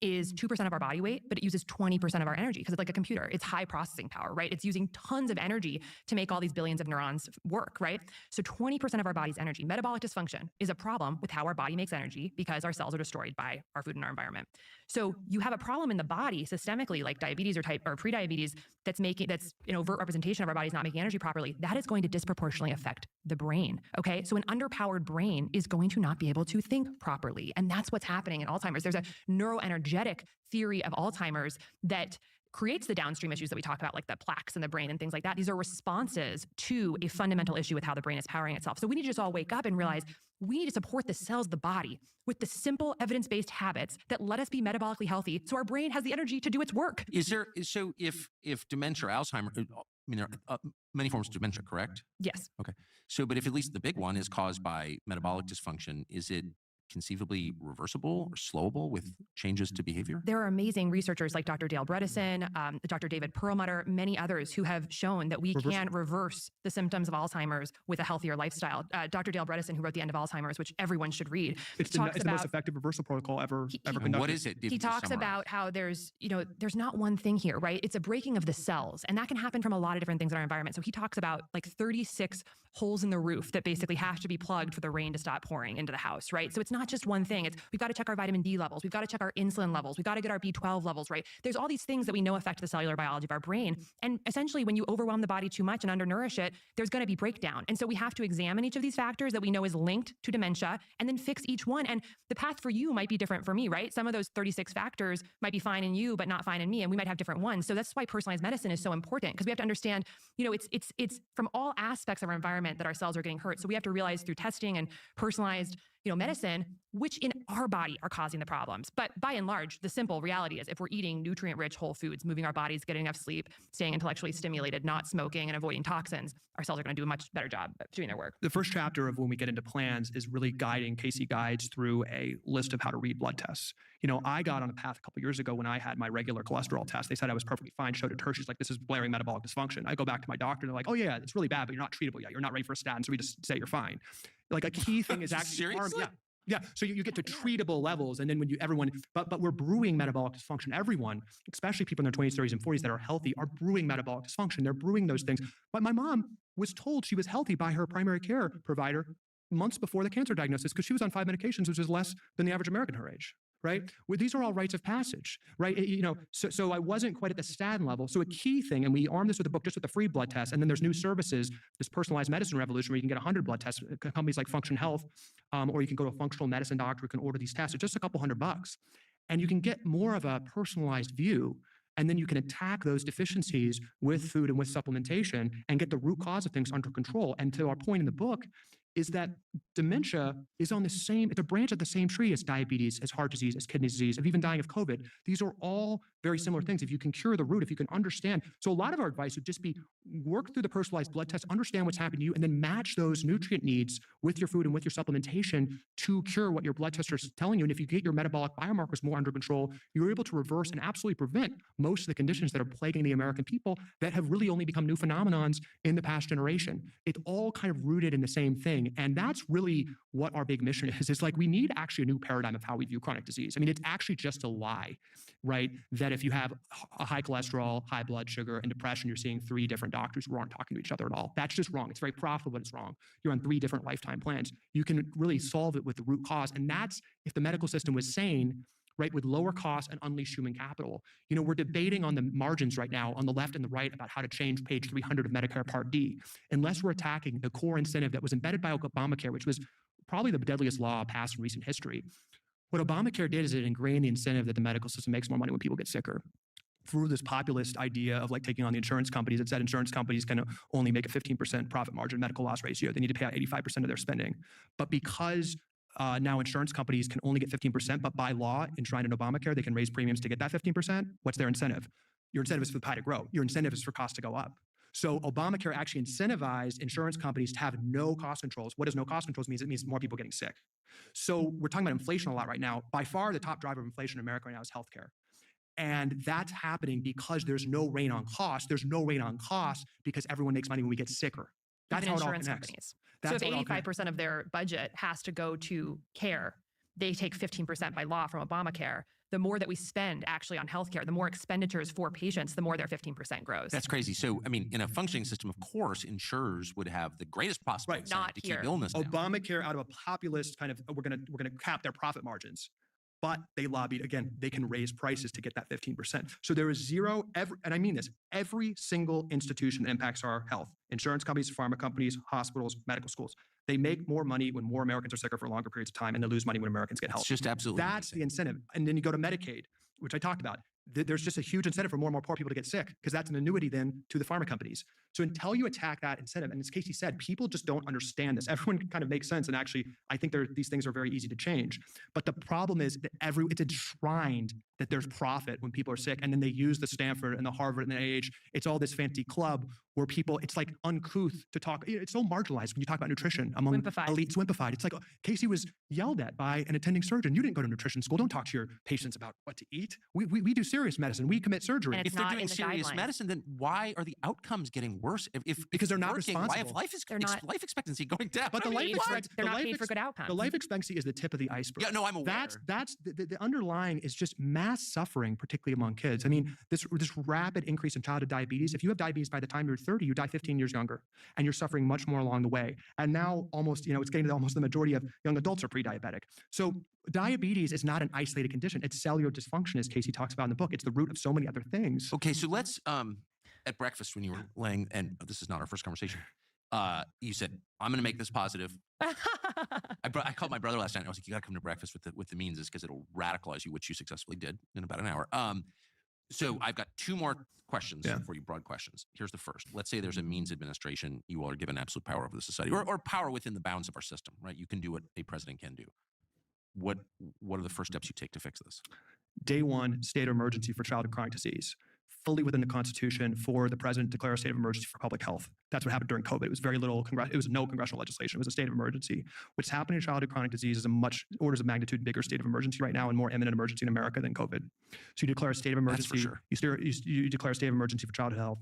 is 2% of our body weight, but it uses 20% of our energy because it's like a computer. It's high processing power, right? It's using tons of energy to make all these billions of neurons work, right? So 20% of our body's energy. Metabolic dysfunction is a problem with how our body makes energy because our cells are destroyed by our food and our environment. So you have a problem in the body systemically, like diabetes or pre-diabetes, that's an overt representation of our bodies not making energy properly. That is going to disproportionately affect the brain. Okay, so an underpowered brain is going to not be able to think properly, and that's what's happening in Alzheimer's. There's a neuroenergetic theory of Alzheimer's that creates the downstream issues that we talk about, like the plaques in the brain and things like that. These are responses to a fundamental issue with how the brain is powering itself. So we need to just all wake up and realize we need to support the cells of the body with the simple evidence-based habits that let us be metabolically healthy so our brain has the energy to do its work. So if dementia or Alzheimer's, I mean, there are many forms of dementia, correct? Yes. Okay. So, but if at least the big one is caused by metabolic dysfunction, is it conceivably reversible or slowable with changes to behavior? There are amazing researchers like Dr. Dale Bredesen, Dr. David Perlmutter, many others who have shown that we can reverse the symptoms of Alzheimer's with a healthier lifestyle. Dr. Dale Bredesen, who wrote The End of Alzheimer's, which everyone should read, It's the most effective reversal protocol ever conducted. What is it? He talks about how there's not one thing here, right? It's a breaking of the cells, and that can happen from a lot of different things in our environment. So he talks about like 36 holes in the roof that basically have to be plugged for the rain to stop pouring into the house, right? So it's not just one thing. We've got to check our vitamin D levels. We've got to check our insulin levels. We've got to get our B12 levels right. There's all these things that we know affect the cellular biology of our brain. And essentially, when you overwhelm the body too much and undernourish it, there's going to be breakdown. And so we have to examine each of these factors that we know is linked to dementia and then fix each one. And the path for you might be different for me, right? Some of those 36 factors might be fine in you, but not fine in me. And we might have different ones. So that's why personalized medicine is so important, because we have to understand, it's from all aspects of our environment that our cells are getting hurt. So we have to realize through testing and personalized medicine, which in our body are causing the problems. But by and large, the simple reality is if we're eating nutrient-rich whole foods, moving our bodies, getting enough sleep, staying intellectually stimulated, not smoking, and avoiding toxins, our cells are going to do a much better job of doing their work. The first chapter of when we get into plans is really guiding Casey Guides through a list of how to read blood tests. I got on a path a couple years ago when I had my regular cholesterol test. They said I was perfectly fine, showed it to her. She's like, this is blaring metabolic dysfunction. I go back to my doctor and they're like, oh yeah, it's really bad, but you're not treatable yet. You're not ready for a statin, so we just say you're fine. Like a key thing is actually Seriously? Yeah, so you get to treatable levels, and then when but we're brewing metabolic dysfunction. Everyone, especially people in their 20s, 30s, and 40s that are healthy, are brewing metabolic dysfunction. They're brewing those things. But my mom was told she was healthy by her primary care provider months before the cancer diagnosis because she was on 5 medications, which is less than the average American her age. Right? Well, these are all rites of passage, right? So I wasn't quite at the statin level. So a key thing, and we arm this with a book just with the free blood test, and then there's new services, this personalized medicine revolution where you can get 100 blood tests, companies like Function Health, or you can go to a functional medicine doctor who can order these tests. It's just a couple $100. And you can get more of a personalized view, and then you can attack those deficiencies with food and with supplementation and get the root cause of things under control. And to our point in the book, is that dementia is it's a branch of the same tree as diabetes, as heart disease, as kidney disease, of even dying of COVID. These are all very similar things. If you can cure the root, if you can understand. So a lot of our advice would just be work through the personalized blood test, understand what's happening to you, and then match those nutrient needs with your food and with your supplementation to cure what your blood test is telling you. And if you get your metabolic biomarkers more under control, you're able to reverse and absolutely prevent most of the conditions that are plaguing the American people that have really only become new phenomenons in the past generation. It's all kind of rooted in the same thing. And that's really what our big mission is. It's like we need actually a new paradigm of how we view chronic disease. I mean, it's actually just a lie, right? That if you have a high cholesterol, high blood sugar, and depression, you're seeing 3 different doctors who aren't talking to each other at all. That's just wrong. It's very profitable, but it's wrong. You're on 3 different lifetime plans. You can really solve it with the root cause. And that's, if the medical system was sane, right, with lower costs and unleash human capital. You know, we're debating on the margins right now on the left and the right about how to change page 300 of Medicare Part D. Unless we're attacking the core incentive that was embedded by Obamacare, which was probably the deadliest law passed in recent history. What Obamacare did is it ingrained the incentive that the medical system makes more money when people get sicker. Through this populist idea of like taking on the insurance companies, it said insurance companies can only make a 15% profit margin medical loss ratio. They need to pay out 85% of their spending. But because now insurance companies can only get 15%, but by law, enshrined in Obamacare, they can raise premiums to get that 15%. What's their incentive? Your incentive is for the pie to grow. Your incentive is for costs to go up. So Obamacare actually incentivized insurance companies to have no cost controls. What does no cost controls mean? It means more people getting sick. So we're talking about inflation a lot right now. By far, the top driver of inflation in America right now is healthcare. And that's happening because there's no rein on cost. There's no rein on cost because everyone makes money when we get sicker. That's Even how it all insurance connects. companies. That's So how it all if connects. 85% of their budget has to go to care, they take 15% by law from Obamacare. The more that we spend actually on healthcare, the more expenditures for patients, the more their 15% grows. That's crazy. So, I mean, in a functioning system, of course, insurers would have the greatest possible Right. incentive Not to here. keep illness down. Obamacare, out of a populist kind of, we're gonna cap their profit margins. But they lobbied, again, they can raise prices to get that 15%. So there is zero, and I mean this, every single institution that impacts our health, insurance companies, pharma companies, hospitals, medical schools, they make more money when more Americans are sicker for longer periods of time, and they lose money when Americans get It's healthy. just absolutely That's the amazing. incentive. And then you go to Medicaid, which I talked about. There's just a huge incentive for more and more poor people to get sick because that's an annuity then to the pharma companies. So until you attack that incentive, and as Casey said, people just don't understand this. Everyone kind of makes sense. And actually, I think these things are very easy to change. But the problem is that it's enshrined that there's profit when people are sick. And then they use the Stanford and the Harvard and the AH. It's all this fancy club where people, it's like uncouth to talk. It's so marginalized when you talk about nutrition among Wimpified. elites. Wimpified. It's like Casey was yelled at by an attending surgeon. You didn't go to nutrition school. Don't talk to your patients about what to eat. We do serious medicine. We commit surgery. And If they're not doing in the serious guidelines. medicine, then why are the outcomes getting worse? Because they're not working, why have responsible. life expectancy going down? But the life Paid- expect- they're the not life paid for ex- good outcomes. The life expectancy is the tip of the iceberg. Yeah, no, I'm aware. That's the underlying is just mass suffering, particularly among kids. I mean, this rapid increase in childhood diabetes. If you have diabetes by the time you're 30, you die 15 years younger, and you're suffering much more along the way. And now almost, it's getting to almost the majority of young adults are pre-diabetic. So diabetes is not an isolated condition. It's cellular dysfunction, as Casey talks about in the book. It's the root of so many other things. Okay, so let's at breakfast when you were laying, and this is not our first conversation. You said, "I'm going to make this positive." I called my brother last night. And I was like, "You got to come to breakfast with the means, because it'll radicalize you," which you successfully did in about an hour. So I've got two more questions for you, broad questions. Here's the first. Let's say there's a means administration. You all are given absolute power over the society, or power within the bounds of our system, right? You can do what a president can do. What are the first steps you take to fix this? Day one, state of emergency for childhood chronic disease. Fully within the Constitution for the president to declare a state of emergency for public health. That's what happened during COVID. It was very little, it was no congressional legislation. It was a state of emergency. What's happening in childhood chronic disease is a much orders of magnitude bigger state of emergency right now and more imminent emergency in America than COVID. So you declare a state of emergency. That's for sure. You declare a state of emergency for childhood health.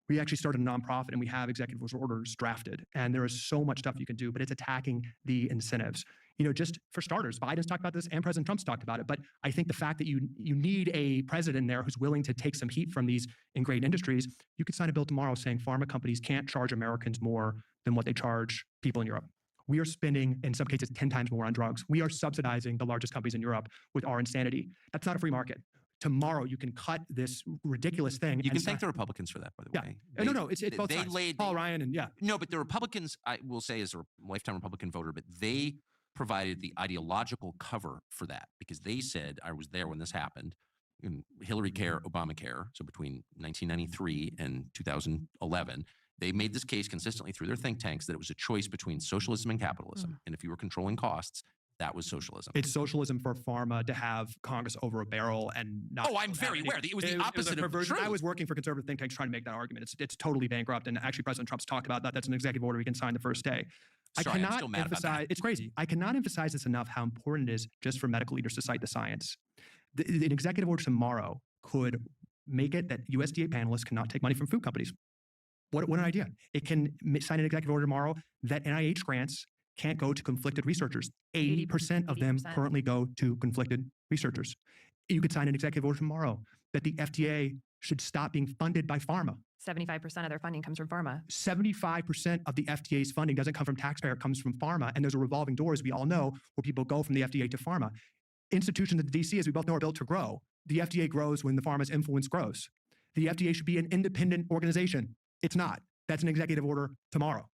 We actually started a nonprofit and we have executive orders drafted. And there is so much stuff you can do, but it's attacking the incentives. Just for starters, Biden's talked about this and President Trump's talked about it. But I think the fact that you need a president in there who's willing to take some heat from these ingrained industries, you could sign a bill tomorrow saying pharma companies can't charge Americans more than what they charge people in Europe. We are spending, in some cases, 10 times more on drugs. We are subsidizing the largest companies in Europe with our insanity. That's not a free market. Tomorrow, you can cut this ridiculous thing. You can thank the Republicans for that, by the way. No, it's both sides. Paul Ryan and No, but the Republicans, I will say, as a lifetime Republican voter, but they provided the ideological cover for that, because they said, I was there when this happened, in Hillary Care, Obamacare, so between 1993 and 2011, they made this case consistently through their think tanks that it was a choice between socialism and capitalism. And if you were controlling costs, that was socialism. It's socialism for pharma to have Congress over a barrel and not. Oh, I'm very aware. It was the opposite of truth. I was working for conservative think tanks trying to make that argument. It's totally bankrupt. And actually, President Trump's talked about that. That's an executive order we can sign the first day. Sorry, I'm still mad about that. It's crazy. I cannot emphasize this enough how important it is just for medical leaders to cite the science. An executive order tomorrow could make it that USDA panelists cannot take money from food companies. What an idea. It can sign an executive order tomorrow that NIH grants can't go to conflicted researchers. 80% of them 80%. currently go to conflicted researchers. You could sign an executive order tomorrow that the FDA should stop being funded by pharma. 75% of their funding comes from pharma. 75% of the FDA's funding doesn't come from taxpayer, it comes from pharma. And there's a revolving door, as we all know, where people go from the FDA to pharma. institutions in the DC, as we both know, are built to grow. The FDA grows when the pharma's influence grows. The FDA should be an independent organization. It's not. That's an executive order tomorrow.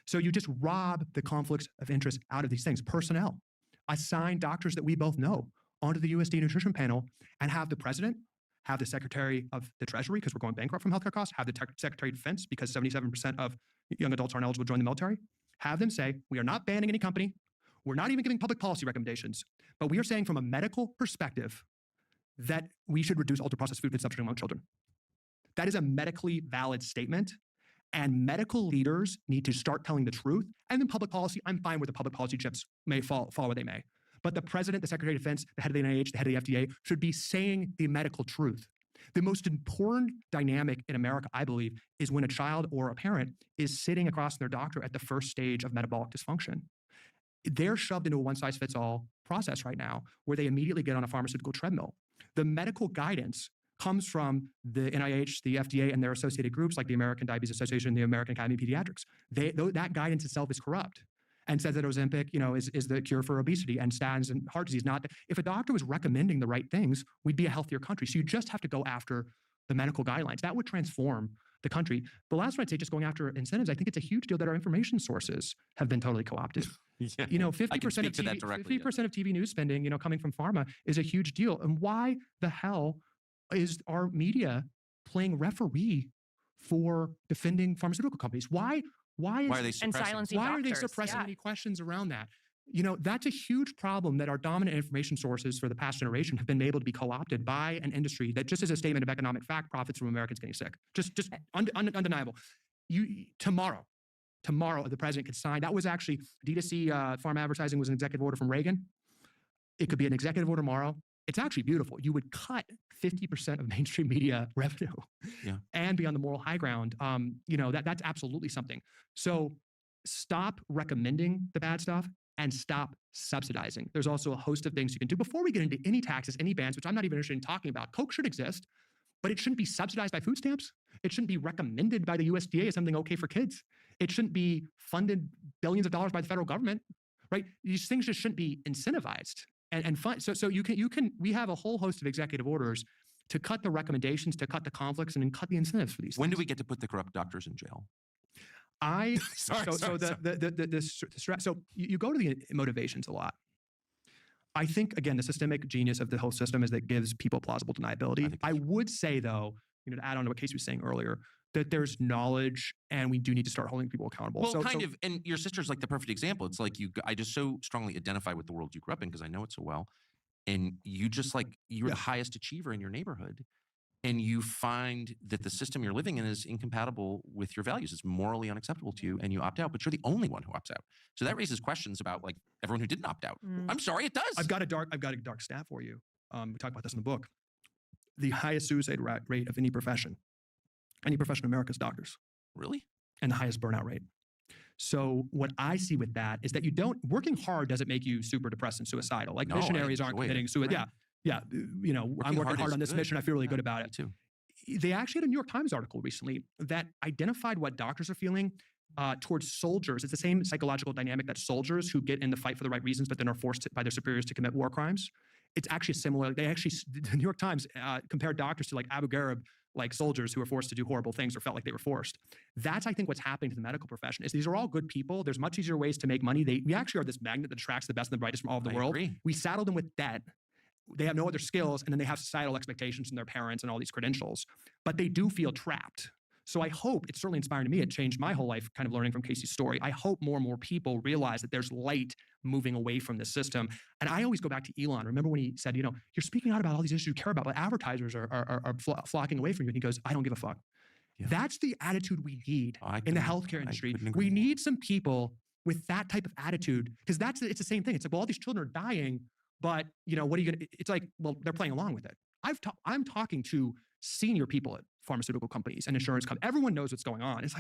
So you just rob the conflicts of interest out of these things. Personnel. Assign doctors that we both know onto the USD nutrition panel and have the president, have the secretary of the treasury, because we're going bankrupt from healthcare costs, have the secretary of defense, because 77% of young adults aren't eligible to join the military. Have them say, we are not banning any company. We're not even giving public policy recommendations, but we are saying from a medical perspective that we should reduce ultra-processed food consumption among children. That is a medically valid statement, and medical leaders need to start telling the truth. And then public policy, I'm fine with the public policy chips may fall where they may. But the president, the secretary of defense, the head of the NIH, the head of the FDA should be saying the medical truth. The most important dynamic in America, I believe, is when a child or a parent is sitting across from their doctor at the first stage of metabolic dysfunction. They're shoved into a one-size-fits-all process right now where they immediately get on a pharmaceutical treadmill. The medical guidance comes from the NIH, the FDA, and their associated groups like the American Diabetes Association, the American Academy of Pediatrics. That guidance itself is corrupt and says that Ozempic, is the cure for obesity and statins and heart disease. Not that if a doctor was recommending the right things, we'd be a healthier country. So you just have to go after the medical guidelines. That would transform the country. The last one I'd say, just going after incentives, I think it's a huge deal that our information sources have been totally co-opted. Yeah. 50% of TV, 50% of TV news spending, coming from pharma is a huge deal. And why the hell is our media playing referee for defending pharmaceutical companies? Why are they suppressing? And silencing Why are they doctors? suppressing Yeah. any questions around that? That's a huge problem that our dominant information sources for the past generation have been able to be co-opted by an industry that, just as a statement of economic fact, profits from Americans getting sick. Just undeniable. Tomorrow, the president could sign. That was actually D2C pharma advertising was an executive order from Reagan. It could be an executive order tomorrow. It's actually beautiful. You would cut 50% of mainstream media revenue and be on the moral high ground. That's absolutely something. So stop recommending the bad stuff and stop subsidizing. There's also a host of things you can do before we get into any taxes, any bans, which I'm not even interested in talking about. Coke should exist, but it shouldn't be subsidized by food stamps. It shouldn't be recommended by the USDA as something okay for kids. It shouldn't be funded billions of dollars by the federal government, right? These things just shouldn't be incentivized and fun. So we have a whole host of executive orders to cut the recommendations, to cut the conflicts, and then cut the incentives for these When things. do we get to put the corrupt doctors in jail? So you go to the motivations a lot. I think, again, the systemic genius of the whole system is that it gives people plausible deniability. I would say, though, to add on to what Casey was saying earlier, that there's knowledge and we do need to start holding people accountable. Well, and your sister's like the perfect example. It's like I just so strongly identify with the world you grew up in because I know it so well. And you just you're the highest achiever in your neighborhood. And you find that the system you're living in is incompatible with your values. It's morally unacceptable to you, and you opt out. But you're the only one who opts out. So that raises questions about everyone who didn't opt out. I'm sorry, it does. I've got a dark stat for you. We talk about this in the book. The highest suicide rate of any profession in America is doctors. Really? And the highest burnout rate. So what I see with that is that working hard doesn't make you super depressed and suicidal. Missionaries aren't committing suicide. Right. Yeah. I'm working hard on this mission. I feel really good about it. Too. They actually had a New York Times article recently that identified what doctors are feeling towards soldiers. It's the same psychological dynamic that soldiers who get in the fight for the right reasons, but then are forced by their superiors to commit war crimes. It's actually similar. The New York Times compared doctors to Abu Ghraib, soldiers who were forced to do horrible things or felt like they were forced. That's, I think, what's happening to the medical profession is these are all good people. There's much easier ways to make money. We actually are this magnet that attracts the best and the brightest from all over the world. Agree. We saddle them with debt. They have no other skills, and then they have societal expectations from their parents and all these credentials, but they do feel trapped. So I hope, it's certainly inspiring to me, it changed my whole life, kind of learning from Casey's story. I hope more and more people realize that there's light moving away from the system. And I always go back to Elon. Remember when he said, you're speaking out about all these issues you care about, but advertisers are flocking away from you. And he goes, I don't give a fuck. Yeah. That's the attitude we need in the healthcare industry. We need some people with that type of attitude, because it's the same thing. It's all these children are dying, but what are you gonna? It's they're playing along with it. I'm talking to senior people at pharmaceutical companies and insurance companies. Everyone knows what's going on. It's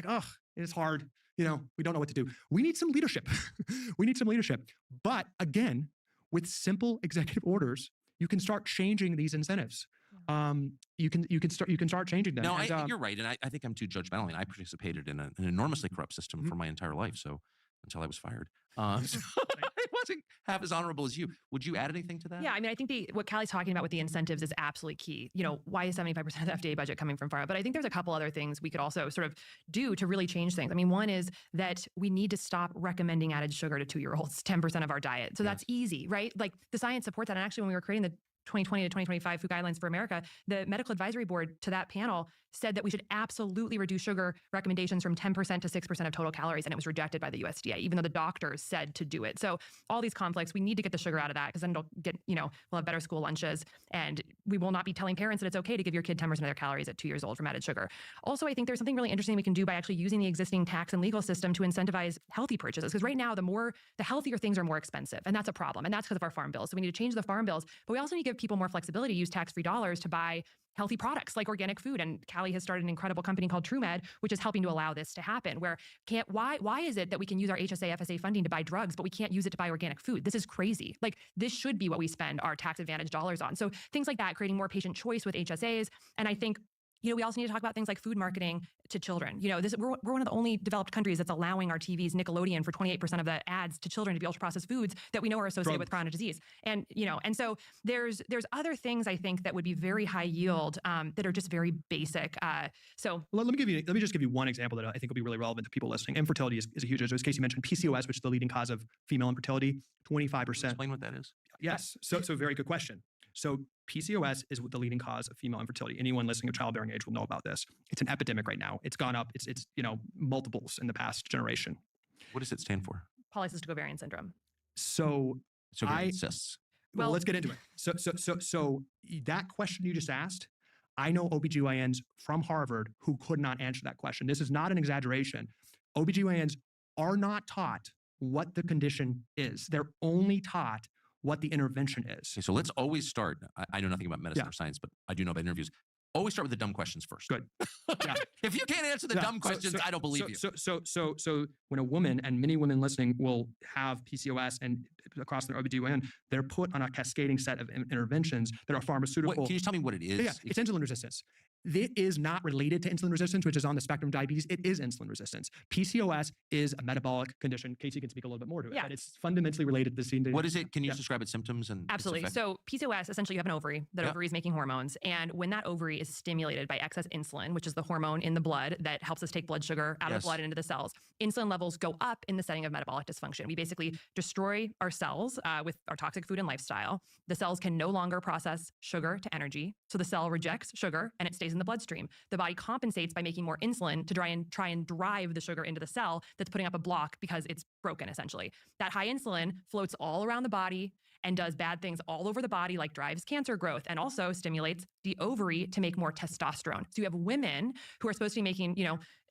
it's hard. We don't know what to do. We need some leadership. But again, with simple executive orders, you can start changing these incentives. You can start changing them. No, you're right, and I think I'm too judgmental. And I participated in an enormously corrupt system for my entire life. So until I was fired. it wasn't half as honorable as you. Would you add anything to that? Yeah, I mean, I think what Callie's talking about with the incentives is absolutely key. Why is 75% of the FDA budget coming from pharma? But I think there's a couple other things we could also sort of do to really change things. I mean, one is that we need to stop recommending added sugar to 2-year-olds, 10% of our diet. So that's easy, right? Like the science supports that. And actually, when we were creating the 2020 to 2025 food guidelines for America, the medical advisory board to that panel said that we should absolutely reduce sugar recommendations from 10% to 6% of total calories. And it was rejected by the USDA, even though the doctors said to do it. So all these conflicts, we need to get the sugar out of that because then it'll get, we'll have better school lunches and we will not be telling parents that it's okay to give your kid 10% of their calories at 2 years old from added sugar. Also, I think there's something really interesting we can do by actually using the existing tax and legal system to incentivize healthy purchases. Because right now, the healthier things are more expensive. And that's a problem. And that's because of our farm bills. So we need to change the farm bills, but we also need to give people more flexibility to use tax-free dollars to buy healthy products like organic food. And Calle has started an incredible company called TrueMed, which is helping to allow this to happen. Why is it that we can use our HSA, FSA funding to buy drugs, but we can't use it to buy organic food? This is crazy. Like this should be what we spend our tax advantage dollars on. So things like that, creating more patient choice with HSAs. And I think we also need to talk about things like food marketing to children. We're one of the only developed countries that's allowing our TVs, Nickelodeon, for 28% of the ads to children to be ultra-processed foods that we know are associated with chronic disease. And so there's other things I think that would be very high yield that are just very basic. Let me just give you one example that I think will be really relevant to people listening. Infertility is a huge issue. As Casey mentioned, PCOS, which is the leading cause of female infertility, 25%. Explain what that is. Yes. So very good question. So PCOS is the leading cause of female infertility. Anyone listening of childbearing age will know about this. It's an epidemic right now. It's gone up. It's multiples in the past generation. What does it stand for? Polycystic ovarian syndrome. So cysts. Well, let's get into it. So that question you just asked, I know OBGYNs from Harvard who could not answer that question. This is not an exaggeration. OBGYNs are not taught what the condition is. They're only taught what the intervention is. Okay, so let's always start. I know nothing about medicine or science, but I do know about interviews. Always start with the dumb questions first. Good. Yeah. If you can't answer the dumb questions, I don't believe you. So when a woman, and many women listening will have PCOS and across their OBGYN, they're put on a cascading set of interventions that are pharmaceutical. Can you tell me what it is? Yeah, it's insulin resistance. It is not related to insulin resistance, which is on the spectrum of diabetes. It is insulin resistance. PCOS is a metabolic condition. Casey can speak a little bit more to it, but it's fundamentally related to the scene. What is it? Can you describe its symptoms and Absolutely. So PCOS, essentially you have an ovary. That ovary is making hormones. And when that ovary is stimulated by excess insulin, which is the hormone in the blood that helps us take blood sugar out of the blood and into the cells, insulin levels go up in the setting of metabolic dysfunction. We basically destroy our cells with our toxic food and lifestyle. The cells can no longer process sugar to energy. So the cell rejects sugar and it stays in the bloodstream. The body compensates by making more insulin to try and drive the sugar into the cell that's putting up a block because it's broken, essentially. That high insulin floats all around the body and does bad things all over the body, like drives cancer growth and also stimulates the ovary to make more testosterone. So you have women who are supposed to be making,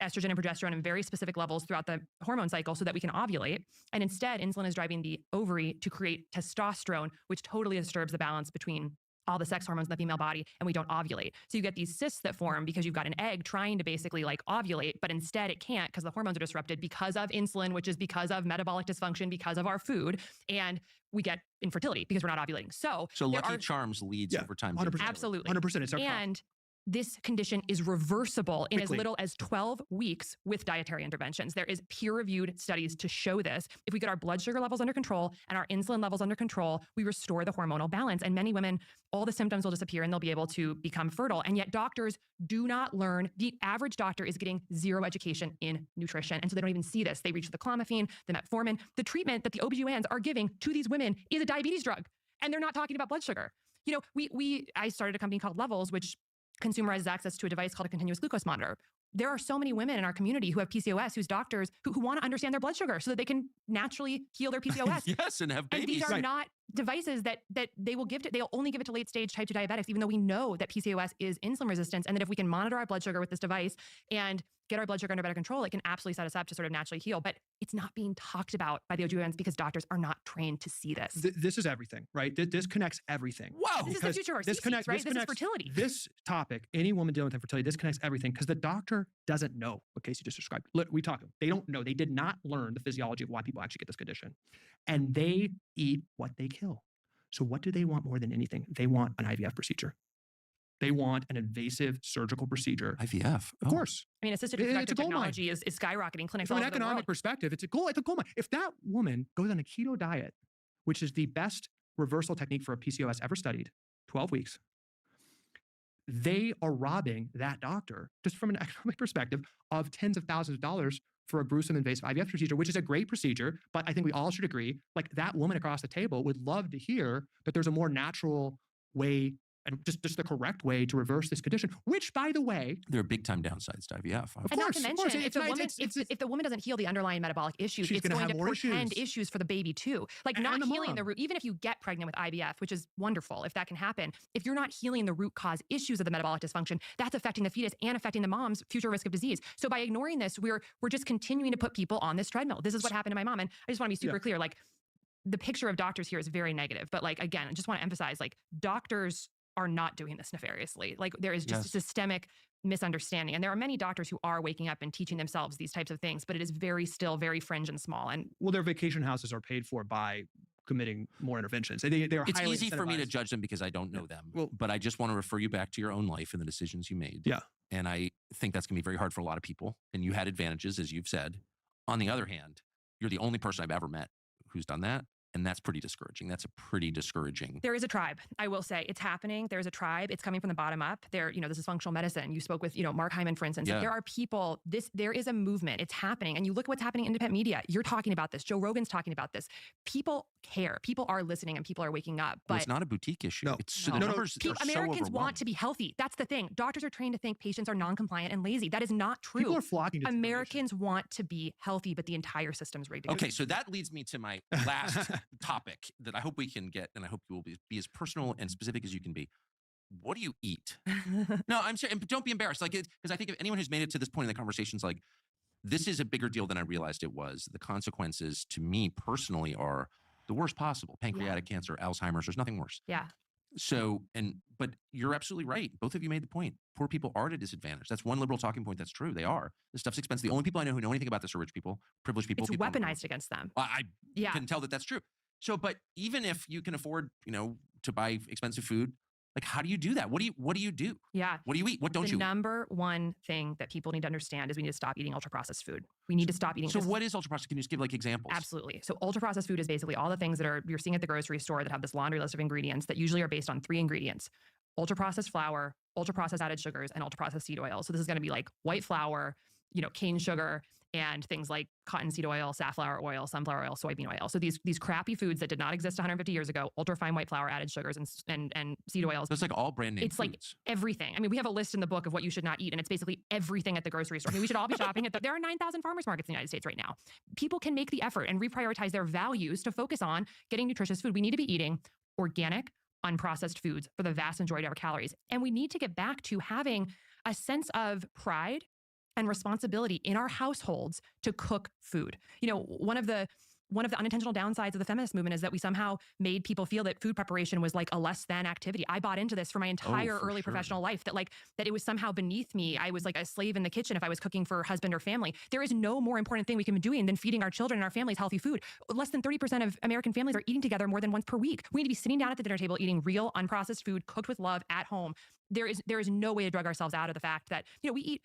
estrogen and progesterone in very specific levels throughout the hormone cycle so that we can ovulate. And instead, insulin is driving the ovary to create testosterone, which totally disturbs the balance between all the sex hormones in the female body, and we don't ovulate. So you get these cysts that form because you've got an egg trying to basically ovulate, but instead it can't because the hormones are disrupted because of insulin, which is because of metabolic dysfunction, because of our food. And we get infertility because we're not ovulating. So Lucky Charms leads over time. 100%. Absolutely. 100%. It's our and this condition is reversible in as little as 12 weeks with dietary interventions. There is peer-reviewed studies to show this. If we get our blood sugar levels under control and our insulin levels under control, we restore the hormonal balance. And many women, all the symptoms will disappear and they'll be able to become fertile. And yet doctors do not learn. The average doctor is getting zero education in nutrition. And so they don't even see this. They reach the clomiphene, the metformin. The treatment that the OBGYNs are giving to these women is a diabetes drug. And they're not talking about blood sugar. I started a company called Levels, which consumerizes access to a device called a continuous glucose monitor. There are so many women in our community who have PCOS, whose doctors who want to understand their blood sugar so that they can naturally heal their PCOS. Yes, and have babies. And these are not devices that they will they'll only give it to late stage type 2 diabetics, even though we know that PCOS is insulin resistance. And that if we can monitor our blood sugar with this device and get our blood sugar under better control, it can absolutely set us up to sort of naturally heal. But it's not being talked about by the OBGYNs because doctors are not trained to see this. This is everything, right? This connects everything. Whoa! This is the future of our species, right? This is fertility. This topic, any woman dealing with infertility, this connects everything because the doctor doesn't know what Casey just described. Look, we talk, they don't know. They did not learn the physiology of why people actually get this condition. And they eat what they kill. So what do they want more than anything? They want an IVF procedure. They want an invasive surgical procedure. IVF. Of course. I mean, assisted It's a reproductive gold mine. technology is skyrocketing clinics From all an over the economic world. perspective, it's a gold mine. If that woman goes on a keto diet, which is the best reversal technique for a PCOS ever studied, 12 weeks, they are robbing that doctor, just from an economic perspective, of tens of thousands of dollars for a gruesome invasive IVF procedure, which is a great procedure. But I think we all should agree, like that woman across the table would love to hear that there's a more natural way and just the correct way to reverse this condition, which, by the way, There are big time downsides to IVF. And not to of mention, course, if the woman doesn't heal the underlying metabolic issues, she's it's gonna going have to more portend issues. issues for the baby too. Like And not the healing mom. the root, even if you get pregnant with IVF, which is wonderful if that can happen, if you're not healing the root cause issues of the metabolic dysfunction, that's affecting the fetus and affecting the mom's future risk of disease. So by ignoring this, we're just continuing to put people on this treadmill. This is what happened to my mom. And I just want to be super clear, like the picture of doctors here is very negative. But like, again, I just want to emphasize, like doctors are not doing this nefariously. Like there is just a systemic misunderstanding. And there are many doctors who are waking up and teaching themselves these types of things, but it is still very fringe and small. And well, their vacation houses are paid for by committing more interventions. They're It's highly easy for me to incentivized. judge them because I don't know them. Well- but I just want to refer you back to your own life and the decisions you made. Yeah. And I think that's going to be very hard for a lot of people. And you had advantages, as you've said. On the other hand, you're the only person I've ever met who's done that. And that's pretty discouraging. That's a pretty discouraging. there is a tribe. I will say it's happening. There's a tribe. It's coming from the bottom up. This is functional medicine. You spoke with, Mark Hyman, for instance. Yeah. There are people, there is a movement. It's happening. And you look at what's happening in independent media. You're talking about this. Joe Rogan's talking about this. People care. People are listening and people are waking up. Well, But it's not a boutique issue. No. It's No. the No, numbers are so Americans want overwhelming. to be healthy. That's the thing. Doctors are trained to think patients are non-compliant and lazy. That is not true. People are flocking to this information. Americans want to be healthy, but the entire system's rigged. Okay, so that leads me to my last topic that I hope we can get, and I hope you will be as personal and specific as you can be. What do you eat? No, I'm serious. Don't be embarrassed. Like, because I think if anyone who's made it to this point in the conversation's like, this is a bigger deal than I realized it was. The consequences to me personally are the worst possible. Pancreatic cancer, Alzheimer's, there's nothing worse. Yeah. So, but you're absolutely right. Both of you made the point. Poor people are at a disadvantage. That's one liberal talking point. That's true. They are. This stuff's expensive. The only people I know who know anything about this are rich people, privileged people. It's people on the road. weaponized against them. I Yeah. can tell that that's true. So, but even if you can afford, to buy expensive food, like how do you do that? What do you do? Yeah. What do you eat? What don't The you eat? number one thing that people need to understand is we need to stop eating ultra processed food. We need to stop eating. So this- what is ultra processed? Can you just give like examples? Absolutely. So ultra processed food is basically all the things that you're seeing at the grocery store that have this laundry list of ingredients that usually are based on 3 ingredients: ultra processed flour, ultra processed added sugars, and ultra processed seed oil. So this is going to be like white flour, cane sugar, and things like cottonseed oil, safflower oil, sunflower oil, soybean oil. So these crappy foods that did not exist 150 years ago: ultra fine white flour, added sugars, and seed oils. So it's like all brand name It's like foods. everything. I mean, we have a list in the book of what you should not eat, and it's basically everything at the grocery store. I mean, we should all be shopping at there are 9,000 farmers markets in the United States right now. People can make the effort and reprioritize their values to focus on getting nutritious food. We need to be eating organic, unprocessed foods for the vast majority of our calories. And we need to get back to having a sense of pride and responsibility in our households to cook food. One of the unintentional downsides of the feminist movement is that we somehow made people feel that food preparation was like a less than activity. I bought into this for my entire for early sure. professional life, that it was somehow beneath me. I was like a slave in the kitchen if I was cooking for husband or family. There is no more important thing we can be doing than feeding our children and our families healthy food. Less than 30% of American families are eating together more than once per week. We need to be sitting down at the dinner table eating real, unprocessed food cooked with love at home. There is no way to drug ourselves out of the fact that, we eat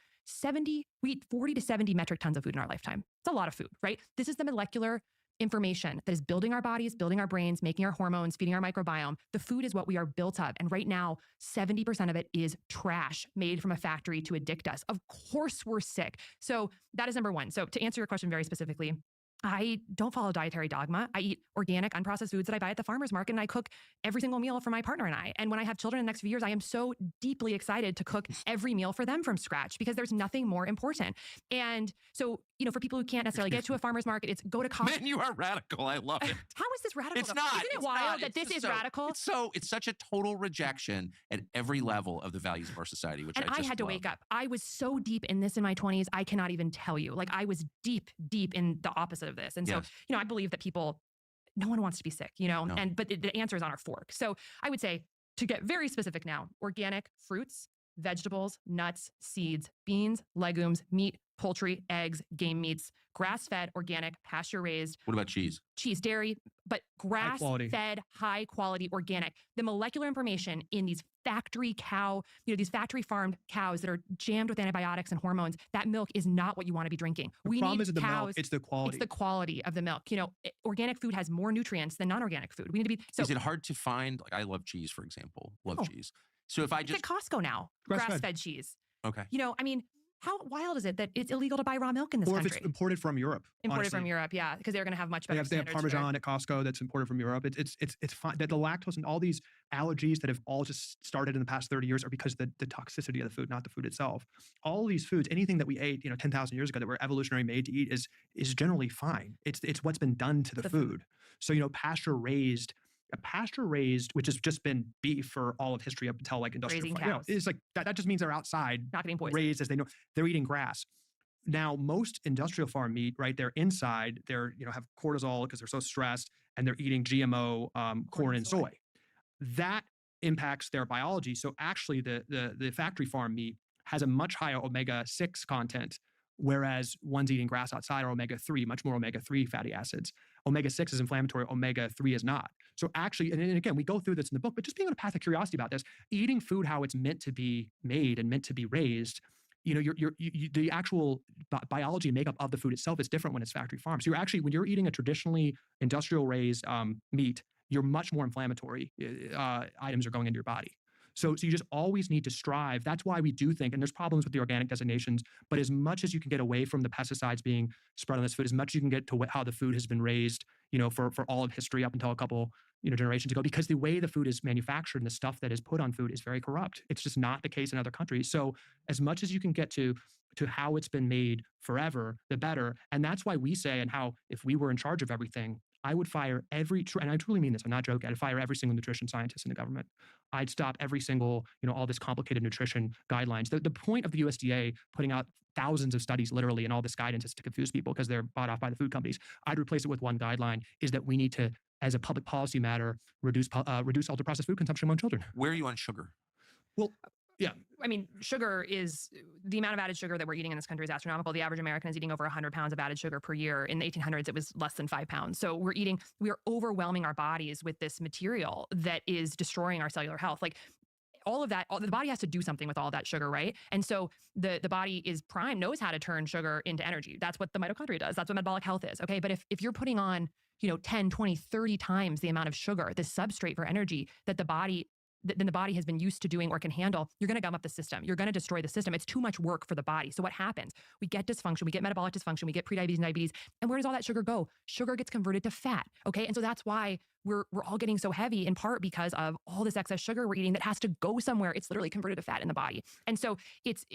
40 to 70 metric tons of food in our lifetime. It's a lot of food, right? This is the molecular information that is building our bodies, building our brains, making our hormones, feeding our microbiome. The food is what we are built of. And right now, 70% of it is trash made from a factory to addict us. Of course, we're sick. So that is number one. So to answer your question very specifically, I don't follow dietary dogma. I eat organic, unprocessed foods that I buy at the farmer's market, and I cook every single meal for my partner and I. And when I have children in the next few years, I am so deeply excited to cook every meal for them from scratch because there's nothing more important. And so, for people who can't necessarily get to a farmer's market, it's go to Costco. Man, you are radical. I love it. How is this radical? It's though? not. Isn't it It's wild not. that It's this just is so- radical? It's such a total rejection at every level of the values of our society, which And I I just had to love. wake up. I was so deep in this in my 20s, I cannot even tell you. Like I was deep in the opposite of this. And so, Yes. I believe that no one wants to be sick, No. but the answer is on our fork. So I would say, to get very specific now, organic fruits, vegetables, nuts, seeds, beans, legumes, meat, poultry, eggs, game meats, grass-fed, organic, pasture-raised, What about cheese? cheese, dairy, but quality. grass-fed, high-quality, organic. The molecular information in these factory cow, these factory farmed cows that are jammed with antibiotics and hormones, that milk is not what you want to be drinking. The We problem need isn't the cows. milk, it's the quality. It's the quality of the milk. Organic food has more nutrients than non-organic food. We need to be so. Is it hard to find? Like, I love cheese, for example. Love No. cheese. So if I It's just at Costco now, Grass-fed. grass-fed cheese. okay, I mean, how wild is it that it's illegal to buy raw milk in this Or if country? it's imported from Europe. Imported honestly. from Europe, yeah, because they're going to have much They better have standards. Parmesan at Costco that's imported from Europe. It's fine. That the lactose and all these allergies that have all just started in the past 30 years are because of the toxicity of the food, not the food itself. All these foods, anything that we ate, 10,000 years ago that we're evolutionary made to eat is generally fine. It's what's been done to the food. So, pasture raised, which has just been beef for all of history up until like industrial Raising farm. cows. It's like that just means they're outside not getting poisoned. raised as they know. They're eating grass. Now, most industrial farm meat, right? They're inside. They're have cortisol because they're so stressed, and they're eating GMO corn and soy. That impacts their biology. So actually, the factory farm meat has a much higher omega-6 content, whereas ones eating grass outside are omega-3, much more omega-3 fatty acids. Omega-6 is inflammatory. Omega-3 is not. So actually, and again, we go through this in the book, but just being on a path of curiosity about this, eating food how it's meant to be made and meant to be raised. The actual biology and makeup of the food itself is different when it's factory farmed. So when you're eating a traditionally industrial raised meat, you're much more inflammatory items are going into your body. So you just always need to strive. That's why we do think, and there's problems with the organic designations, but as much as you can get away from the pesticides being spread on this food, as much as you can get to how the food has been raised, for all of history up until a couple generations ago, because the way the food is manufactured and the stuff that is put on food is very corrupt. It's just not the case in other countries. So as much as you can get to how it's been made forever, the better. And that's why we say, and how if we were in charge of everything, I would fire and I truly mean this, I'm not joking, I'd fire every single nutrition scientist in the government. I'd stop every single, all this complicated nutrition guidelines. The point of the USDA putting out thousands of studies literally and all this guidance is to confuse people because they're bought off by the food companies. I'd replace it with one guideline, is that we need to, as a public policy matter, reduce ultra processed food consumption among children. where are you on sugar? Well, yeah. I mean, sugar is the amount of added sugar that we're eating in this country is astronomical. The average American is eating over 100 pounds of added sugar per year. In the 1800s, it was less than 5 pounds. So we are overwhelming our bodies with this material that is destroying our cellular health. Like all of that, the body has to do something with all that sugar, right? And so the body is primed, knows how to turn sugar into energy. That's what the mitochondria does. That's what metabolic health is. Okay. But if you're putting on, 10, 20, 30 times the amount of sugar, the substrate for energy that the body has been used to doing or can handle, you're going to gum up the system. You're going to destroy the system. It's too much work for the body. So what happens? We get dysfunction, we get metabolic dysfunction, we get prediabetes and diabetes. And where does all that sugar go? Sugar gets converted to fat. Okay. And so that's why we're all getting so heavy, in part because of all this excess sugar we're eating that has to go somewhere. It's literally converted to fat in the body. And so it's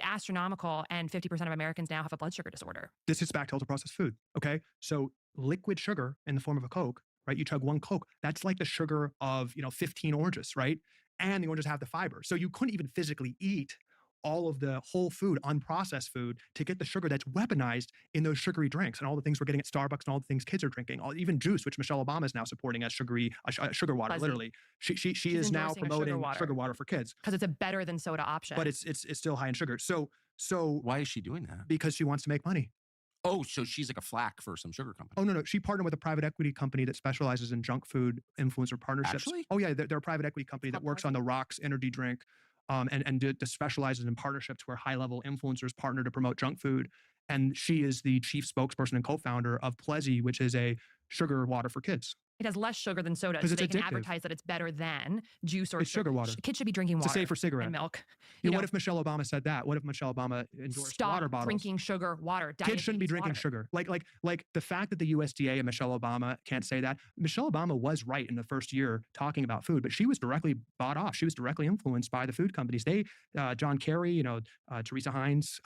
astronomical. And 50% of Americans now have a blood sugar disorder. This is back to ultra processed food. Okay. So liquid sugar in the form of a Coke, right? You chug one Coke, that's like the sugar of, 15 oranges, right? And the oranges have the fiber. So you couldn't even physically eat all of the whole food, unprocessed food, to get the sugar that's weaponized in those sugary drinks and all the things we're getting at Starbucks and all the things kids are drinking, even juice, which Michelle Obama is now supporting as sugar water. Fuzzy. Literally, she is now endorsing a promoting sugar water. for kids Because it's a better than soda option. but it's still high in sugar. So Why is she doing that? because she wants to make money. Oh, so she's like a flack for some sugar company. Oh, no. She partnered with a private equity company that specializes in junk food influencer partnerships. Actually? Oh, yeah. They're a private equity company that works on the Rocks energy drink and specializes in partnerships where high-level influencers partner to promote junk food. And she is the chief spokesperson and co-founder of Plezzy, which is a sugar water for kids. It has less sugar than soda, 'Cause so it's they can addictive. advertise that it's better than juice or It's sugar water. Kids should be drinking water It's a safer cigarette. and milk. What if Michelle Obama said that? What if Michelle Obama endorsed Stop water bottles? drinking sugar, water. Kids shouldn't be diabetes, drinking water. sugar. Like the fact that the USDA and Michelle Obama can't say that. Michelle Obama was right in the first year talking about food, but she was directly bought off. She was directly influenced by the food companies. John Kerry, Teresa Hines.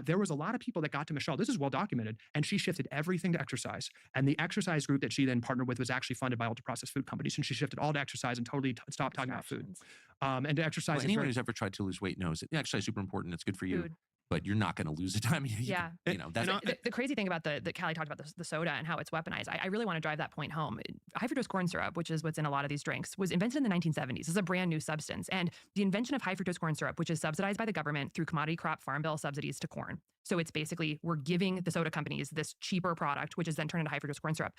There was a lot of people that got to Michelle. This is well documented, and she shifted everything to exercise. And the exercise group that she then partnered with was actually funded by ultra-processed food companies, and she shifted all to exercise and totally stopped talking about food. And to exercise. Well, anyone who's ever tried to lose weight knows that exercise is super important. It's good for you. Food. but you're not going to lose a time. Yeah. That's The crazy thing about the Calle talked about the soda and how it's weaponized. I really want to drive that point home. High fructose corn syrup, which is what's in a lot of these drinks, was invented in the 1970s. This is a brand new substance. And the invention of high fructose corn syrup, which is subsidized by the government through commodity crop farm bill subsidies to corn. So it's basically, we're giving the soda companies this cheaper product, which is then turned into high fructose corn syrup.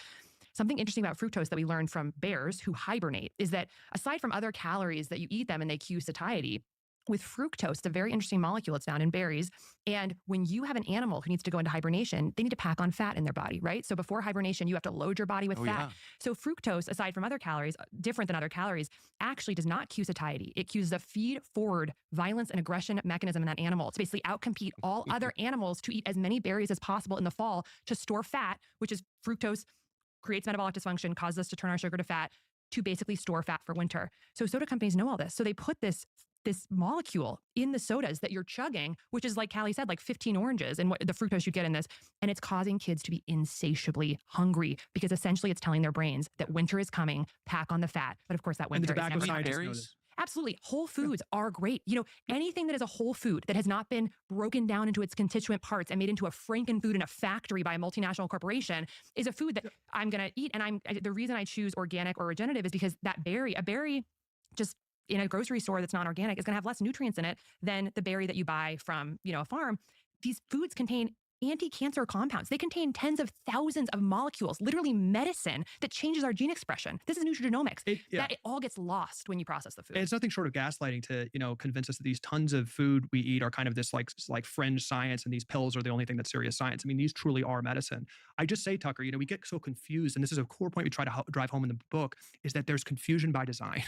Something interesting about fructose that we learned from bears who hibernate is that aside from other calories that you eat them and they cue satiety, with fructose, it's a very interesting molecule. It's found in berries. And when you have an animal who needs to go into hibernation, they need to pack on fat in their body, right? So before hibernation, you have to load your body with fat. Yeah. So fructose, aside from other calories, different than other calories, actually does not cue satiety. It cues a feed-forward violence and aggression mechanism in that animal to basically outcompete all other animals to eat as many berries as possible in the fall to store fat, which is fructose, creates metabolic dysfunction, causes us to turn our sugar to fat, to basically store fat for winter. So soda companies know all this. So they put this molecule in the sodas that you're chugging, which is like Calle said, like 15 oranges and what the fructose you get in this. And it's causing kids to be insatiably hungry because essentially it's telling their brains that winter is coming, pack on the fat. But of course that And the winter is tobacco never coming. scientists know berries. this. Absolutely. Whole foods are great. Anything that is a whole food that has not been broken down into its constituent parts and made into a Franken food in a factory by a multinational corporation is a food that I'm going to eat. And the reason I choose organic or regenerative is because a berry just in a grocery store that's non-organic is going to have less nutrients in it than the berry that you buy from, a farm. These foods contain anti-cancer compounds. They contain tens of thousands of molecules, literally medicine that changes our gene expression. This is nutrigenomics. It all gets lost when you process the food. It's nothing short of gaslighting to, convince us that these tons of food we eat are kind of this like fringe science and these pills are the only thing that's serious science. I mean, these truly are medicine. I just say, Tucker, we get so confused, and this is a core point we try to drive home in the book, is that there's confusion by design.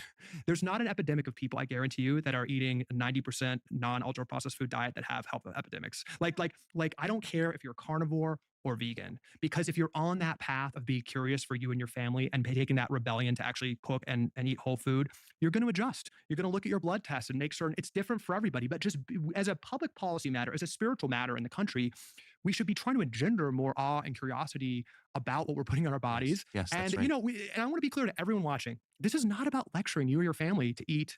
There's not an epidemic of people, I guarantee you, that are eating a 90% non-ultra processed food diet that have health epidemics. Like I don't care if you're carnivore or vegan, because if you're on that path of being curious for you and your family and taking that rebellion to actually cook and eat whole food, you're going to adjust. You're going to look at your blood tests and make certain it's different for everybody. But just as a public policy matter, as a spiritual matter in the country, we should be trying to engender more awe and curiosity about what we're putting on our bodies. Yes, that's and, right. and I want to be clear to everyone watching, this is not about lecturing you or your family to eat,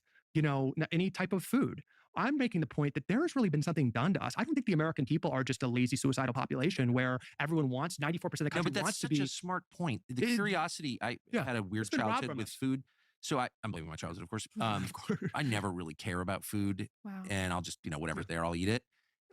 any type of food. I'm making the point that there has really been something done to us. I don't think the American people are just a lazy, suicidal population where everyone wants, 94% of the No, country but that's wants to such be. a smart point. The curiosity, I had a weird it's been robbed childhood from with us. food. So I'm blaming my childhood, of course. Of course. I never really care about food, Wow. and I'll just, whatever's there, I'll eat it.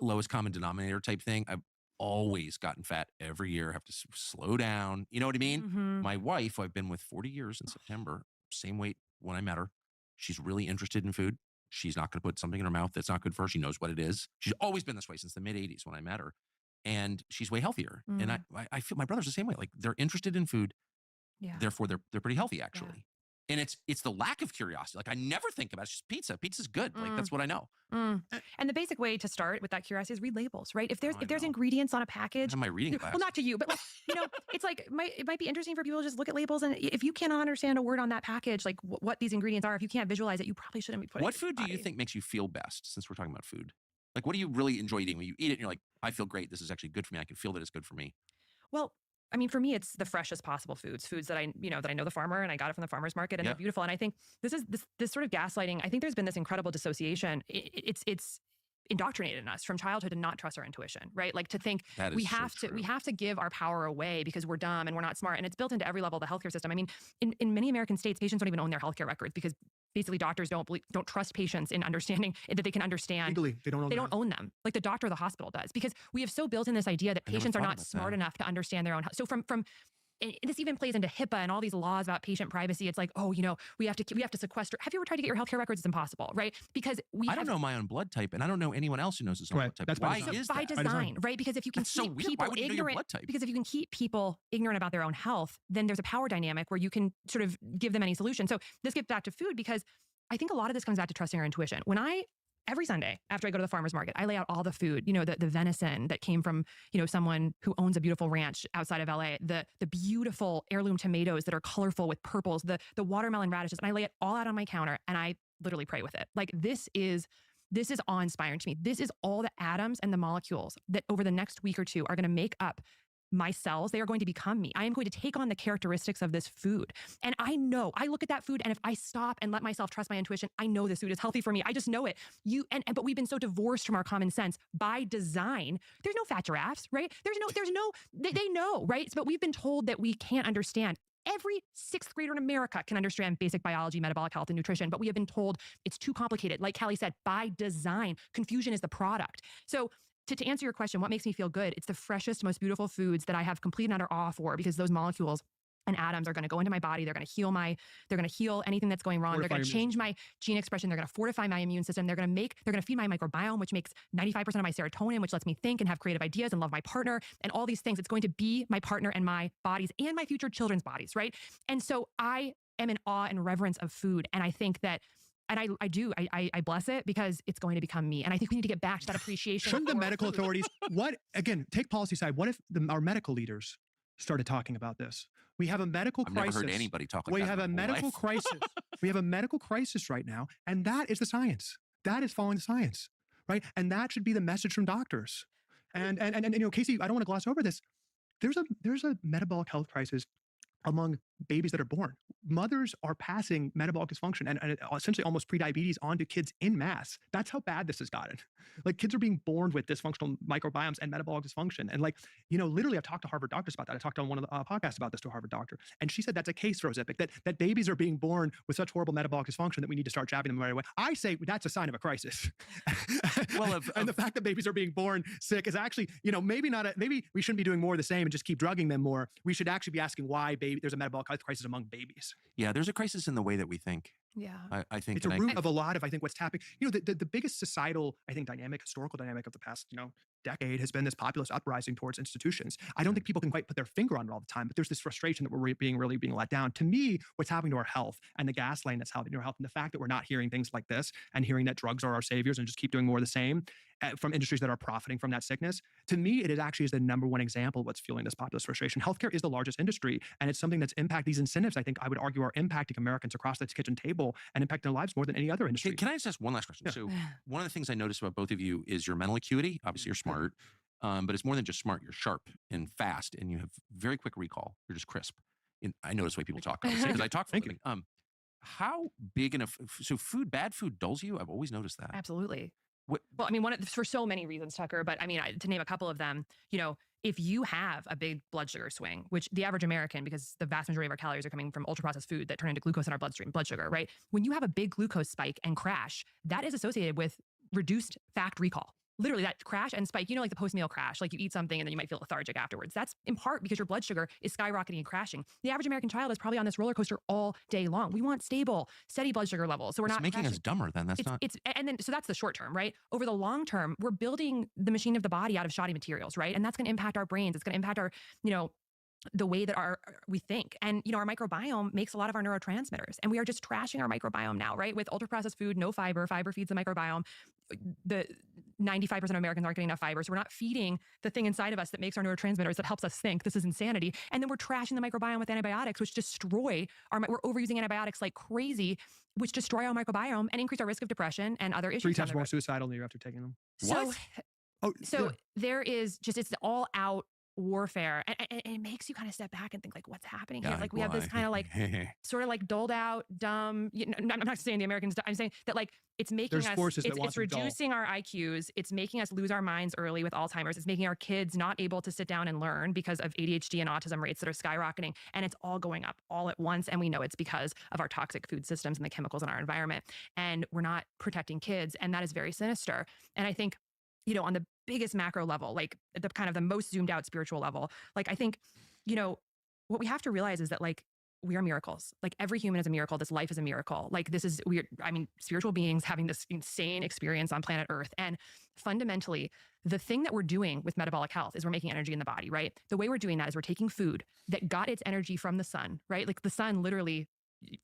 Lowest common denominator type thing. I've always gotten fat every year. Have to slow down. You know what I mean? Mhm. My wife, who I've been with 40 years in September, same weight when I met her. She's really interested in food. She's not going to put something in her mouth that's not good for her. She knows what it is. She's always been this way since the mid 80s when I met her. And she's way healthier. And I feel my brother's the same way. Like they're interested in food. Yeah. Therefore, they're pretty healthy, actually. And it's the lack of curiosity. Like I never think about it. It's just pizza. Pizza's good. Like that's what I know. And the basic way to start with that curiosity is read labels, right? If I there's know. ingredients on a I package, have my reading class. well, not to you, but it's like it might be interesting for people to just look at labels, and if you cannot understand a word on that package, like what these ingredients are, if you can't visualize it, you probably shouldn't be putting. What it in food your do you body. think makes you feel best? Since we're talking about food, like what do you really enjoy eating when you eat it? And you're like, I feel great. This is actually good for me. I can feel that it's good for me. Well, I mean, for me, it's the freshest possible foods that I know the farmer and I got it from the farmer's market and Yeah. they're beautiful. And I think this is this sort of gaslighting. I think there's been this incredible dissociation. It's indoctrinated in us from childhood to not trust our intuition, right? Like to think That is we so have to true. give our power away because we're dumb and we're not smart. And it's built into every level of the healthcare system. I mean, in many American states, patients don't even own their healthcare records because basically doctors don't trust patients in understanding that they can understand. Legally, they don't own They their don't own them like the doctor or the hospital does, because we have so built in this idea that I never patients are thought not about smart that. enough to understand their own health. So from and this even plays into HIPAA and all these laws about patient privacy. It's like, we have to sequester. Have you ever tried to get your healthcare records? It's impossible, right? Because I don't know my own blood type, and I don't know anyone else who knows his own Right. blood type. That's by Why design. is by that? design, right? Because if you can That's so keep weird. Why people would you know your ignorant, blood type? because if you can keep people ignorant about their own health, then there's a power dynamic where you can sort of give them any solution. So this gets back to food, because I think a lot of this comes back to trusting our intuition. Every Sunday after I go to the farmer's market, I lay out all the food, the venison that came from, someone who owns a beautiful ranch outside of LA, the beautiful heirloom tomatoes that are colorful with purples, the watermelon radishes, and I lay it all out on my counter and I literally pray with it. Like this is awe-inspiring to me. This is all the atoms and the molecules that over the next week or two are going to make up my cells. They are going to become me. I am going to take on the characteristics of this food. And I know, I look at that food, and if I stop and let myself trust my intuition, I know this food is healthy for me. I just know it. But we've been so divorced from our common sense by design. There's no fat giraffes, right? They know, right? But we've been told that we can't understand. Every sixth grader in America can understand basic biology, metabolic health, and nutrition, but we have been told it's too complicated. Like Calle said, by design, confusion is the product. So to answer your question, what makes me feel good? It's the freshest, most beautiful foods that I have complete and utter awe for, because those molecules and atoms are going to go into my body. They're going to heal anything that's going wrong. They're going to change my gene expression. They're going to fortify my immune system. They're going to feed my microbiome, which makes 95% of my serotonin, which lets me think and have creative ideas and love my partner and all these things. It's going to be my partner and my bodies and my future children's bodies, right? And so I am in awe and reverence of food. And I think that, and I bless it, because it's going to become me. And I think we need to get back to that appreciation. Shouldn't the medical authorities, take policy side, what if our medical leaders started talking about this? We have a medical crisis. I've never heard anybody talk like we that. have a medical crisis. We have a medical crisis right now, and that is the science. That is following the science, right? And that should be the message from doctors. And Casey, I don't want to gloss over this. There's a metabolic health crisis among babies that are born. Mothers are passing metabolic dysfunction and essentially almost prediabetes onto kids in mass. That's how bad this has gotten. Like, kids are being born with dysfunctional microbiomes and metabolic dysfunction. And literally, I've talked to Harvard doctors about that. I talked on one of the podcasts about this to a Harvard doctor. And she said that's a case for Ozempic, that babies are being born with such horrible metabolic dysfunction that we need to start jabbing them right away. I say that's a sign of a crisis. Well, and the fact that babies are being born sick is actually, maybe we shouldn't be doing more of the same and just keep drugging them more. We should actually be asking why there's a metabolic health crisis among babies. Yeah, there's a crisis in the way that we think. Yeah. I think it's a root of a lot of, I think, what's happening. The biggest societal, I think, historical dynamic of the past, decade has been this populist uprising towards institutions. I don't think people can quite put their finger on it all the time, but there's this frustration that we're really being let down. To me, what's happening to our health and the gaslighting that's happening to our health, and the fact that we're not hearing things like this and hearing that drugs are our saviors and just keep doing more of the same from industries that are profiting from that sickness, to me, it is the number one example of what's fueling this populist frustration. Healthcare is the largest industry, and it's something that's these incentives, I think, I would argue, are impacting Americans across the kitchen table and impacting their lives more than any other industry. Can I just ask one last question? Yeah. So one of the things I noticed about both of you is your mental acuity. Obviously, you're smart, but it's more than just smart. You're sharp and fast, and you have very quick recall. You're just crisp. And I notice the way people talk, because I talk for a living. How big enough? So bad food dulls you? I've always noticed that. Absolutely. Well, I mean, for so many reasons, Tucker, but I mean, to name a couple of them, if you have a big blood sugar swing, which the average American, because the vast majority of our calories are coming from ultra processed food that turn into glucose in our bloodstream, blood sugar, right? When you have a big glucose spike and crash, that is associated with reduced fat recall. Literally, that crash and spike, like the post-meal crash, like you eat something and then you might feel lethargic afterwards. That's in part because your blood sugar is skyrocketing and crashing. The average American child is probably on this roller coaster all day long. We want stable, steady blood sugar levels. So we're not making crashing. us dumber then. So that's the short term, right? Over the long term, we're building the machine of the body out of shoddy materials, right? And that's going to impact our brains. It's going to impact our, the way that we think. And, our microbiome makes a lot of our neurotransmitters, and we are just trashing our microbiome now, right? With ultra processed food, no fiber feeds the microbiome. The 95% of Americans aren't getting enough fiber. So we're not feeding the thing inside of us that makes our neurotransmitters, that helps us think. This is insanity. And then we're trashing the microbiome with antibiotics, which destroy we're overusing antibiotics like crazy, which destroy our microbiome and increase our risk of depression and other issues. 3 times more suicidal than you after taking them. There is it's all out warfare, and it makes you kind of step back and think, like, what's happening here? Like, we have this kind of like sort of like doled out, dumb. I'm not saying the Americans. I'm saying that it's making it's reducing our IQs. It's making us lose our minds early with Alzheimer's. It's making our kids not able to sit down and learn because of ADHD and autism rates that are skyrocketing, and it's all going up all at once. And we know it's because of our toxic food systems and the chemicals in our environment, and we're not protecting kids, and that is very sinister. And I think, on the biggest macro level, like the kind of the most zoomed out spiritual level, I think, what we have to realize is that we are miracles. Every human is a miracle. This life is a miracle. Spiritual beings having this insane experience on planet Earth. And fundamentally, the thing that we're doing with metabolic health is we're making energy in the body, right? The way we're doing that is we're taking food that got its energy from the sun, right? The sun literally,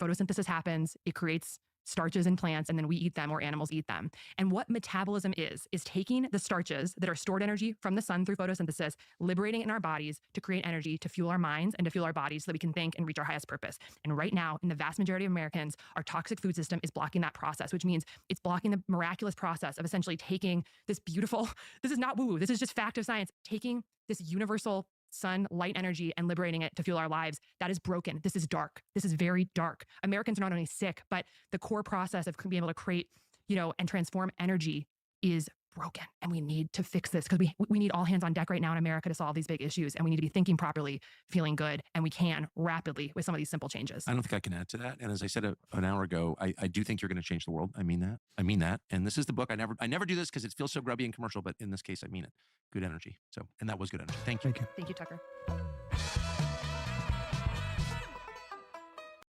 photosynthesis happens, it creates starches in plants, and then we eat them or animals eat them. And what metabolism is taking the starches that are stored energy from the sun through photosynthesis, liberating it in our bodies to create energy to fuel our minds and to fuel our bodies so that we can think and reach our highest purpose. And right now, in the vast majority of Americans, our toxic food system is blocking that process, which means it's blocking the miraculous process of essentially taking this beautiful, this is not woo-woo, this is just fact of science, taking this universal sun, light energy, and liberating it to fuel our lives, that is broken. This is dark. This is very dark. Americans are not only sick, but the core process of being able to create, and transform energy is broken. And we need to fix this because we need all hands on deck right now in America to solve these big issues. And we need to be thinking properly, feeling good, and we can rapidly with some of these simple changes. I don't think I can add to that. And as I said an hour ago, I do think you're going to change the world. I mean that. I mean that. And this is the book. I never do this because it feels so grubby and commercial, but in this case, I mean it. Good energy. So, and that was good energy. Thank you. Thank you. Thank you, Tucker.